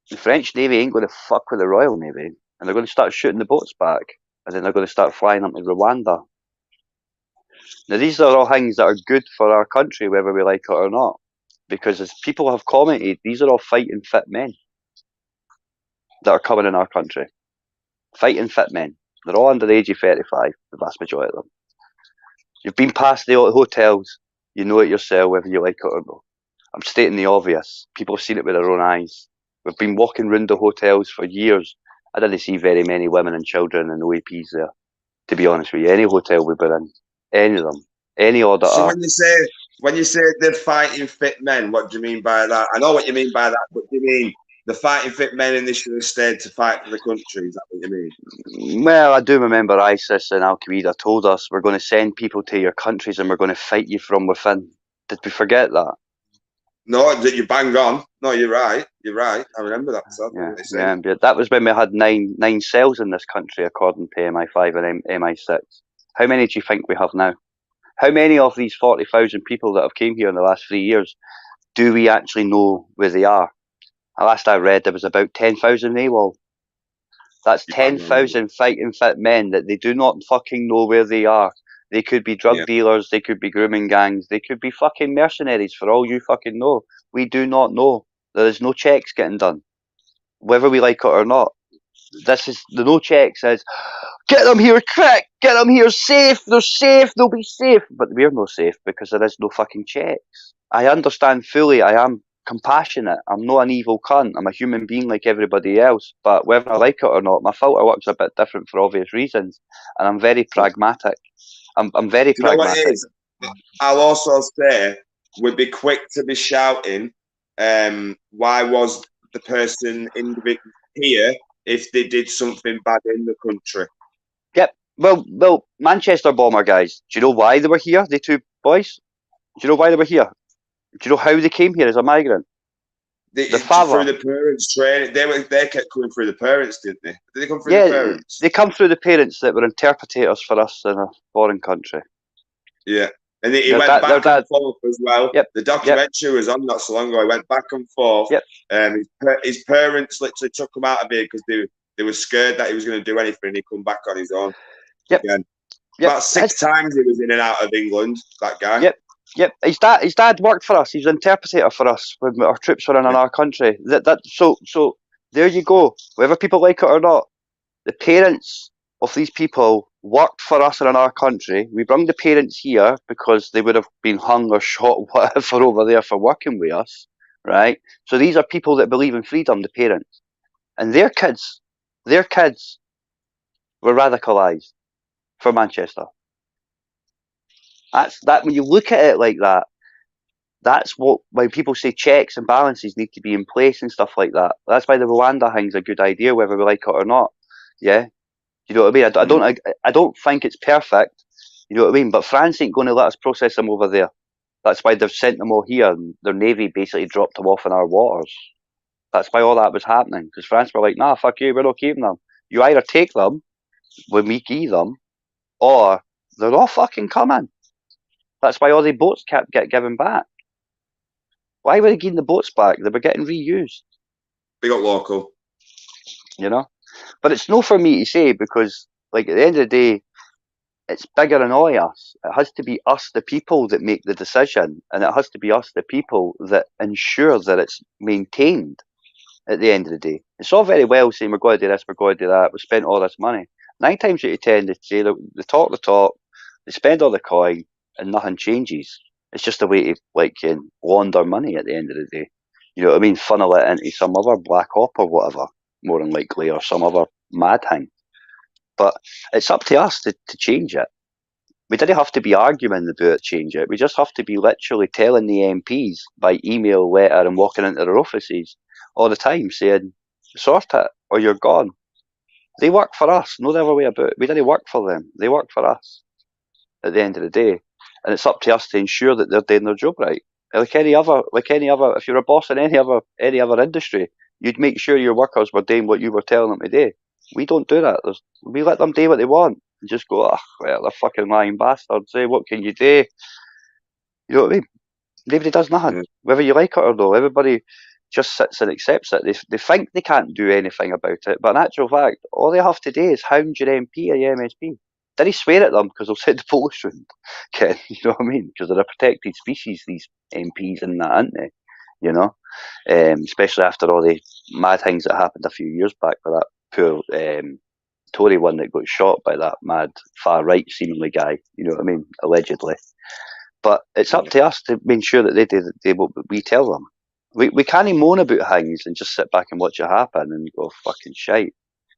The French Navy ain't going to fuck with the Royal Navy, and they're going to start shooting the boats back, and then they're going to start flying them to Rwanda. Now, these are all things that are good for our country, whether we like it or not. Because as people have commented, these are all fighting fit men that are coming in our country. Fighting fit men. They're all under the age of 35, the vast majority of them. You've been past the hotels, you know it yourself, whether you like it or not. I'm stating the obvious. People have seen it with their own eyes. We've been walking round the hotels for years. I didn't see very many women and children and OAPs there, to be honest with you. Any hotel we've been in, any of them, any order. so when you say they're fighting fit men, what do you mean by that? I know what you mean by that, but do you mean the fighting fit men in this stayed to fight for the country? Is that what you mean? Well, I do remember ISIS and Al Qaeda told us we're going to send people to your countries and we're going to fight you from within. Did we forget that? No, you bang on. No, you're right. You're right. I remember that. So yeah. That was when we had nine cells in this country, according to MI5 and MI6. How many do you think we have now? How many of these 40,000 people that have came here in the last 3 years do we actually know where they are? Last I read, there was about 10,000 AWOL. That's 10,000 fighting fit men that they do not fucking know where they are. They could be drug dealers, they could be grooming gangs, they could be fucking mercenaries for all you fucking know. We do not know. There is no checks getting done. Whether we like it or not. This is the no check says, get them here quick, get them here safe, they're safe, they'll be safe. But we're not safe because there is no fucking checks. I understand fully, I am compassionate, I'm not an evil cunt, I'm a human being like everybody else, but whether I like it or not, my filter works a bit different for obvious reasons, and I'm very pragmatic. I'm very pragmatic. You know what it is? I'll also say, we'd be quick to be shouting, why was the person here if they did something bad in the country? Yep. Well, Manchester bomber guys, do you know why they were here, the two boys? Do you know why they were here? Do you know how they came here as a migrant? The father. Through the parents' training. They kept coming through the parents, didn't they? Did they come through the parents? They come through the parents that were interpreters for us in a foreign country. Yeah. And he went back and forth as well. Yep. The documentary was on not so long ago. He went back and forth. Yep. His parents literally took him out of here because they were scared that he was going to do anything and he'd come back on his own. Yep. Again. About 6 times he was in and out of England, that guy. Yep. His dad worked for us. He was an interpreter for us when our troops were in our country. So there you go. Whether people like it or not, the parents of these people worked for us in our country. We bring the parents here because they would have been hung or shot or whatever over there for working with us, right? So these are people that believe in freedom, the parents. And their kids were radicalised for Manchester. That's that. When you look at it like that, that's what, when people say checks and balances need to be in place and stuff like that. That's why the Rwanda thing's a good idea, whether we like it or not. Yeah, you know what I mean. I don't think it's perfect. You know what I mean. But France ain't going to let us process them over there. That's why they've sent them all here. And their navy basically dropped them off in our waters. That's why all that was happening. Because France were like, nah, fuck you, we're not keeping them. You either take them when we give them, or they're not fucking coming. That's why all the boats kept getting given back. Why were they getting the boats back? They were getting reused. They got local. You know? But it's no for me to say because, like, at the end of the day, it's bigger than all of us. It has to be us, the people, that make the decision, and it has to be us, the people, that ensure that it's maintained. At the end of the day, it's all very well saying we're going to do this, we're going to do that, we spent all this money. 9 times out of 10, they say they talk the talk, they spend all the coin, and nothing changes. It's just a way to launder money at the end of the day. You know what I mean? Funnel it into some other black op or whatever, more than likely, or some other mad thing. But it's up to us to change it. We didn't have to be arguing about change it. We just have to be literally telling the MPs by email, letter, and walking into their offices all the time saying, sort it or you're gone. They work for us, no the other way about it. We didn't work for them. They work for us at the end of the day. And it's up to us to ensure that they're doing their job right. Like any other, if you're a boss in any other industry, you'd make sure your workers were doing what you were telling them to do. We don't do that. We let them do what they want. And just go, well, they're fucking lying bastards. Say, what can you do? You know what I mean? Nobody does nothing, whether you like it or not. Everybody just sits and accepts it. They think they can't do anything about it, but in actual fact, all they have to do is hound your MP or your MSP. Did he swear at them because they'll set the police round? Okay, you know what I mean? Because they're a protected species, these MPs and that, aren't they? You know, especially after all the mad things that happened a few years back with that poor Tory one that got shot by that mad far right seemingly guy. You know what I mean? Allegedly. But it's up to us to make sure that they do what we tell them. We can't moan about things and just sit back and watch it happen and go fucking shite,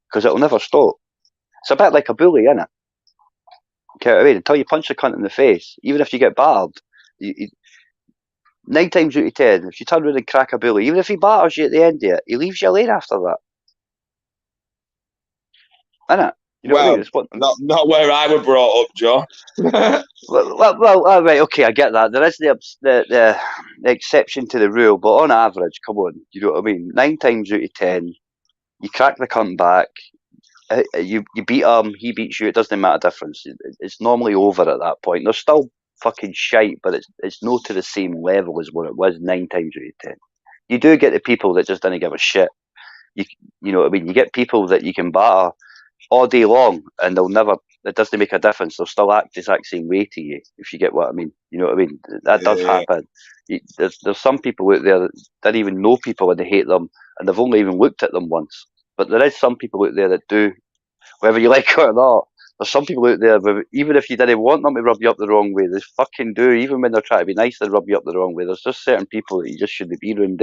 because it'll never stop. It's a bit like a bully, innit? Okay, what I mean? Until you punch a cunt in the face, even if you get battered, 9 times out of 10, if you turn around and crack a bully, even if he batters you at the end of it, he leaves you alone after that. Innit? You know what I mean? Not where I were brought up, Joe. well, right, okay, I get that. There is the exception to the rule, but on average, come on, you know what I mean? 9 times out of 10, you crack the cunt back, you beat him, he beats you, it doesn't make a difference. It's normally over at that point. There's still fucking shite, but it's not to the same level as what it was 9 times out of 10. You do get the people that just didn't give a shit. You know what I mean? You get people that you can batter all day long, and it doesn't make a difference. They'll still act the exact same way to you, if you get what I mean. You know what I mean? That does happen. There's some people out there that don't even know people and they hate them, and they've only even looked at them once. But there is some people out there that do, whether you like it or not. There's some people out there, even if you didn't want them to rub you up the wrong way, they fucking do. Even when they're trying to be nice, they rub you up the wrong way. There's just certain people that you just shouldn't be around.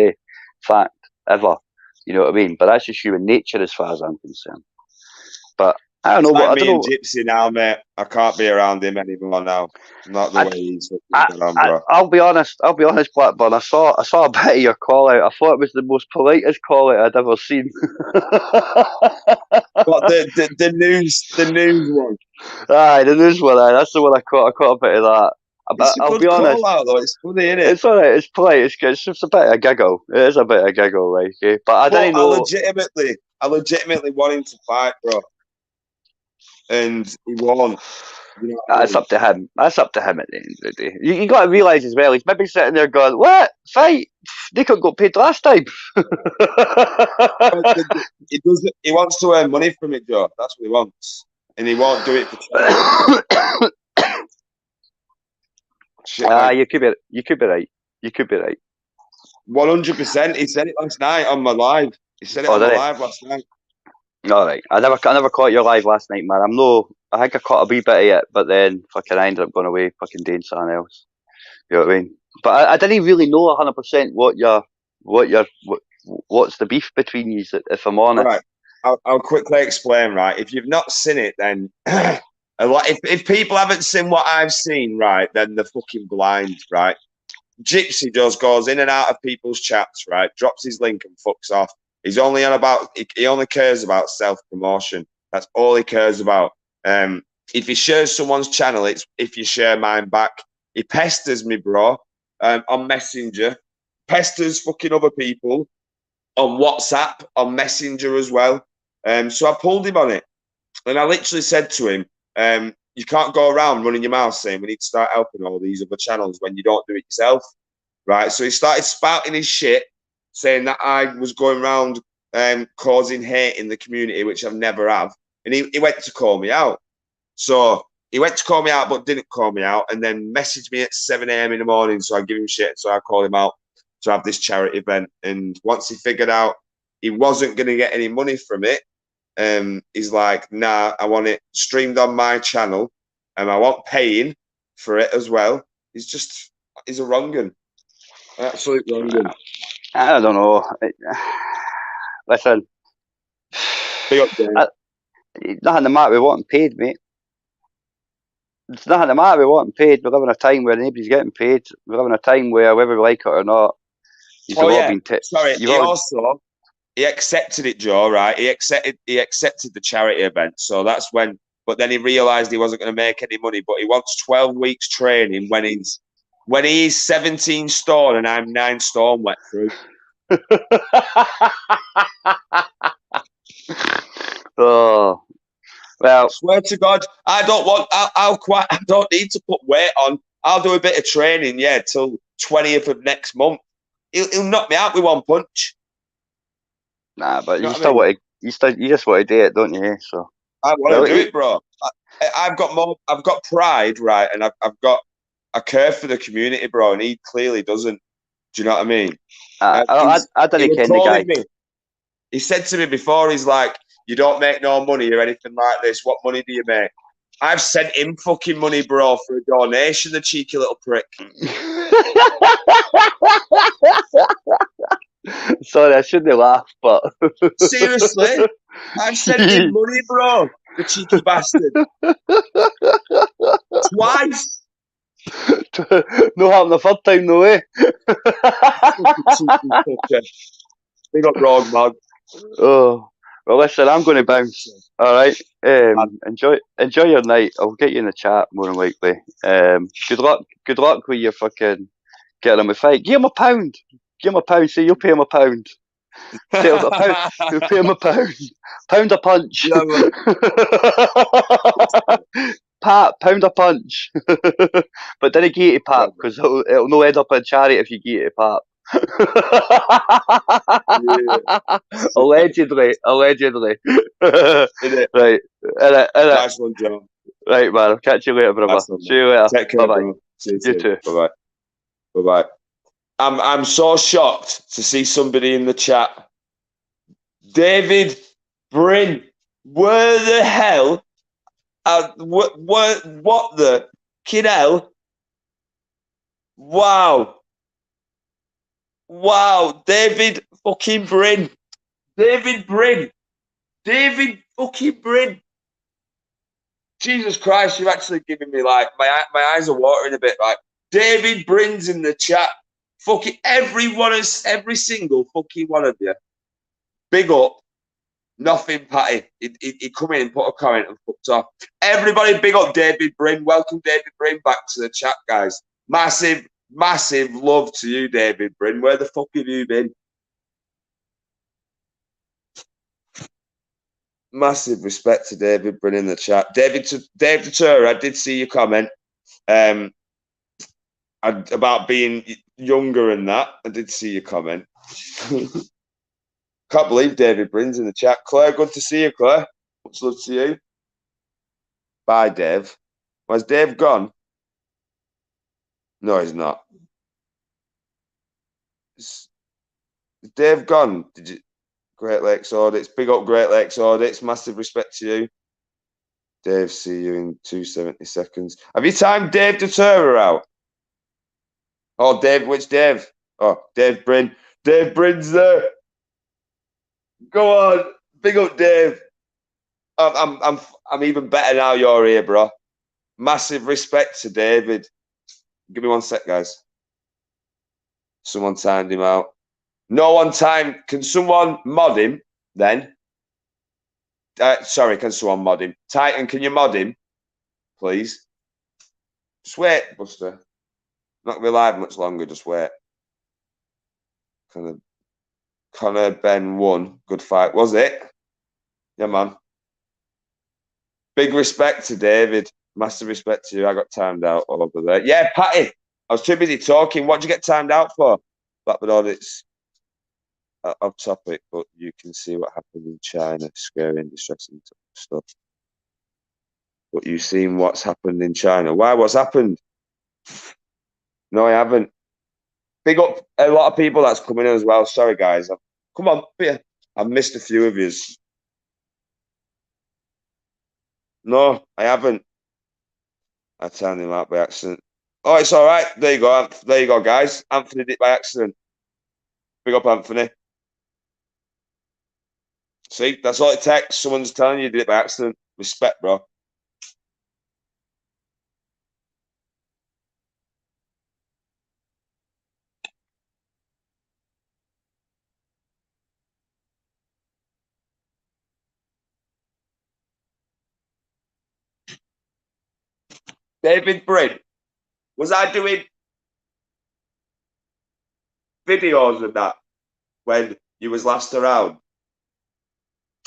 Fact, ever. You know what I mean? But that's just human nature as far as I'm concerned. But I don't know what. Me and Gypsy now, mate. I can't be around him anymore now. Not the way he's on, bro. I'll be honest, Blackburn. I saw a bit of your call out. I thought it was the most politest call out I'd ever seen. But the news one. Aye, the news one. Aye, that's the one I caught. I caught a bit of that. I'll be honest. Out, though. It's funny, isn't it? It's alright. It's polite. It's just a bit of a giggle. It is a bit of a giggle, like. Eh? But I didn't know. I legitimately want him to fight, bro. And he won't. You know That's up to him. That's up to him at the end of the day. You got to realise as well, he's maybe sitting there going, "What? Fight? They couldn't got paid last time." He wants to earn money from it, Joe. That's what he wants, and he won't do it for charity. You could be right. You could be right. 100%. He said it last night on my live. He said it on my live last night. All right. I never caught your live last night, man. I think I caught a wee bit of it, but then fucking I ended up going away, fucking doing something else. You know what I mean? But I didn't really know 100% what's the beef between you, if I'm honest. Right. I'll quickly explain. Right. If you've not seen it, then if people haven't seen what I've seen, right, then they're fucking blind, right? Gypsy just goes in and out of people's chats, right? Drops his link and fucks off. He only cares about self-promotion. That's all he cares about. If he shares someone's channel, it's if you share mine back. He pesters me, bro, on Messenger. Pesters fucking other people on WhatsApp, on Messenger as well. So I pulled him on it. And I literally said to him, you can't go around running your mouth saying we need to start helping all these other channels when you don't do it yourself. Right? So he started spouting his shit, saying that I was going around causing hate in the community, which I've never have. And he went to call me out. So he went to call me out, but didn't call me out, and then messaged me at 7 a.m. in the morning. So I give him shit. So I call him out to have this charity event. And once he figured out he wasn't going to get any money from it, he's like, nah, I want it streamed on my channel, and I want paying for it as well. He's a wrong'un. Absolute wrong'un. I don't know. Listen, Big up, Dave. nothing the matter with wanting paid, mate. It's nothing the matter with wanting paid. We're living a time where nobody's getting paid. We're living a time where, whether we like it or not, Oh yeah, sorry. He accepted it, Joe. Right? He accepted the charity event. So that's when. But then he realised he wasn't going to make any money. But he wants 12 weeks training when he's 17 stone and I'm 9 stone wet through. Oh, well. Swear to God, I don't need to put weight on. I'll do a bit of training, till 20th of next month. He'll knock me out with one punch. Nah, but you still want to. You just want to do it, don't you? So I want to do it, bro. I've got pride, right, and I've got a care for the community, bro, and he clearly doesn't. Do you know what I mean? I didn't ken the guy. He said to me before, he's like, you don't make no money or anything like this. What money do you make? I've sent him fucking money, bro, for a donation, the cheeky little prick. Sorry, I shouldn't laugh, but... Seriously? I've sent him money, bro, the cheeky bastard. Twice. No happened the third time, no way. Big up, Rogue, man. Oh, well, listen, I'm going to bounce. All right. Enjoy your night. I'll get you in the chat more than likely. Good luck with your fucking getting him a fight. Give him £1. Give him £1. Say you'll pay him £1. Say you'll pay him £1. Pound a punch. Yeah, Pat, pound a punch. But didn't get it, Pat, because it'll no end up in charity if you get it, Pat. Allegedly. Right. Nice one, John. Right, man. I'll catch you later, brother. See you later. Take care, bye-bye. Bro. See you too. Bye-bye. Bye-bye. I'm so shocked to see somebody in the chat. David Bryn. Where the hell? What the kid hell? Wow, David fucking Bryn, David fucking Bryn. Jesus Christ, you're actually giving me like my eyes are watering a bit. Like David Bryn's in the chat. Fucking every single fucking one of you. Big up. Nothing, Patty. He come in and put a comment and fucked off. Everybody, big up David Bryn. Welcome David Bryn back to the chat, guys. Massive love to you, David Bryn. Where the fuck have you been? Massive respect to David Bryn in the chat. Dave Detura, I did see your comment about being younger and that. I did see your comment. Can't believe David Bryn's in the chat. Claire, good to see you, Claire. Much love to you. Bye, Dave. Has Dave gone? No, he's not. Is Dave gone? Did you? Great Lakes Audits. Big up Great Lakes Audits. Massive respect to you. Dave, see you in 270 seconds. Have you timed Dave Detura out? Oh, Dave, which Dave? Oh, Dave Bryn. Dave Bryn's there. Go on, big up, Dave. I'm even better now. You're here, bro. Massive respect to David. Give me 1 sec, guys. Someone timed him out. No one timed. Can someone mod him then? Sorry, can someone mod him? Titan, can you mod him, please? Just wait, Buster. Not gonna be live much longer. Just wait. Connor Ben won. Good fight. Was it? Yeah, man. Big respect to David. Massive respect to you. I got timed out all over there. Yeah, Patty. I was too busy talking. What did you get timed out for? Blackbird Audits off topic, but you can see what happened in China. Scary and distressing stuff. But you've seen what's happened in China. Why? What's happened? No, I haven't. Big up a lot of people that's coming in as well. Sorry, guys. Come on, I've missed a few of yous. No, I haven't. I turned him out by accident. Oh, it's all right. There you go. There you go, guys. Anthony did it by accident. Big up, Anthony. See, that's all it takes. Someone's telling you did it by accident. Respect, bro. David Brin, was I doing videos of that when you was last around?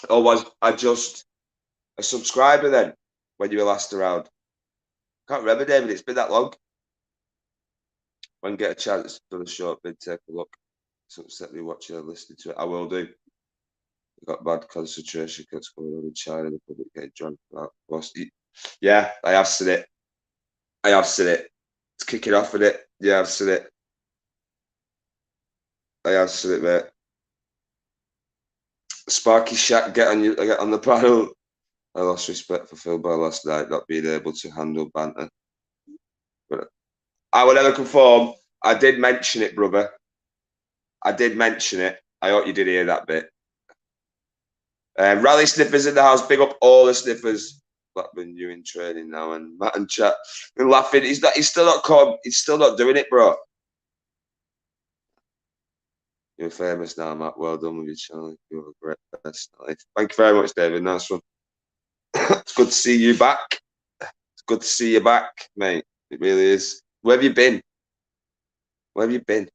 Or was I just a subscriber then when you were last around? Can't remember, David. It's been that long. When I get a chance for the short bid, take a look. It's upset me watching and listening to it. I will do. We've got bad concentration cuts going on in China. The public getting drunk. Yeah, I have seen it. I have seen it. It's kicking off with it. Yeah, I've seen it. I have seen it, mate. Sparky Shack, get on the panel. I lost respect for Phil Bell last night, not being able to handle banter. But I will never conform. I did mention it, brother. I did mention it. I hope you did hear that bit. Rally sniffers in the house. Big up all the sniffers. Blackburn, you in training now, and Matt and chat and laughing. He's still not doing it, bro. You're famous now, Matt. Well done with your channel. You have a great personality. Thank you very much, David. Nice one. It's good to see you back. It's good to see you back, mate. It really is. Where have you been? Where have you been?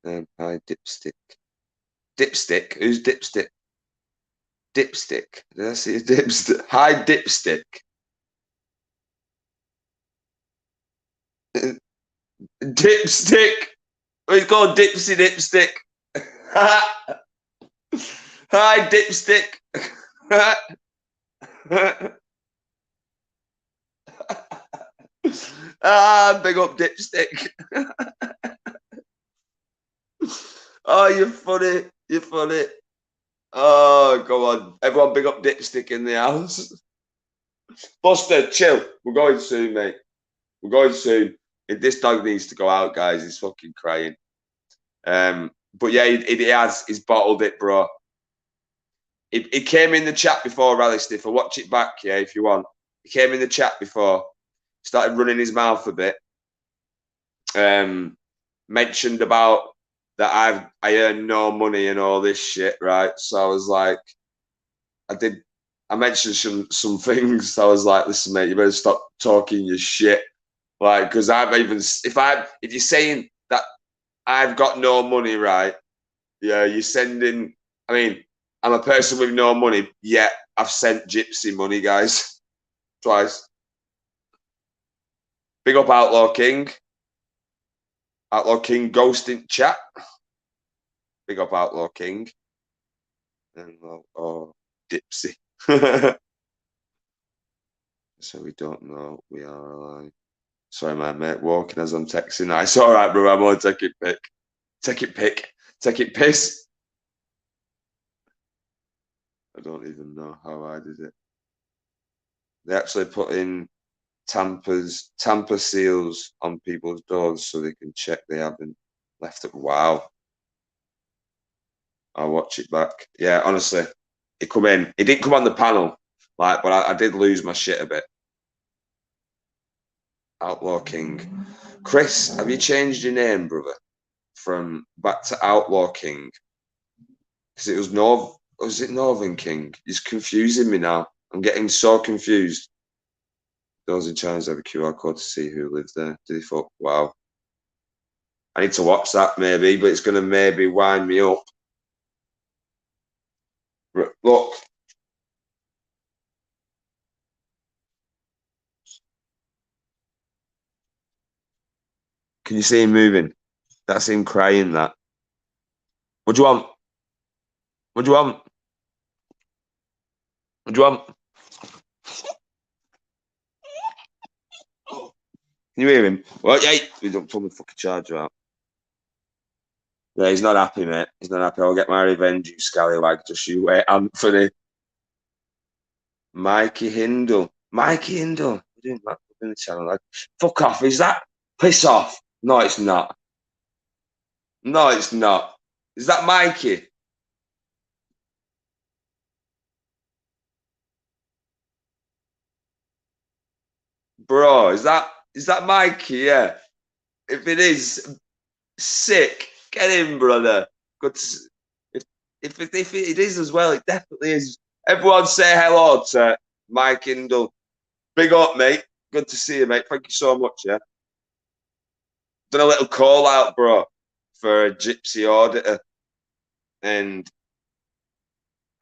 Hi, Dipstick. Dipstick? Who's Dipstick? Dipstick. Did I see a Dipstick? Hi, Dipstick. Dipstick. It's called Dipsy Dipstick. Hi, Dipstick. Big up Dipstick. Oh, you're funny. You're funny. Oh, go on. Everyone big up Dipstick in the house. Buster, chill. We're going soon, mate. We're going soon. This dog needs to go out, guys. He's fucking crying. But yeah, he has. He's bottled it, bro. He came in the chat before Rally Sniffer. Watch it back, yeah, if you want. He came in the chat before. Started running his mouth a bit. Mentioned about that I earn no money and all this shit, right? So I was like, I mentioned some things. I was like, listen, mate, you better stop talking your shit. Like, because if you're saying that I've got no money, right? Yeah, you're sending. I mean, I'm a person with no money, yet I've sent Gypsy money, guys, twice. Big up Outlaw King. Outlaw King ghosting chat. Big up Outlaw King. And Gypsy. So we don't know. We are alive. Sorry, my mate, walking as I'm texting. It's all right, bro. I'm on take it pick. Take it pick. Take it piss. I don't even know how I did it. They actually put in tamper seals on people's doors so they can check they haven't left it. Wow. I'll watch it back. Yeah, honestly, it come in. It didn't come on the panel, but I did lose my shit a bit. Outlaw King. Chris, have you changed your name, brother? From back to Outlaw King? Because it was it Northern King? It's confusing me now. I'm getting so confused. Those in China have a QR code to see who lives there. Did he fuck? Wow. I need to watch that maybe, but it's going to maybe wind me up. Look. Can you see him moving? That's him crying, that. What do you want? What do you want? What do you want? Can you hear him? Well, yeah, we don't pull my fucking charger out. Yeah, he's not happy, mate. He's not happy. I'll get my revenge, you scallywag. Just you wait, Anthony. Mikey Hindle. Mikey Hindle. We're doing that in the channel. Like, fuck off. Is that? Piss off. No, it's not. No, it's not. Is that Mikey? Bro, is that Mikey? Yeah. If it is, sick. Get in, brother. Good. If it is as well, it definitely is. Everyone say hello to Mike Hindle. Big up, mate. Good to see you, mate. Thank you so much, yeah. Done a little call out, bro, for a Gypsy auditor. And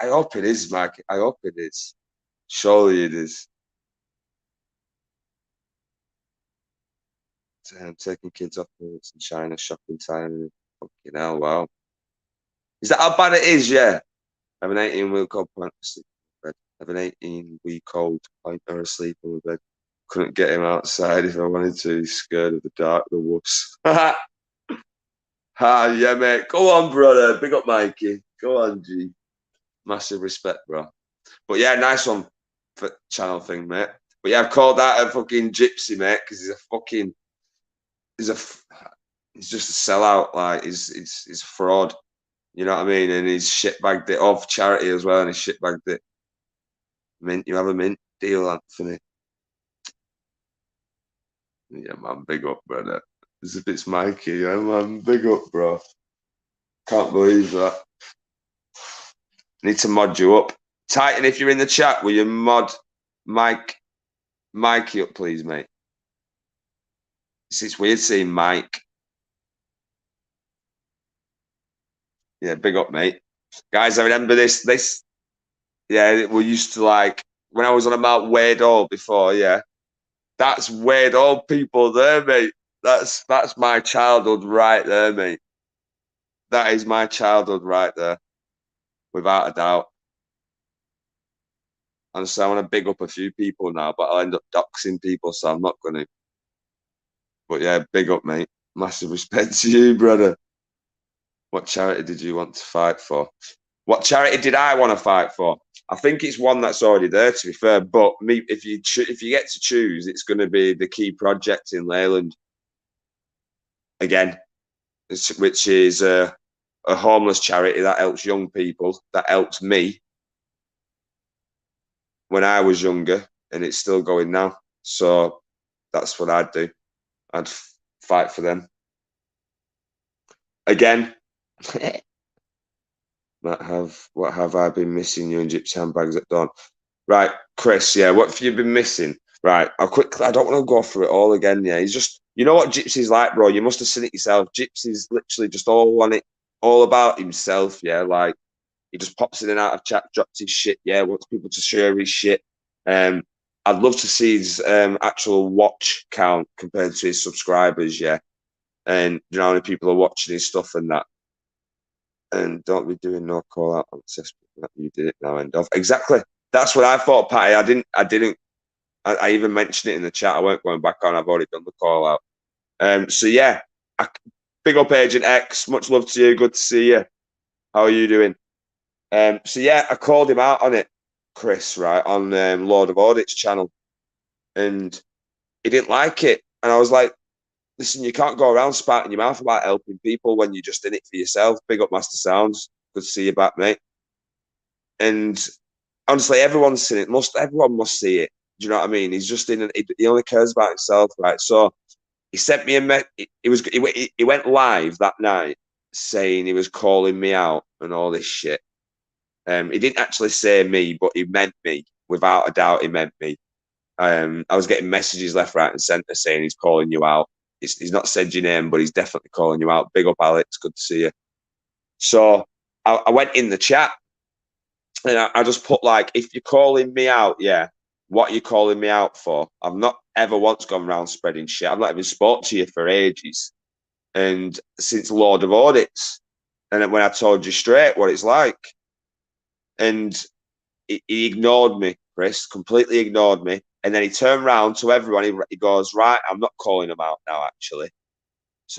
I hope it is, Mike. I hope it is. Surely it is. I'm taking kids off it's in China, shopping time. Fucking hell, wow. Is that how bad it is? Yeah. I have an 18-week old point asleep in bed. I have an 18-week-old pointer asleep in the bed. Couldn't get him outside if I wanted to. He's scared of the dark, the wuss. Yeah, mate. Go on, brother. Big up, Mikey. Go on, G. Massive respect, bro. But yeah, nice one for channel thing, mate. But yeah, I've called that a fucking Gypsy, mate, because he's just a sellout. Like he's a fraud. You know what I mean? And he's shitbagged it off charity as well, and he's shitbagged it. Mint, you have a mint deal, Anthony. Yeah, man, big up, brother. As if it's Mikey, yeah, man, big up, bro. Can't believe that. Need to mod you up. Titan, if you're in the chat, will you mod Mikey up, please, mate? It's weird seeing Mike. Yeah, big up, mate. Guys, I remember this. Yeah, we used to like when I was on about Weird Old before. Yeah, that's Weird Old people there, mate. That's my childhood right there, mate. That is my childhood right there, without a doubt. Honestly, I want to big up a few people now, but I'll end up doxing people, so I'm not going to. But yeah, big up, mate. Massive respect to you, brother. What charity did you want to fight for? What charity did I want to fight for? I think it's one that's already there, to be fair. But me, if you get to choose, it's going to be the Key Project in Leyland again, which is a homeless charity that helps young people. That helped me when I was younger, and it's still going now. So that's what I'd do. I'd fight for them again. What have I been missing you in Gypsy handbags at dawn? Right, Chris, yeah, what have you been missing? Right, I don't want to go through it all again. Yeah, he's just, you know what Gypsy's like, bro. You must have seen it yourself. Gypsy's literally just all on it, all about himself. Yeah, like he just pops in and out of chat, drops his shit. Yeah, wants people to share his shit. I'd love to see his actual watch count compared to his subscribers. Yeah, and you know how many people are watching his stuff and that. And don't be doing no call out on access. You did it now, end of. Exactly. That's what I thought, Patty. I even mentioned it in the chat. I weren't going back on. I've already done the call out. So yeah, big up Agent X. Much love to you. Good to see you. How are you doing? So yeah, I called him out on it, Chris, right, on Lord of Audit's channel. And he didn't like it. And I was like, listen, you can't go around spouting your mouth about helping people when you're just in it for yourself. Big up Master Sounds. Good to see you back, mate. And honestly, everyone's seen it. Everyone must see it. Do you know what I mean? He's just in it. He only cares about himself, right? So he sent me he went live that night saying he was calling me out and all this shit. He didn't actually say me, but he meant me. Without a doubt, he meant me. I was getting messages left, right, and centre saying he's calling you out. He's not said your name, but he's definitely calling you out. Big up, Alex. Good to see you. So I went in the chat and I just put like, if you're calling me out, yeah, what are you calling me out for? I've not ever once gone around spreading shit. I've not even spoke to you for ages. And since Lord of Audits, and then when I told you straight what it's like, and he ignored me, Chris, completely ignored me. And then he turned round to everyone. He goes, right, I'm not calling him out now, actually.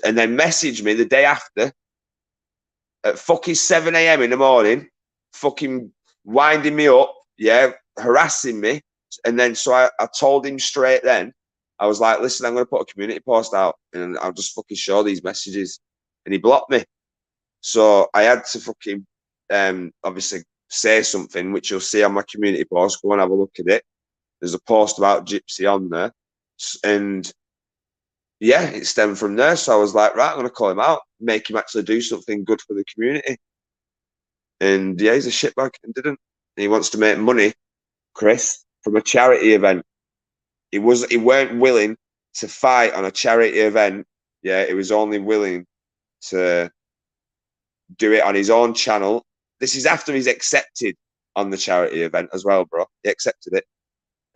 And then messaged me the day after at fucking 7 a.m. in the morning, fucking winding me up, yeah, harassing me. And then so I told him straight then, I was like, listen, I'm going to put a community post out and I'll just fucking show these messages. And he blocked me. So I had to fucking obviously say something, which you'll see on my community post. Go and have a look at it. There's a post about Gypsy on there. And yeah, it stemmed from there. So I was like, right, I'm going to call him out, make him actually do something good for the community. And yeah, he's a shitbag and didn't. And he wants to make money, Chris, from a charity event. He weren't willing to fight on a charity event. Yeah, he was only willing to do it on his own channel. This is after he's accepted on the charity event as well, bro. He accepted it.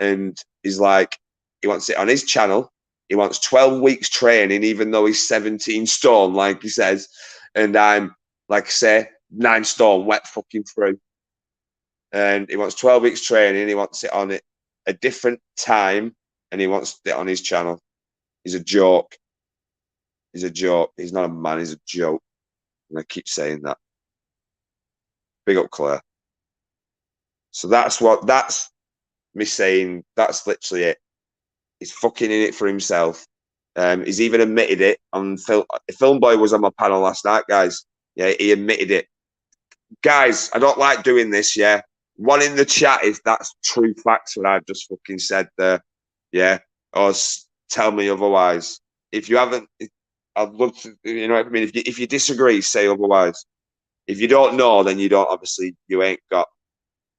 And he's like, he wants it on his channel. He wants 12 weeks training, even though he's 17 stone, like he says. And I'm, like I say, 9 stone wet fucking through. And he wants 12 weeks training. He wants it on it a different time. And he wants it on his channel. He's a joke. He's a joke. He's not a man. He's a joke. And I keep saying that. Big up, Claire. So that's me saying, that's literally it. He's fucking in it for himself. He's even admitted it on film. Film Boy was on my panel last night, guys. Yeah, he admitted it. Guys, I don't like doing this, yeah. One in the chat if that's true facts what I've just fucking said there. Yeah. Or tell me otherwise. If you haven't, I'd love to, you know what I mean? If you disagree, say otherwise. If you don't know, then you don't, obviously, you ain't got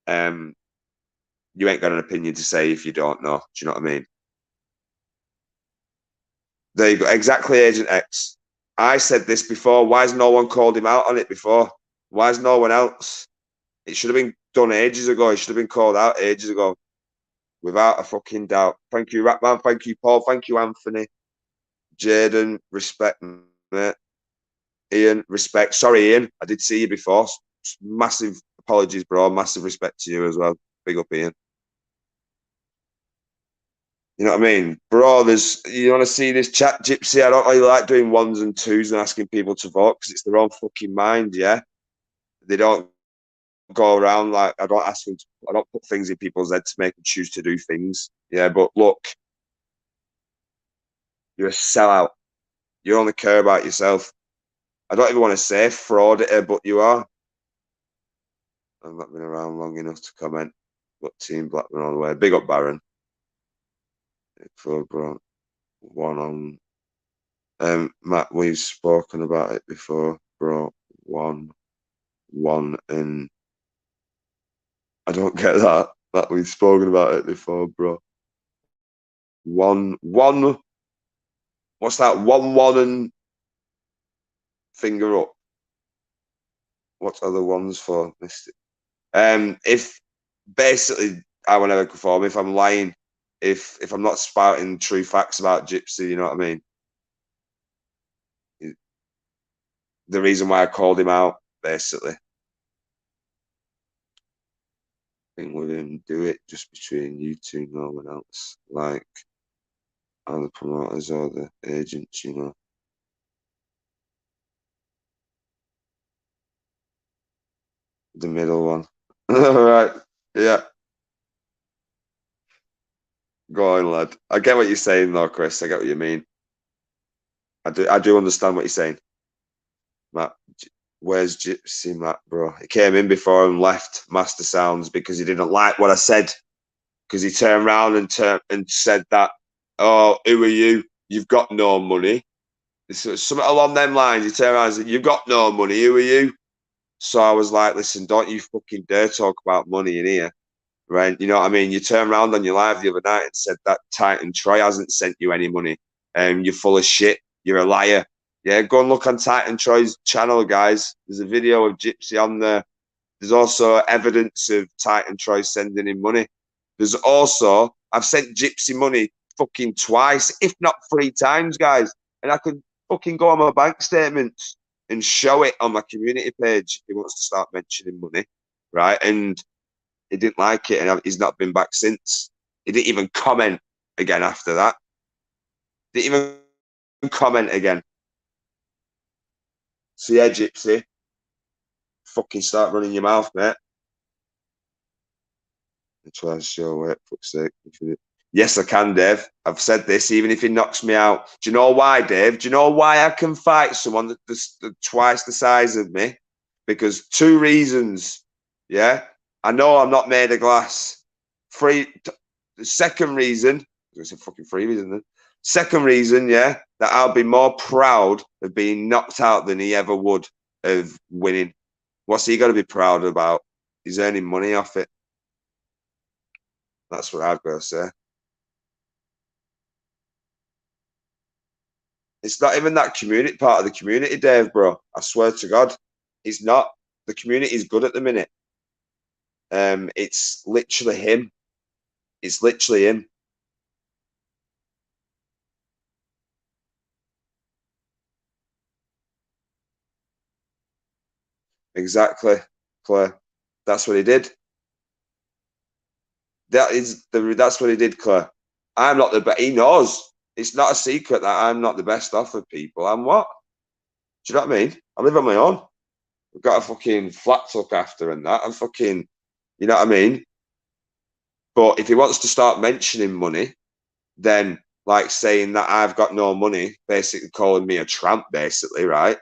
an opinion to say if you don't know. Do you know what I mean? There you go. Exactly, Agent X. I said this before. Why has no one called him out on it before? Why has no one else? It should have been done ages ago. It should have been called out ages ago. Without a fucking doubt. Thank you, Ratman. Thank you, Paul. Thank you, Anthony. Jaden, respect, mate. Ian, respect. Sorry, Ian. I did see you before. Massive apologies, bro. Massive respect to you as well. Big up, Ian. You know what I mean? Bro, you want to see this chat, Gypsy? I don't really like doing ones and twos and asking people to vote because it's their own fucking mind, yeah? They don't go around like, I don't put things in people's head to make them choose to do things. Yeah, but look, you're a sellout. You only care about yourself. I don't even want to say frauditor, but you are. I've not been around long enough to comment. But Team Blackburn all the way. Big up, Baron. Bro. One on. Matt, we've spoken about it before, bro. One, and I don't get that. That we've spoken about it before, bro. One. What's that? One, and finger up. What are the ones for? Missed it. If basically I will never perform. If I'm lying, if I'm not spouting true facts about Gypsy, you know what I mean? The reason why I called him out, basically. I think with him, do it just between you two, no one else. Like, are the promoters or the agents, you know. The middle one. All right. Yeah. Go on, lad. I get what you're saying, though, Chris. I get what you mean. I do understand what you're saying. Matt, where's Gypsy, Matt, bro? He came in before and left Master Sounds because he didn't like what I said. Because he turned around and said that, oh, who are you? You've got no money. Something along them lines. He turned around and said, you've got no money. Who are you? So I was like, listen, don't you fucking dare talk about money in here. Right? You know what I mean? You turned around on your live the other night and said that Titan Troy hasn't sent you any money. You're full of shit. You're a liar. Yeah, go and look on Titan Troy's channel, guys. There's a video of Gypsy on there. There's also evidence of Titan Troy sending him money. There's also, I've sent Gypsy money fucking twice, if not 3 times, guys. And I could fucking go on my bank statements and show it on my community page if he wants to start mentioning money, right? And he didn't like it, and he's not been back since. He didn't even comment again after that. Didn't even comment again. So yeah, Gypsy, fucking start running your mouth, mate. Try to show it, fuck's sake. Yes, I can, Dave. I've said this, even if he knocks me out. Do you know why, Dave? Do you know why I can fight someone that's twice the size of me? Because 2 reasons. Yeah, I know I'm not made of glass. The second reason, it's a fucking 3 reason then. Second reason, yeah, that I'll be more proud of being knocked out than he ever would of winning. What's he got to be proud about? He's earning money off it. That's what I've got to say. It's not even that community part of the community, Dave, bro. I swear to God, it's not. The community is good at the minute. It's literally him. It's literally him. Exactly, Claire. That's what he did. That's what he did, Claire. I'm not the best. He knows. It's not a secret that I'm not the best off of people. I'm what? Do you know what I mean? I live on my own. I've got a fucking flat to look after and that. I'm fucking, you know what I mean? But if he wants to start mentioning money, then like saying that I've got no money, basically calling me a tramp, basically, right?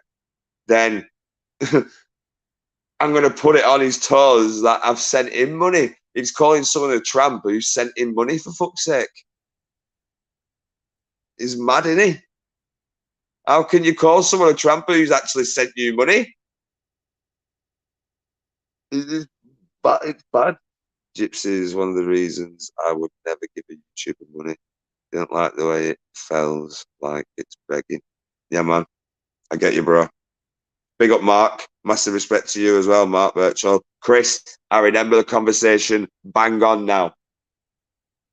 Then I'm going to put it on his toes that I've sent him money. He's calling someone a tramp who sent him money, for fuck's sake. He's mad, isn't he? How can you call someone a tramp who's actually sent you money? It's bad. Gypsy is one of the reasons I would never give a YouTuber money. I don't like the way it feels like it's begging. Yeah, man. I get you, bro. Big up, Mark. Massive respect to you as well, Mark Birchall. Chris, I remember the conversation. Bang on now.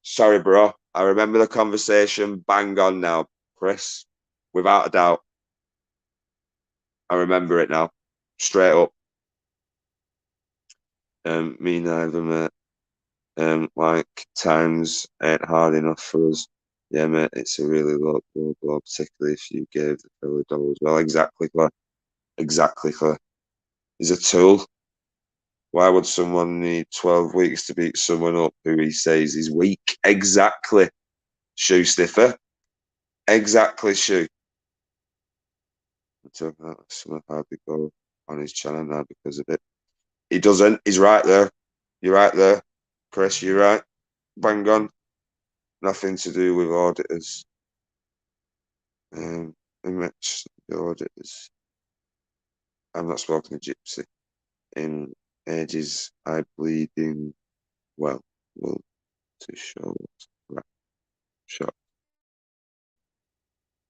Sorry, bro. I remember the conversation. Bang on now, Chris. Without a doubt. I remember it now. Straight up. Me neither, mate. Like, times ain't hard enough for us. Yeah, mate, it's a really low blow, particularly if you gave the fellow $1 as well. Exactly, Claire. Exactly, Claire. He's a tool. Why would someone need 12 weeks to beat someone up who he says is weak? Exactly, Shoe Sniffer. Exactly, Shoe. Some hardly go on his channel now because of it. He doesn't. He's right there. You're right there, Chris. You're right. Bang on. Nothing to do with auditors. The auditors. I'm not spoken to Gypsy in ages. I bleeding well to show right shot.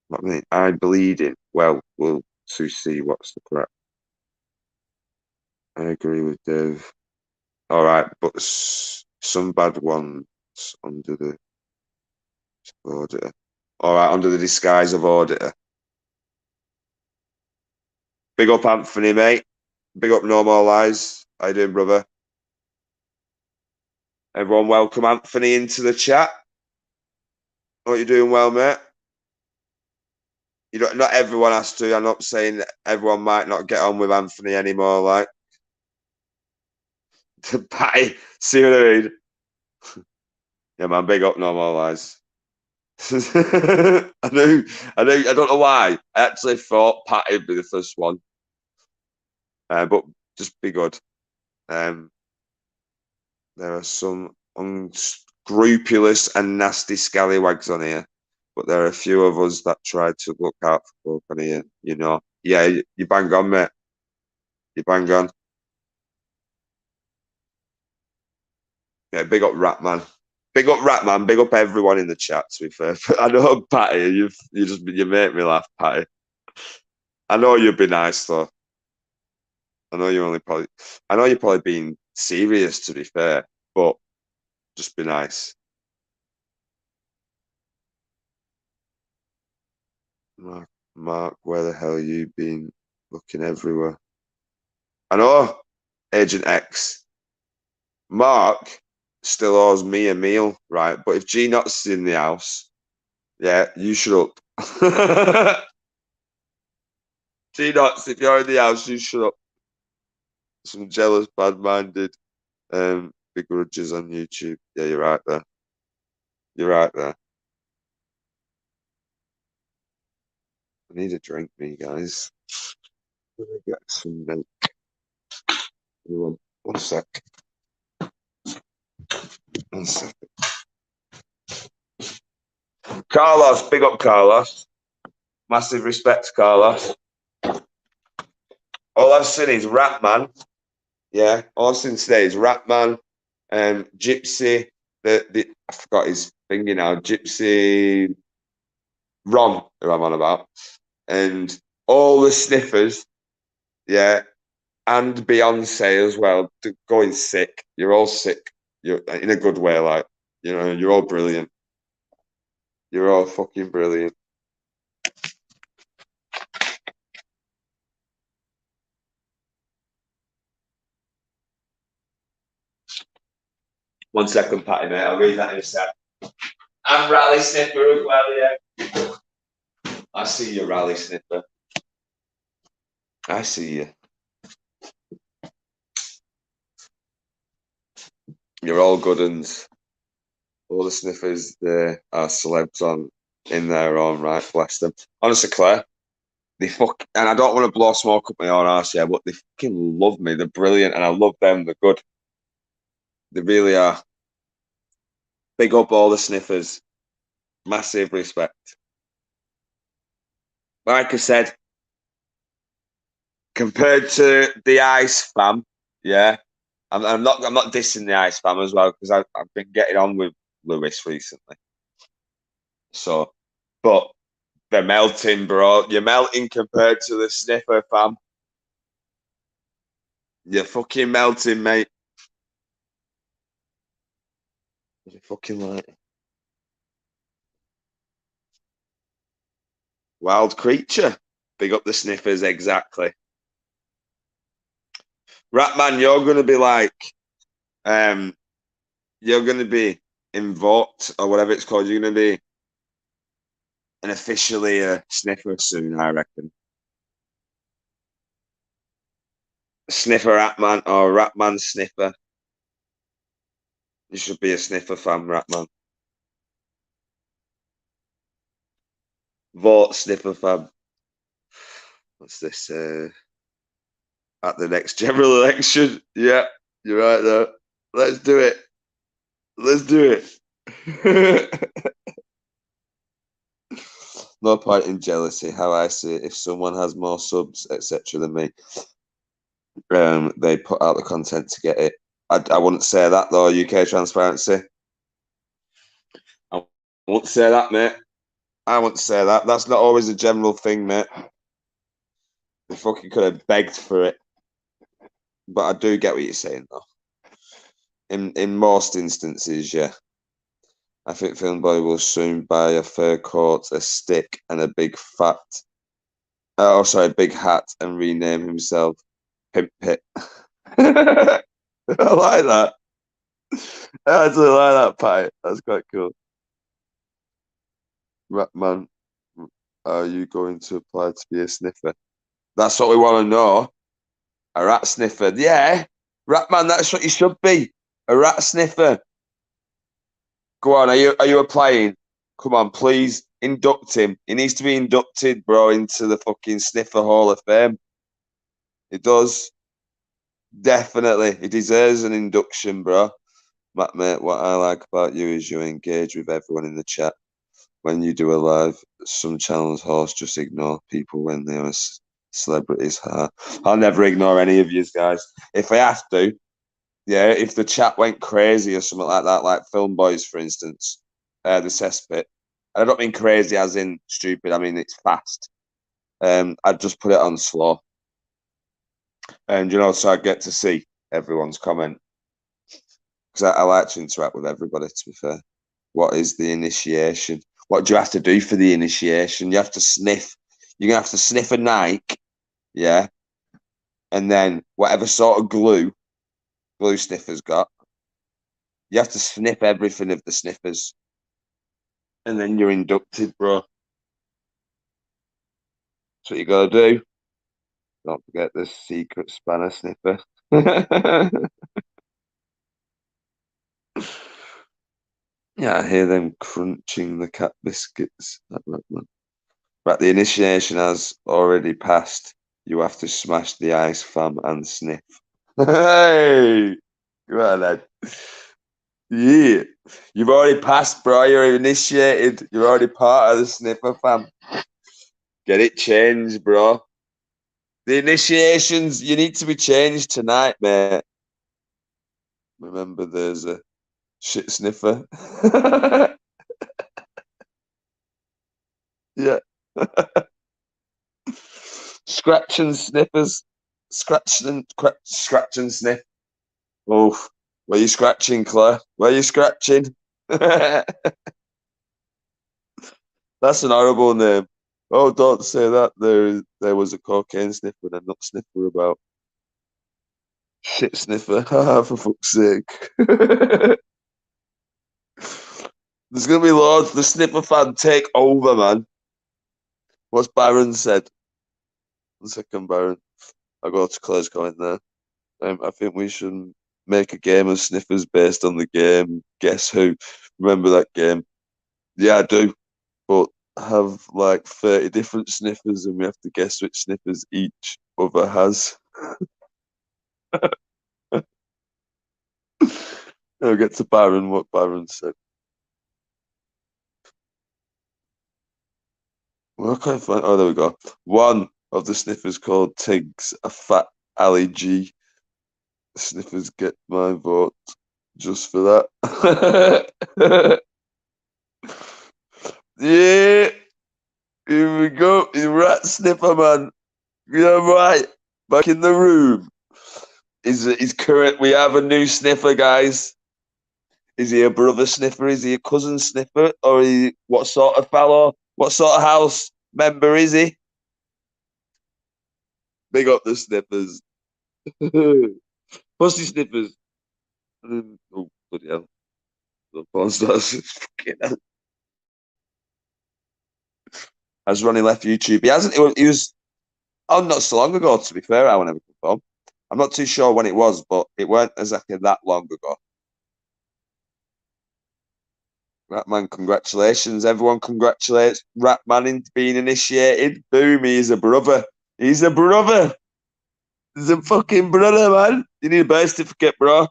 What I mean, I bleeding well to see what's the crap. I agree with Dave. All right, but some bad ones under the auditor. All right, under the disguise of auditor. Big up, Anthony, mate. Big up, No More Lies. How you doing, brother? Everyone, welcome Anthony into the chat. Hope you're doing well, mate. You don't. Not everyone has to. I'm not saying everyone might not get on with Anthony anymore. Like, Patty, see what I mean? Yeah, man. Big up, No More Lies. I knew. I don't know why. I actually thought Patty would be the first one, but just be good. There are some unscrupulous and nasty scallywags on here, but there are a few of us that try to look out for folk on here. You know, yeah, you bang on, mate. You bang on. Yeah, big up Ratman. Big up Ratman. Big up everyone in the chat. To be fair, I know Patty. You make me laugh, Patty. I know you'd be nice though. I know you're probably being serious. To be fair, but just be nice. Mark, where the hell you been? Looking everywhere. I know, Agent X. Mark, still owes me a meal, right? But if G Knots is in the house, yeah, you shut up. G Knots, if you're in the house, you shut up. Some jealous, bad-minded begrudges on YouTube. Yeah, you're right there. You're right there. I need a drink, me guys. Let me get some milk. One sec. One sec. Carlos, big up Carlos. Massive respect to Carlos. All I've seen is Ratman. Yeah, all I've seen today is Ratman, Gypsy. I forgot his thingy now. Gypsy, Ron, who I'm on about, and all the sniffers. Yeah, and Beyonce as well. Going sick. You're all sick. You're in a good way, like you're all brilliant. You're all fucking brilliant. One second, Patty, mate. I'll read that in a sec. I'm Rally Sniffer as well, yeah. I see you, Rally Sniffer. I see you. You're all good uns. All the sniffers there are celebs in their own right, bless them. Honestly, Claire, and I don't want to blow smoke up my own arse here, but they fucking love me. They're brilliant, and I love them. They're good. They really are. Big up all the sniffers. Massive respect. Like I said, compared to the Ice fam, yeah, I'm not dissing the Ice fam as well because I've been getting on with Lewis recently. So, but they're melting, bro. You're melting compared to the Sniffer fam. You're fucking melting, mate. You're fucking like wild creature. Big up the Sniffers, exactly. Ratman, you're gonna be like, you're gonna be invoked or whatever it's called. You're gonna be an officially a sniffer soon, I reckon. Sniffer Ratman or Ratman Sniffer. You should be a sniffer fan, Ratman. Vote sniffer fan. What's this? At the next general election. Yeah, you're right there. Let's do it. Let's do it. No point in jealousy. How I see it, if someone has more subs, etc., than me, they put out the content to get it. I wouldn't say that though. UK transparency. I wouldn't say that, mate. I wouldn't say that. That's not always a general thing, mate. They fucking could have begged for it. But I do get what you're saying, though. In most instances, yeah. I think Filmboy will soon buy a fur coat, a stick, and a big big hat, and rename himself Pimp Pit. I like that. I actually like that, Patty. That's quite cool. Ratman, are you going to apply to be a sniffer? That's what we want to know. A rat sniffer. Yeah. Ratman, that's what you should be. A rat sniffer. Go on, are you applying? Come on, please induct him. He needs to be inducted, bro, into the fucking Sniffer Hall of Fame. He does. Definitely. He deserves an induction, bro. Matt, mate, what I like about you is you engage with everyone in the chat. When you do a live, some channels hosts just ignore people when they are celebrities. I'll never ignore any of you guys. If I have to, yeah, if the chat went crazy or something like that, like Film Boys, for instance, the cesspit. I don't mean crazy as in stupid. I mean it's fast. I'd just put it on slow, and so I get to see everyone's comment because I like to interact with everybody. To be fair, what is the initiation? What do you have to do for the initiation? You have to sniff. You're gonna have to sniff a Nike, yeah, and then whatever sort of glue sniffer's got. You have to sniff everything of the sniffers. And then you're inducted, bro. That's what you gotta do. Don't forget the secret spanner sniffer. Yeah, I hear them crunching the cat biscuits. Right, the initiation has already passed. You have to smash the ice, fam, and sniff. Hey! Come on, lad. Yeah. You've already passed, bro. You're initiated. You're already part of the sniffer, fam. Get it changed, bro. The initiations, you need to be changed tonight, mate. Remember, there's a shit sniffer. Yeah. Scratch and sniffers. Scratch and sniff. Oh, where you scratching, Claire? Where you scratching? That's an horrible name. Oh, don't say that. There was a cocaine sniffer and a nut sniffer about. Shit sniffer. For fuck's sake. There's gonna be loads. The sniffer fan take over, man. What's Byron said? 1 second, Byron. I'll go to Claire's comment there. I think we should make a game of sniffers based on the game Guess Who. Remember that game? Yeah, I do. But have like 30 different sniffers and we have to guess which sniffers each other has. I'll get to Byron, what Byron said. Well, I can't find. Oh, there we go. One of the sniffers called Tiggs, a fat Ali G. Sniffers get my vote just for that. Yeah, here we go. You rat sniffer, man. Yeah, right. Back in the room. Is current. We have a new sniffer, guys. Is he a brother sniffer? Is he a cousin sniffer? Or what sort of fellow? What sort of house member is he? Big up the sniffers. Pussy sniffers. Oh, bloody hell. The porn stars. Fucking hell. Has Ronnie left YouTube? He hasn't. He was on not so long ago, to be fair. I will never confirm. I'm not too sure when it was, but it weren't exactly that long ago. Ratman, congratulations. Everyone congratulates Ratman in being initiated. Boom, he's a brother. He's a brother. He's a fucking brother, man. You need a birth certificate, bro.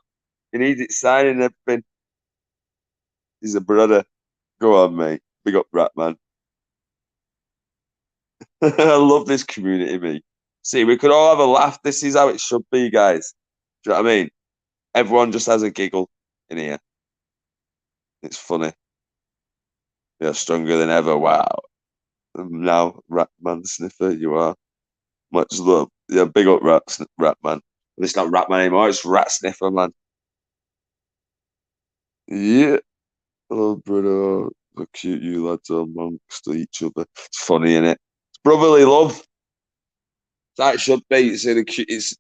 You need it signed and everything. He's a brother. Go on, mate. Big up Ratman. I love this community, mate. See, we could all have a laugh. This is how it should be, guys. Do you know what I mean? Everyone just has a giggle in here. It's funny. You're stronger than ever. Wow. Now, Ratman Sniffer, you are. Much love. Yeah, big up Ratman. But it's not Ratman anymore, it's Rat Sniffer, man. Yeah. Hello, brother. How cute you lads are amongst each other. It's funny, innit? It's brotherly love. That should be. This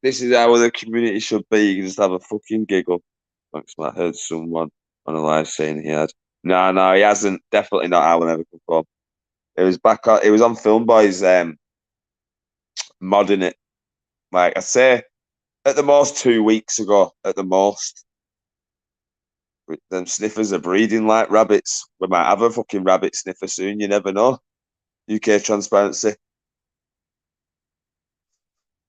is how the community should be. You can just have a fucking giggle. Thanks, Matt. I heard someone on a live saying he had. No, he hasn't. Definitely not. I will never confirm. It was back on. It was on Film Boys. Modding it. Like I say, at the most 2 weeks ago. At the most. Them sniffers are breeding like rabbits. We might have a fucking rabbit sniffer soon. You never know. UK transparency.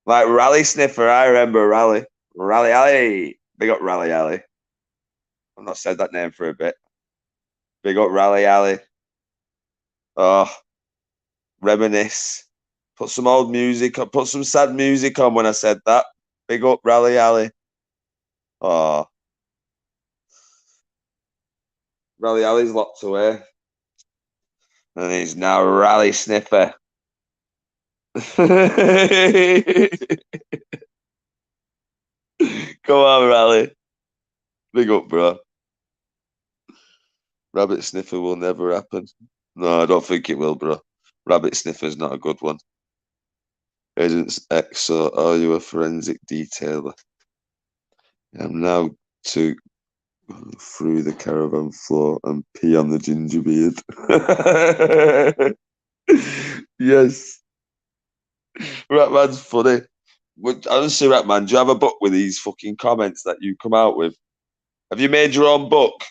Like Rally Sniffer, I remember Rally. Rally Alley. Big up Rally Alley. I've not said that name for a bit. Big up Rally Alley. Oh, reminisce. Put some old music on. Put some sad music on when I said that. Big up Rally Alley. Oh. Rally Alley's locked away. And he's now Rally Sniffer. Come on, Rally. Big up, bro. Rabbit sniffer will never happen. No, I don't think it will, bro. Rabbit sniffer's not a good one. Agents X, so are you a forensic detailer? I'm now to through the caravan floor and pee on the ginger beard. Yes. Ratman's funny. Honestly, Ratman, do you have a book with these fucking comments that you come out with? Have you made your own book?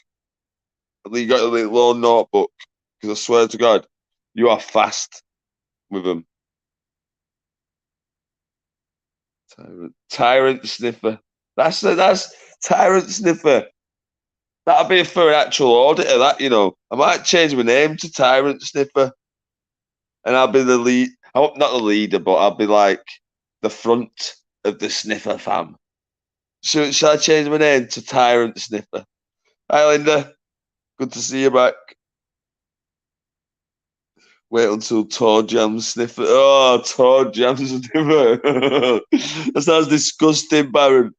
Have you got a little notebook? Because I swear to God, you are fast with them. Tyrant sniffer. That's tyrant sniffer. That'll be for an actual auditor. That I might change my name to tyrant sniffer, and I'll be the lead. I hope not the leader, but I'll be like the front of the sniffer fam. Shall I change my name to tyrant sniffer? Hi, Linda. Good to see you back. Wait until Toe Jam sniffer. Oh, Toe Jam sniffer. That sounds disgusting, Baron.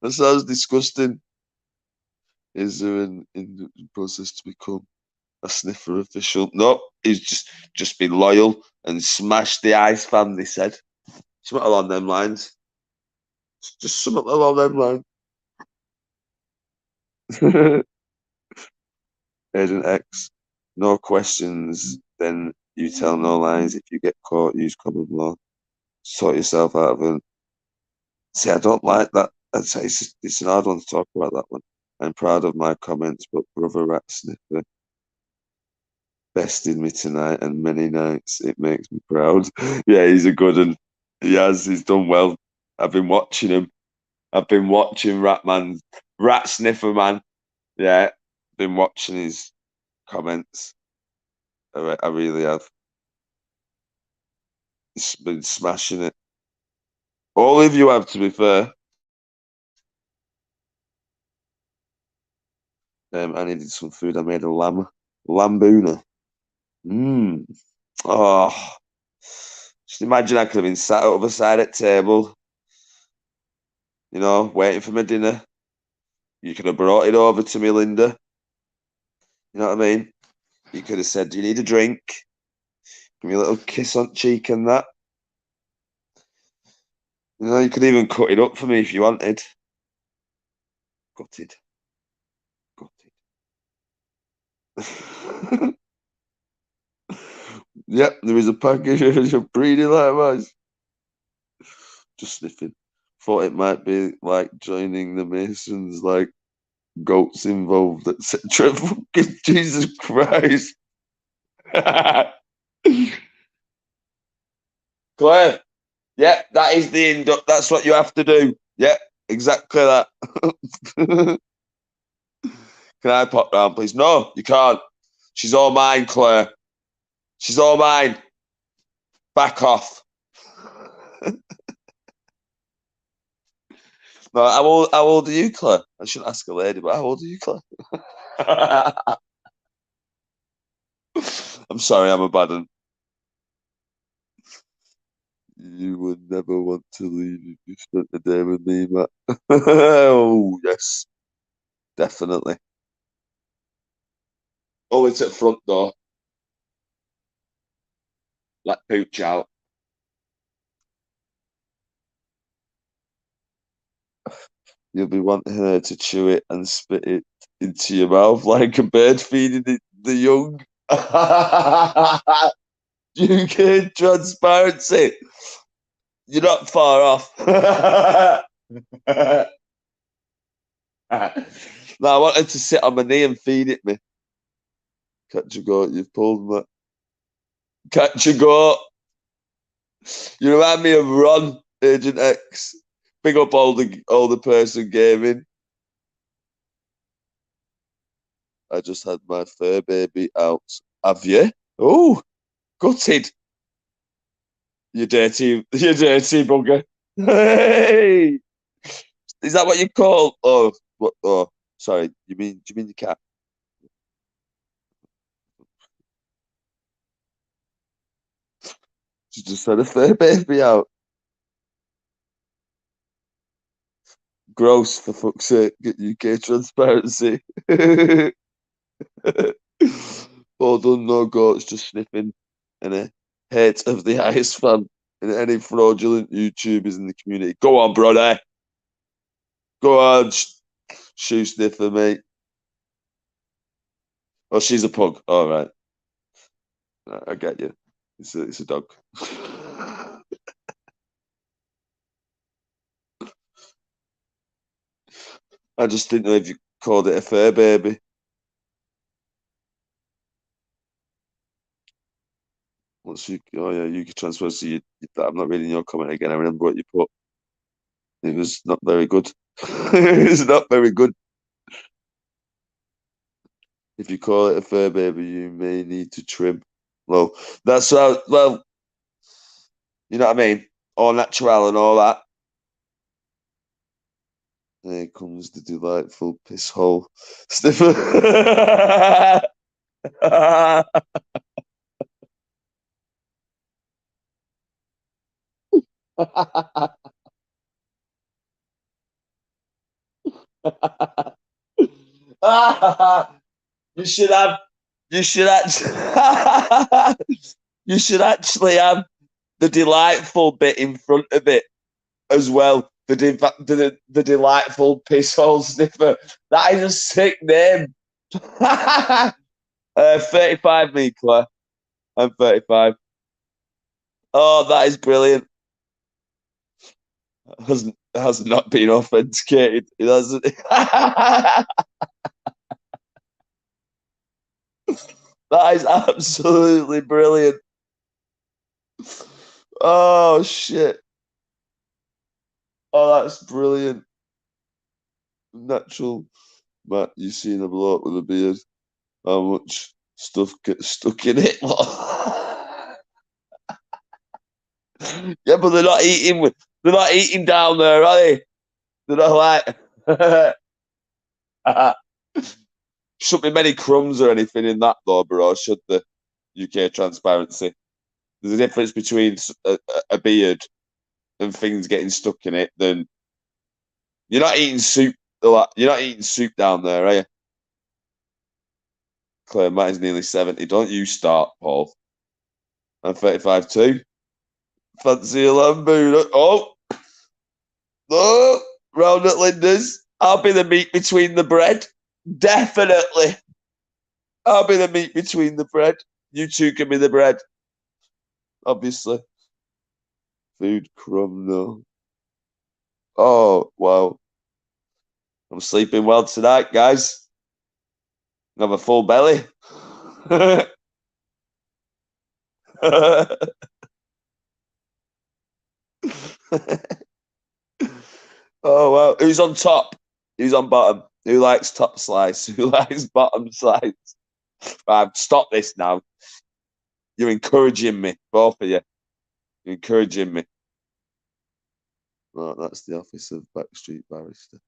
That sounds disgusting. Is there an in the process to become a sniffer official? No, he's just been loyal and smashed the ice fan, they said. Something along them lines. Just something along them lines. Agent X, no questions, then you tell no lies. If you get caught, use common law. Sort yourself out of it. See, I don't like that. It's an hard one to talk about, that one. I'm proud of my comments, but Brother Rat Sniffer bested me tonight and many nights. It makes me proud. Yeah, he's a good one. He's done well. I've been watching him. I've been watching Rat Sniffer Man. Yeah, been watching his comments. I really have. He's been smashing it. All of you have, to be fair. I needed some food. I made a lambuna. Mmm. Oh, just imagine I could have been sat over side at table, waiting for my dinner. You could have brought it over to me, Linda. You know what I mean? You could have said, "Do you need a drink?" Give me a little kiss on cheek and that. You could even cut it up for me if you wanted. Gutted. Yep, there is a package of breeding like mice. Just sniffing. Thought it might be like joining the Masons, like goats involved, etc. Fucking Jesus Christ. Claire, yeah, that is the induct. That's what you have to do. Yeah, exactly that. Can I pop round, please? No, you can't. She's all mine, Claire. She's all mine. Back off. No, how old are you, Claire? I shouldn't ask a lady, but how old are you, Claire? I'm sorry, I'm a bad one. You would never want to leave if you spent the day with me, Matt. Oh, yes, definitely. Oh, it's at front door. Like pooch out. You'll be wanting her to chew it and spit it into your mouth like a bird feeding the young. You get transparency. You're not far off. No, I wanted to sit on my knee and feed it me. Catch a goat, you've pulled me. Catch a goat. You remind me of Ron, Agent X. Big up all the person gaming. I just had my fur baby out. Have you? Oh, gutted. You dirty bugger. Hey, is that what you call? Oh, what? Oh, sorry. Do you mean the cat? She just had a fur baby out. Gross, for fuck's sake. Get UK transparency. All done, no goats, just sniffing. And a hate of the highest fan and any fraudulent YouTubers in the community. Go on, brother. Go on. Shoe sniffer, mate. Oh, she's a pug. All right. I get you. It's a dog. I just didn't know if you called it a fur baby. Once you, oh yeah, you could transfer. So I'm not reading your comment again. I remember what you put. It was not very good. It was not very good. If you call it a fur baby, you may need to trim. Well, that's how. Well, you know what I mean. All natural and all that. Here comes the delightful piss hole sniffer. You should have. You should actually. You should actually have the delightful bit in front of it as well. The delightful piss hole sniffer. That is a sick name. 35, me, Claire. I'm 35. Oh, that is brilliant. Has not been authenticated. It hasn't. That is absolutely brilliant. Oh shit. Oh, that's brilliant. Natural. Matt, you seen a bloke with a beard? How much stuff gets stuck in it? Yeah, but they're not eating down there, are they? They're not like shouldn't be many crumbs or anything in that though, bro, should the UK transparency? There's a difference between a beard and things getting stuck in it than you're not eating soup. You're not eating soup down there, are you? Claire, mine's nearly 70. Don't you start, Paul. I'm 35 too. Fancy a lamboon. Oh, no. Round at Linda's. I'll be the meat between the bread. Definitely. I'll be the meat between the bread. You two can be the bread. Obviously. Food crumb, no. Oh, wow. I'm sleeping well tonight, guys. I have a full belly. Oh, wow. Who's on top? Who's on bottom? Who likes top slice? Who likes bottom slice? Right, stop this now. You're encouraging me, both of you. You're encouraging me. Right, that's the office of Backstreet Barrister.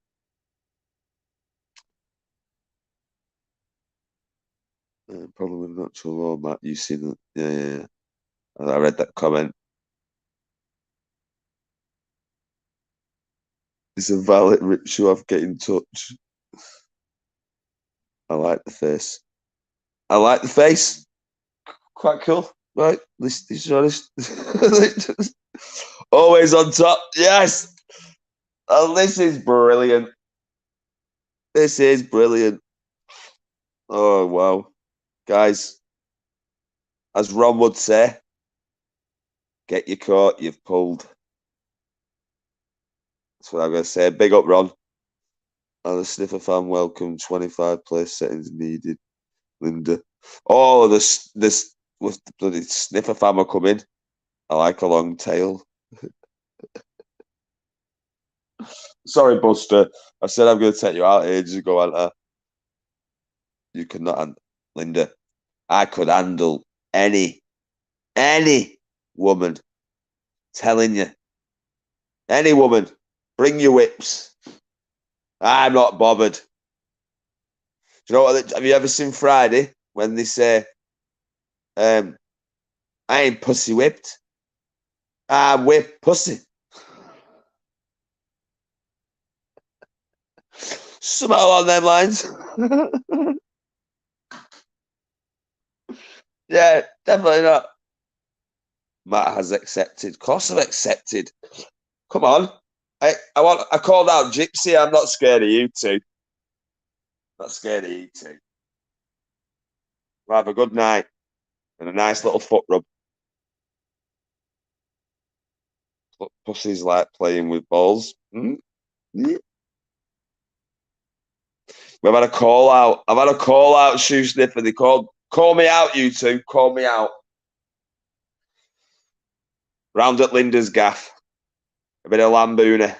Problem with natural law, Matt. You seen that? Yeah. I read that comment. It's a valid ritual of get in touch. I like the face. I like the face. Quite cool, right? This is honest. Always on top. Yes. Oh, this is brilliant. This is brilliant. Oh wow, guys. As Ron would say, get your coat, you've pulled. That's what I'm going to say. Big up, Ron. And the sniffer fan welcome. 25 place settings needed. Linda. Oh, this with the bloody sniffer fan are coming. I like a long tail. Sorry, Buster. I said I'm going to take you out ages ago, Anta. You could not, Linda. I could handle any woman. Telling you, any woman, bring your whips. I'm not bothered. Do you know what? Have you ever seen Friday when they say, I ain't pussy whipped. I whip pussy. Something along them lines. Yeah, definitely not. Matt has accepted. Of course I've accepted. Come on. I called out Gypsy. I'm not scared of you two. Not scared of eating. We'll have a good night and a nice little foot rub. Pussies like playing with balls. Mm? Yeah. We've had a call out. I've had a call out, shoe sniffer. They call me out, you two. Call me out. Round at Linda's gaff. A bit of lambooner.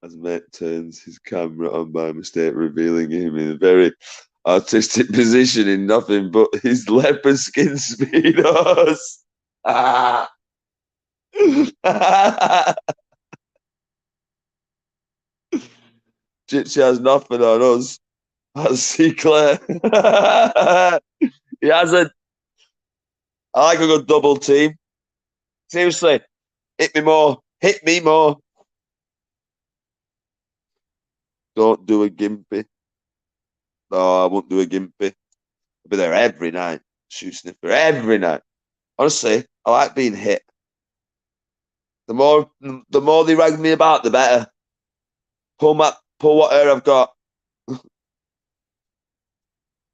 As mate turns his camera on by mistake, revealing him in a very artistic position in nothing but his leopard skin speedos. Gypsy has nothing on us. That's see Claire. He hasn't. I like a good double team. Seriously, hit me more. Hit me more. Don't do a gimpy. No, I won't do a gimpy. I'll be there every night. Shoe sniffer every night. Honestly, I like being hit. The more they rag me about, the better. Pull what hair I've got.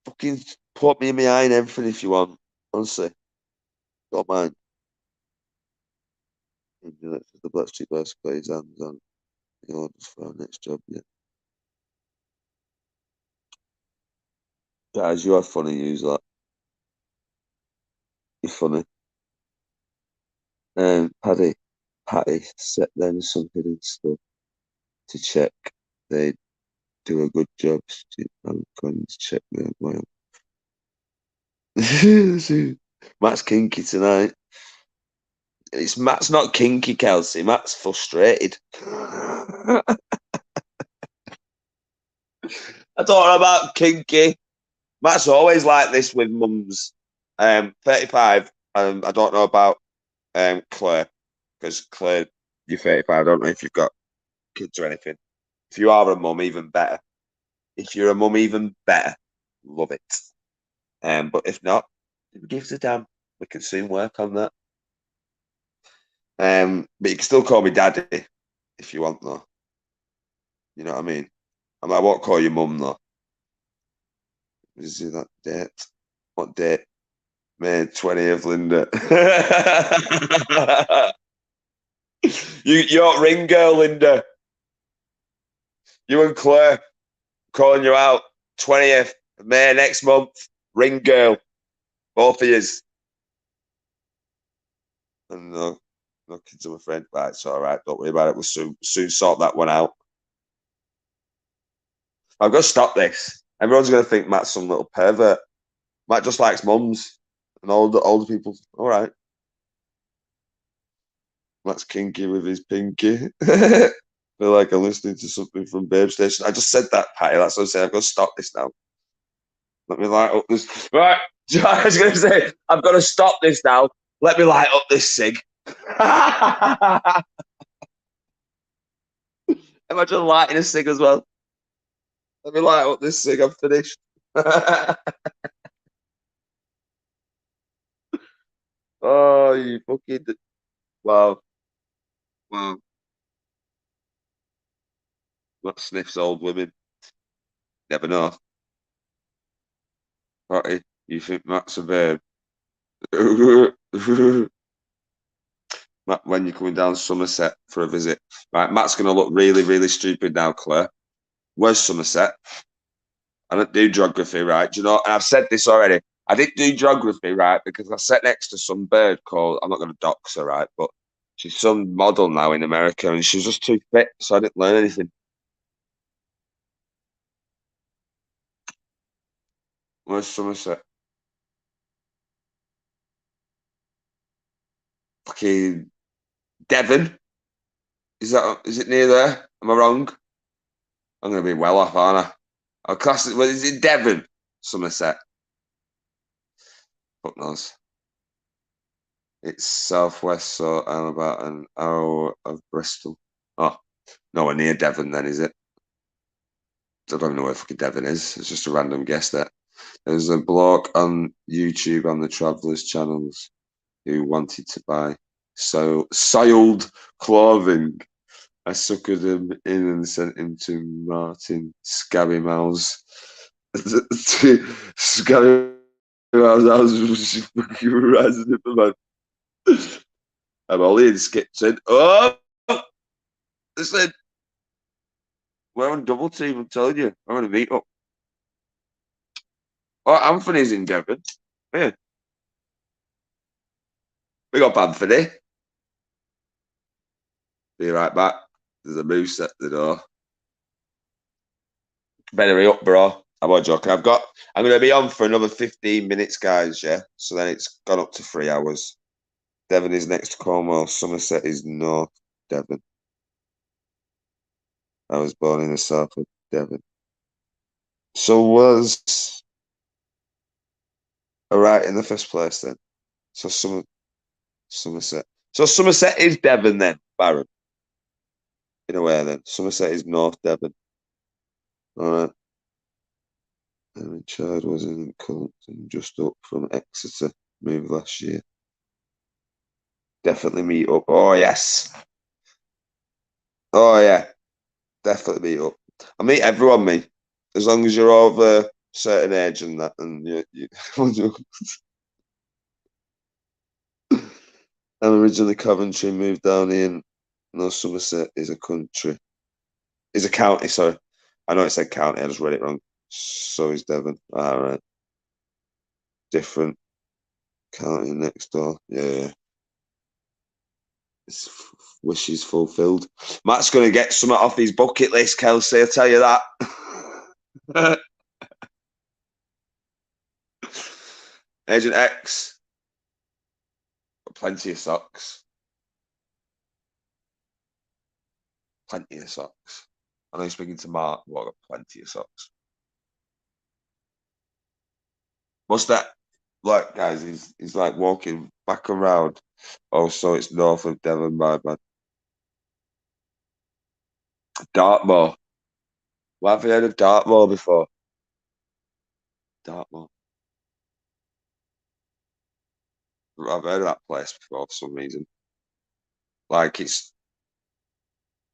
Fucking put me in my eye and everything if you want. Honestly, don't mind. The Black Street Glass got his hands on the orders for our next job. Yeah, guys, you are funny. Use that. You're funny. Patty set them some hidden stuff to check they do a good job. I'm going to check them. Matt's kinky tonight. Matt's not kinky, Kelsey. Matt's frustrated. I don't know about kinky. Matt's always like this with mums. 35. I don't know about Claire, because Claire, you're 35. I don't know if you've got kids or anything. If you are a mum, even better. If you're a mum, even better. Love it. But if not, who gives a damn? We can soon work on that. But you can still call me daddy if you want, though. You know what I mean? I won't call you mum, though. Is it that date? What date? May 20th, Linda. You're ring girl, Linda. You and Claire, calling you out. 20th of May next month. Ring girl. Both of yous. And no kids are my friend. Right, it's all right. Don't worry about it. We'll soon sort that one out. I've got to stop this. Everyone's going to think Matt's some little pervert. Matt just likes mums and older people. All right. Matt's kinky with his pinky. I feel like I'm listening to something from Babe Station. I just said that, Patty. That's what I'm saying. I've got to stop this now. Let me light up this. Right. I was going to say, I've got to stop this now. Let me light up this cig. Imagine lighting a cig as well. Let me light up this cig. I'm finished. Oh, you fucking. Wow. Wow. That sniffs old women. Never know. Patty, you think Matt's a babe? Matt, when you're coming down Somerset for a visit. Right, Matt's going to look really, really stupid now, Claire. Where's Somerset? I don't do geography, right? Do you know, and I've said this already. I didn't do geography, right, because I sat next to some bird called, I'm not going to dox her, right, but she's some model now in America, and she's just too fit, so I didn't learn anything. Where's Somerset? Fucking Devon? Is it near there? Am I wrong? I'm going to be well off, aren't I? I'll class it. Well, is it Devon? Somerset? Fuck knows. It's southwest, so I'm about an hour of Bristol. Oh, nowhere near Devon then, is it? I don't even know where fucking Devon is. It's just a random guess there. There's a bloke on YouTube on the Travellers channels who wanted to buy soiled clothing I suckered him in and sent him to Martin Scabby Mouths. Scabby Mouths, I was fucking rising up, man. I'm Ollie and skipped in. Oh! Listen, we're on double team, I'm telling you. I'm going to meet up. Oh, Anthony's in Devon. Yeah. We got Anthony. Be right back. There's a moose at the door. Better hurry up, bro. I'm not joking. I'm going to be on for another 15 minutes, guys, yeah? So then it's gone up to 3 hours. Devon is next to Cornwall. Somerset is North Devon. I was born in the south of Devon. So was alright in the first place then. So Somerset. So Somerset is Devon then, Baron. In a way then. Somerset is North Devon. Alright. Henry Chard was in Colton, just up from Exeter. Moved last year. Definitely meet up. Oh yes. Oh yeah. Definitely meet up. I meet everyone, me. As long as you're over a certain age and that, and you I'm originally Coventry, moved down here. No, Somerset is a country. Is a county, sorry. I know it said county, I just read it wrong. So is Devon. All right. Different county next door. Yeah. His wishes fulfilled. Matt's going to get something off his bucket list, Kelsey, I'll tell you that. Agent X. Got plenty of socks. Plenty of socks. I know you're speaking to Mark, but I've got plenty of socks. What's that? Like, guys, he's like walking back around. Oh, so it's north of Devon, my bad. Dartmoor. Well, have you heard of Dartmoor before? Dartmoor. I've heard of that place before for some reason. Like it's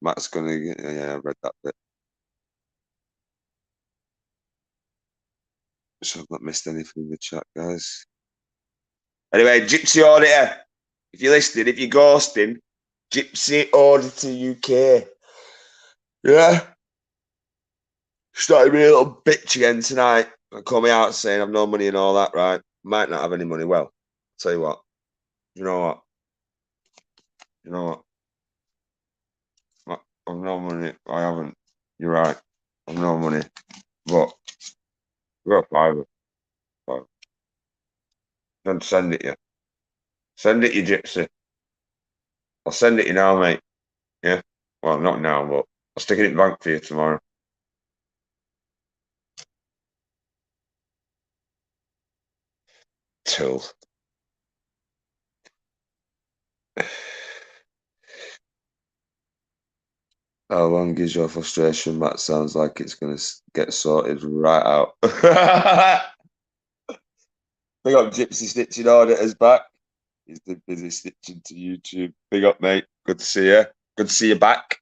Matt's gonna yeah, I read that bit. So I've not missed anything in the chat, guys. Anyway, Gypsy Auditor. If you're listening, if you're ghosting, Gypsy Auditor UK. Yeah. Started being a little bitch again tonight. Call me out saying I've no money and all that, right? Might not have any money. Well, tell you what. You know what? You know what? I've no money. I haven't. You're right. I've no money. But we got five. Then send it you. Send it you, Gypsy. I'll send it you now, mate. Yeah. Well, not now, but I'll stick it in the bank for you tomorrow. Tool. How long is your frustration? That sounds like it's going to get sorted right out. Big up Gypsy Stitching Auditors back. He's been busy stitching to YouTube. Big up, mate. Good to see you. Good to see you back.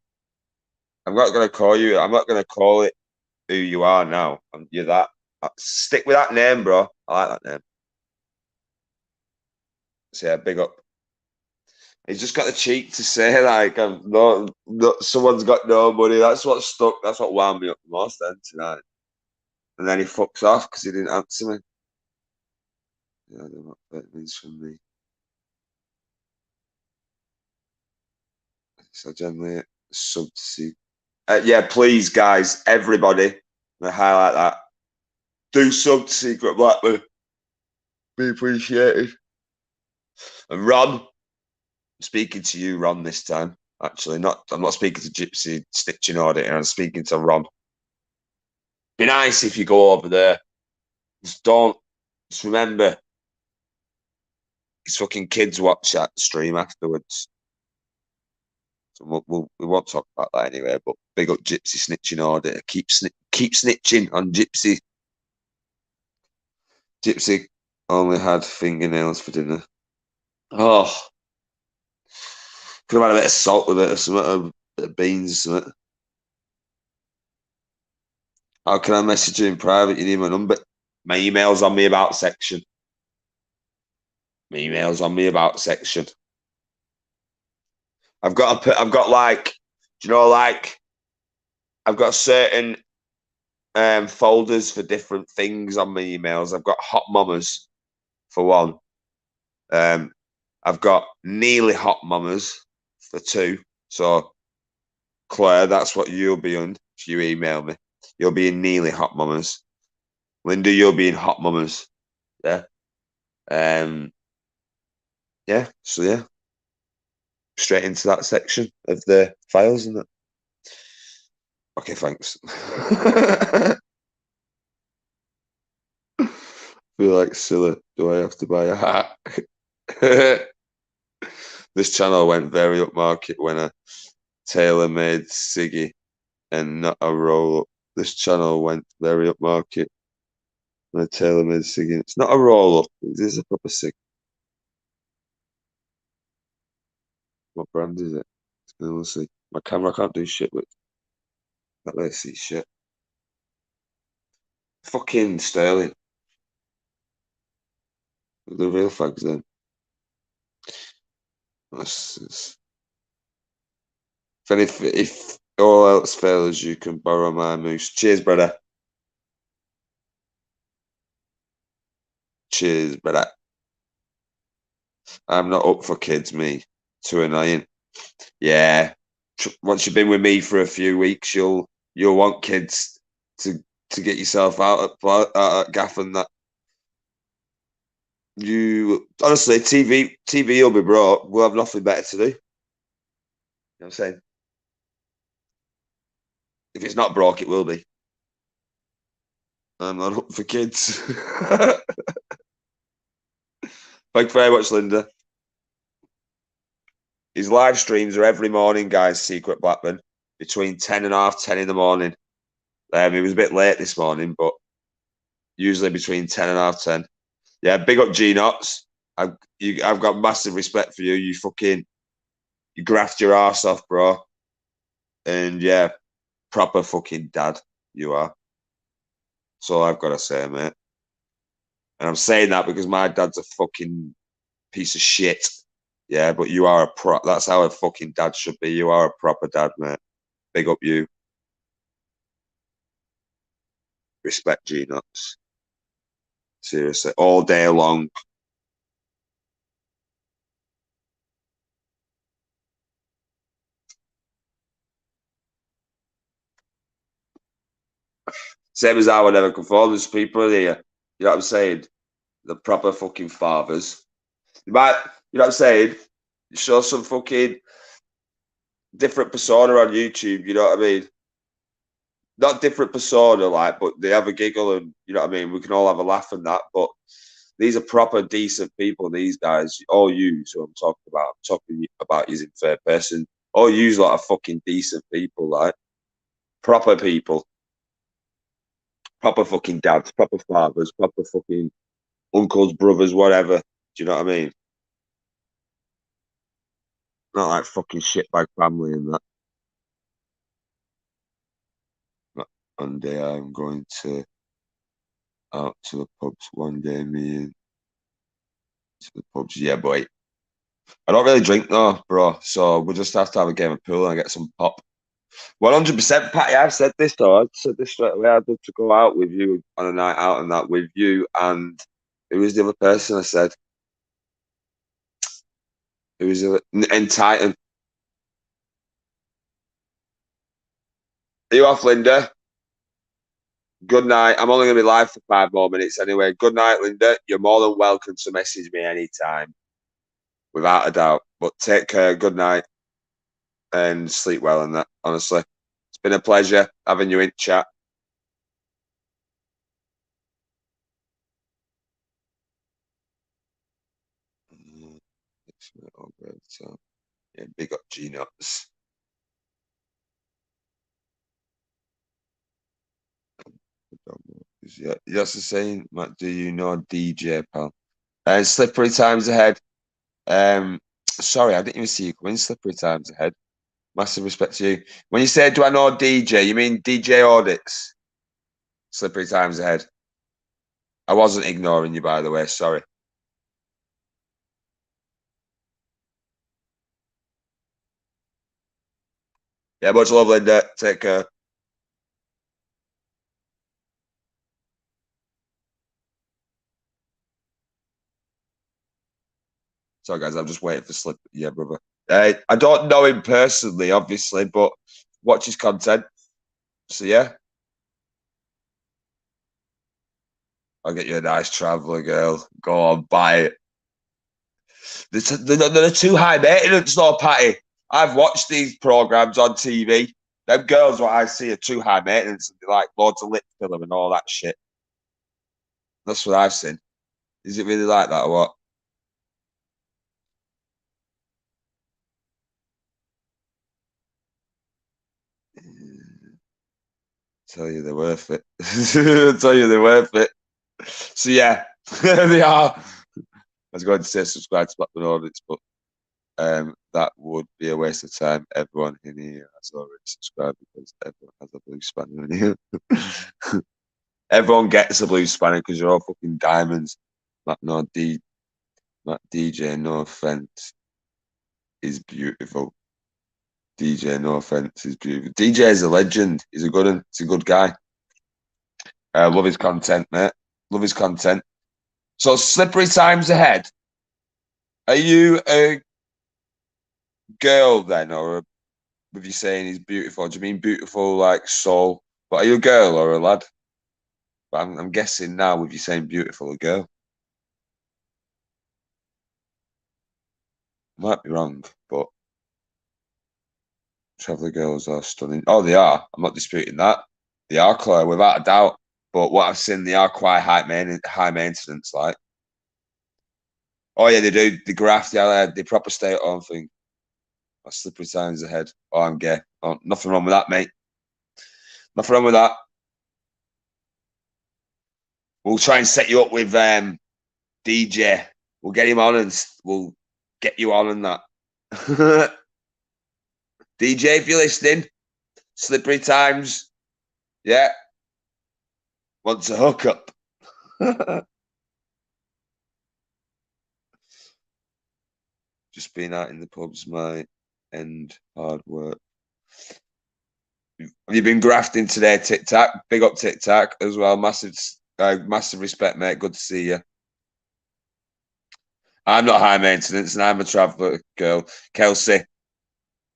I'm not going to call you. I'm not going to call it who you are now. You're that. Stick with that name, bro. I like that name. So yeah, big up. He's just got the cheek to say like, no, someone's got no money. That's what stuck. That's what wound me up the most then tonight. And then he fucks off because he didn't answer me. Yeah, I don't know what that means from me. So generally, sub to yeah, please, guys, everybody, I highlight that. Do sub to Secret Blackburn. Be appreciated. And Ron, I'm speaking to you, Ron, this time. Actually, I'm not speaking to Gypsy Stitching Auditor. I'm speaking to Ron. Be nice if you go over there. Just remember, his fucking kids watch that stream afterwards. So we won't talk about that anyway. But big up Gypsy Snitching Auditor. Keep snitching on Gypsy. Gypsy only had fingernails for dinner. Oh, could have had a bit of salt with it or something. Bit of beans or something. How can I message you in private? You need my number. My email's on me about section. My email's on me about section. I've got like, do you know, like, I've got certain folders for different things on my emails. I've got hot mamas for one. I've got nearly hot mamas for two. So Claire, that's what you'll be on if you email me. You'll be in nearly hot mamas. Linda, you'll be in hot mamas. Yeah. Yeah. So yeah, straight into that section of the files, isn't it? Okay, thanks. Feel like silly. Do I have to buy a hat? This channel went very upmarket when a tailor-made ciggy and not a roll-up. This channel went very upmarket when a tailor-made ciggy. It's not a roll-up. It is a proper cig. What brand is it? We'll see. My camera can't do shit with. Can't really see shit. Fucking Sterling. The real fags then. If all else fails, you can borrow my moose. Cheers, brother. Cheers, brother. I'm not up for kids, me. Too annoying. Yeah. Once you've been with me for a few weeks, you'll want kids to get yourself out at gaff and that. You honestly, TV will be brought. We'll have nothing better to do. You know what I'm saying? If it's not broke, it will be. I'm not up for kids. Thank you very much, Linda. His live streams are every morning, guys. Secret Blackburn between 10 and half 10 in the morning. It was a bit late this morning, but usually between 10 and half 10. Yeah, big up G Knots. I've got massive respect for you. You graft your ass off, bro. And yeah, proper fucking dad you are. That's all I've got to say, mate. And I'm saying that because my dad's a fucking piece of shit. Yeah, but you are that's how a fucking dad should be. You are a proper dad, mate. Big up you. Respect G Nuts. Seriously. All day long. Same as how I never conform. There's people here. You know what I'm saying? The proper fucking fathers. You know what I'm saying? Show some fucking different persona on YouTube, you know what I mean? Not different persona, like, but they have a giggle and, you know what I mean? We can all have a laugh and that, but these are proper decent people, these guys. All you, who I'm talking about. I'm talking about using third person. All you lot are fucking decent people, like. Proper people. Proper fucking dads, proper fathers, proper fucking uncles, brothers, whatever. Do you know what I mean? Not like fucking shitbag family and that. One day I'm going out to the pubs one day, me and to the pubs. Yeah, boy. I don't really drink though, bro. So we'll just have to have a game of pool and get some pop. 100%, Patty. I've said this though. I've said this straight away. I'd love to go out with you on a night out and that with you. And who was the other person I said? Who was the and Titan? Are you off, Linda? Good night. I'm only going to be live for 5 more minutes anyway. Good night, Linda. You're more than welcome to message me anytime, without a doubt. But take care. Good night and sleep well and that, honestly. It's been a pleasure having you in chat. So, yeah, big up G Nuts. Yeah, that's the same. Matt, do you know DJ, pal? And Slippery Times Ahead. Sorry, I didn't even see you come in. Slippery Times Ahead. Massive respect to you. When you say, do I know DJ, you mean DJ Audits? Slippery times ahead. I wasn't ignoring you, by the way. Sorry. Yeah, much love, Linda. Take care. Sorry, guys. I'm just waiting for Slip. Yeah, brother. I don't know him personally, obviously, but watch his content. So, yeah. I'll get you a nice traveller, girl. Go on, buy it. They're too high maintenance, though, Patty. I've watched these programs on TV. Them girls, what I see, are too high maintenance. They like loads of lip filler and all that shit. That's what I've seen. Is it really like that or what? Tell you they're worth it. Tell you they're worth it. So yeah, they are. I was going to say subscribe to Blackburn Audits, but that would be a waste of time. Everyone in here has already subscribed because everyone has a blue spanner in here. Everyone gets a blue spanner because you're all fucking diamonds. That DJ, no offense, is beautiful. DJ, no offense, is beautiful. DJ is a legend. He's a good one. He's a good guy. Love his content, mate. Love his content. So slippery times ahead. Are you a girl then, or with you saying he's beautiful? Do you mean beautiful like soul? But are you a girl or a lad? But I'm guessing now with you saying beautiful, a girl. Might be wrong, but traveller girls are stunning. Oh, they are. I'm not disputing that. They are, Claire, without a doubt. But what I've seen, they are quite high maintenance. Like, oh yeah, they do. They graft. Yeah, they proper stay at home thing. My slippery times ahead. Oh, I'm gay. Oh, nothing wrong with that, mate. Nothing wrong with that. We'll try and set you up with DJ. We'll get him on and we'll get you on and that. DJ, if you're listening, slippery times. Yeah. Want to hook up. Just being out in the pubs might end hard work. Have you been grafting today, Tic Tac? Big up Tic Tac as well. Massive respect, mate. Good to see you. I'm not high maintenance and I'm a traveller girl. Kelsey,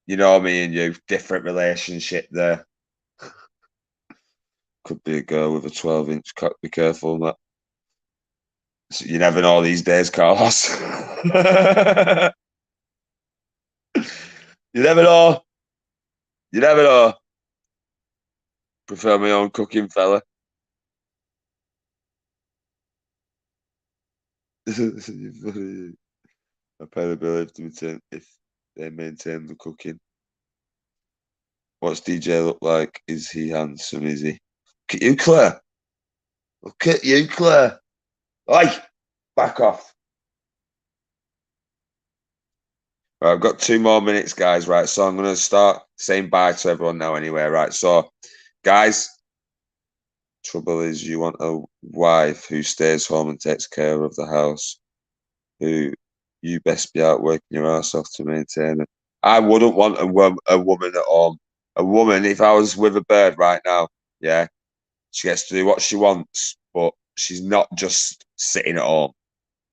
you know me and you, different relationship there. Could be a girl with a 12-inch cock. Be careful, Matt. So you never know these days, Carlos. You never know. You never know. Prefer my own cooking, fella. I pay the bill if they maintain the cooking. What's DJ look like? Is he handsome? Is he? Look at you, Claire. Look at you, Claire. Oi, back off. Right, I've got 2 more minutes, guys. Right, so I'm going to start saying bye to everyone now anyway. Right, so, guys, trouble is you want a wife who stays home and takes care of the house, who you best be out working your ass off to maintain it. I wouldn't want a woman at home. A woman, if I was with a bird right now, yeah, she gets to do what she wants, but she's not just sitting at home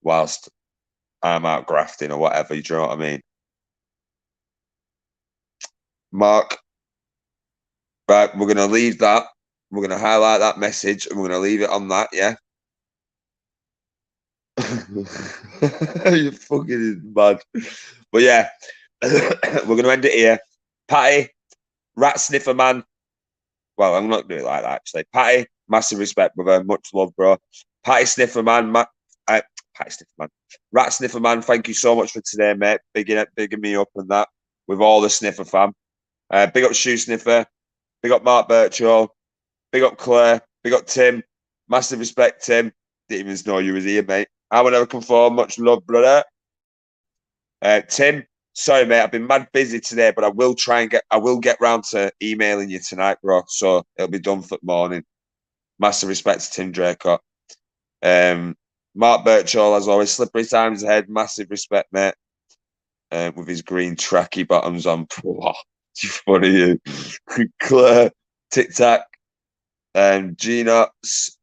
whilst I'm out grafting or whatever. Do you know what I mean? Mark, right, we're going to leave that. We're going to highlight that message and we're going to leave it on that, yeah? You're fucking mad. But yeah, we're going to end it here. Patty, rat sniffer man. Well, I'm not doing it like that, actually. Patty, massive respect, brother. Much love, bro. Patty sniffer man. Patty sniffer man. Rat sniffer man, thank you so much for today, mate. Bigging me up and that with all the sniffer fam. Big up Shoe Sniffer. Big up Mark Birchall. Big up Claire. Big up Tim. Massive respect, Tim. Didn't even know you was here, mate. I will never conform. Much love, brother. Tim, Sorry, mate. I've been mad busy today, but I will get round to emailing you tonight, bro. So it'll be done for the morning. Massive respect to Tim Draycott. Mark Birchall, as always, slippery times ahead. Massive respect, mate. With his green tracky bottoms on. You funny, you. Claire, Tic Tac, G-Nuts,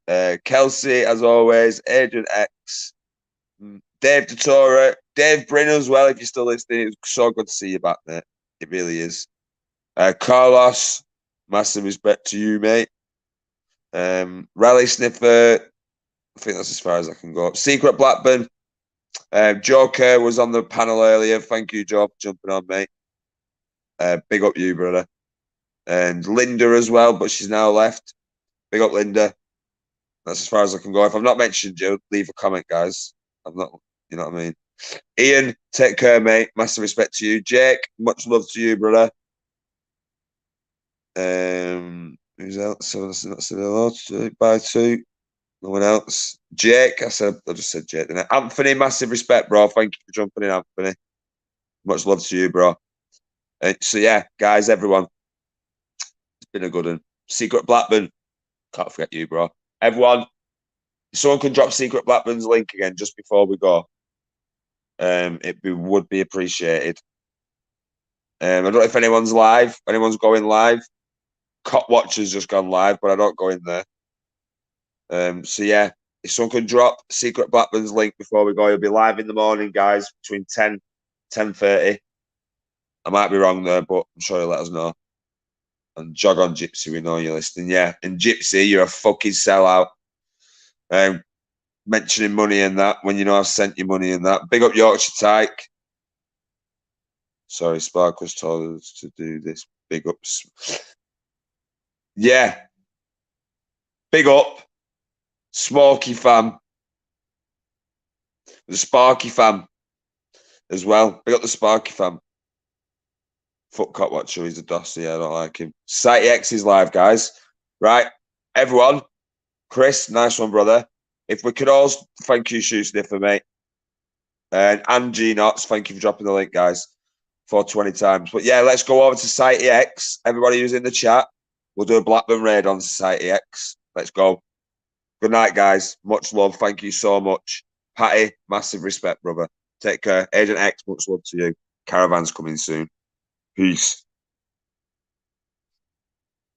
Kelsey, as always, Agent X, Dave Dottora, Dave Brin as well, if you're still listening. It's so good to see you back, mate. It really is. Carlos, massive respect to you, mate. Rally Sniffer, I think that's as far as I can go. Secret Blackburn, Joe Kerr was on the panel earlier. Thank you, Joe, for jumping on, mate. Big up you, brother. And Linda as well, but she's now left. Big up, Linda. That's as far as I can go. If I've not mentioned you, leave a comment, guys. I'm not, you know what I mean? Ian, take care, mate. Massive respect to you. Jake, much love to you, brother. Who's else? So that's not said hello to. Bye to. No one else. Jake, I just said Jake, didn't I? Anthony, massive respect, bro. Thank you for jumping in, Anthony. Much love to you, bro. So yeah, guys, everyone, it's been a good one. Secret Blackburn, can't forget you, bro. Everyone, if someone can drop Secret Blackburn's link again just before we go, would be appreciated. I don't know if anyone's live, anyone's going live. Cop Watcher's just gone live, but I don't go in there. So yeah, if someone can drop Secret Blackburn's link before we go, he'll be live in the morning, guys, between 10:30. I might be wrong there, but I'm sure he'll let us know. And jog on, Gypsy, we know you're listening. Yeah, and Gypsy, you're a fucking sellout. Mentioning money and that when you know I've sent you money and that. Big up Yorkshire Tyke. Sorry, Sparkles told us to do this. Big ups. Yeah. Big up. Smoky fam. The Sparky fam as well. Big up the Sparky fam. Fuck Cop Watcher, he's a dossy. I don't like him. Site X is live, guys. Right. Everyone. Chris, nice one, brother. If we could all thank you, Shoe Sniffer, mate. And G Knots, thank you for dropping the link, guys. 420 times. But yeah, let's go over to Society X. Everybody who's in the chat, we'll do a Blackburn raid on Society X. Let's go. Good night, guys. Much love. Thank you so much. Patty, massive respect, brother. Take care. Agent X, much love to you. Caravan's coming soon. Peace.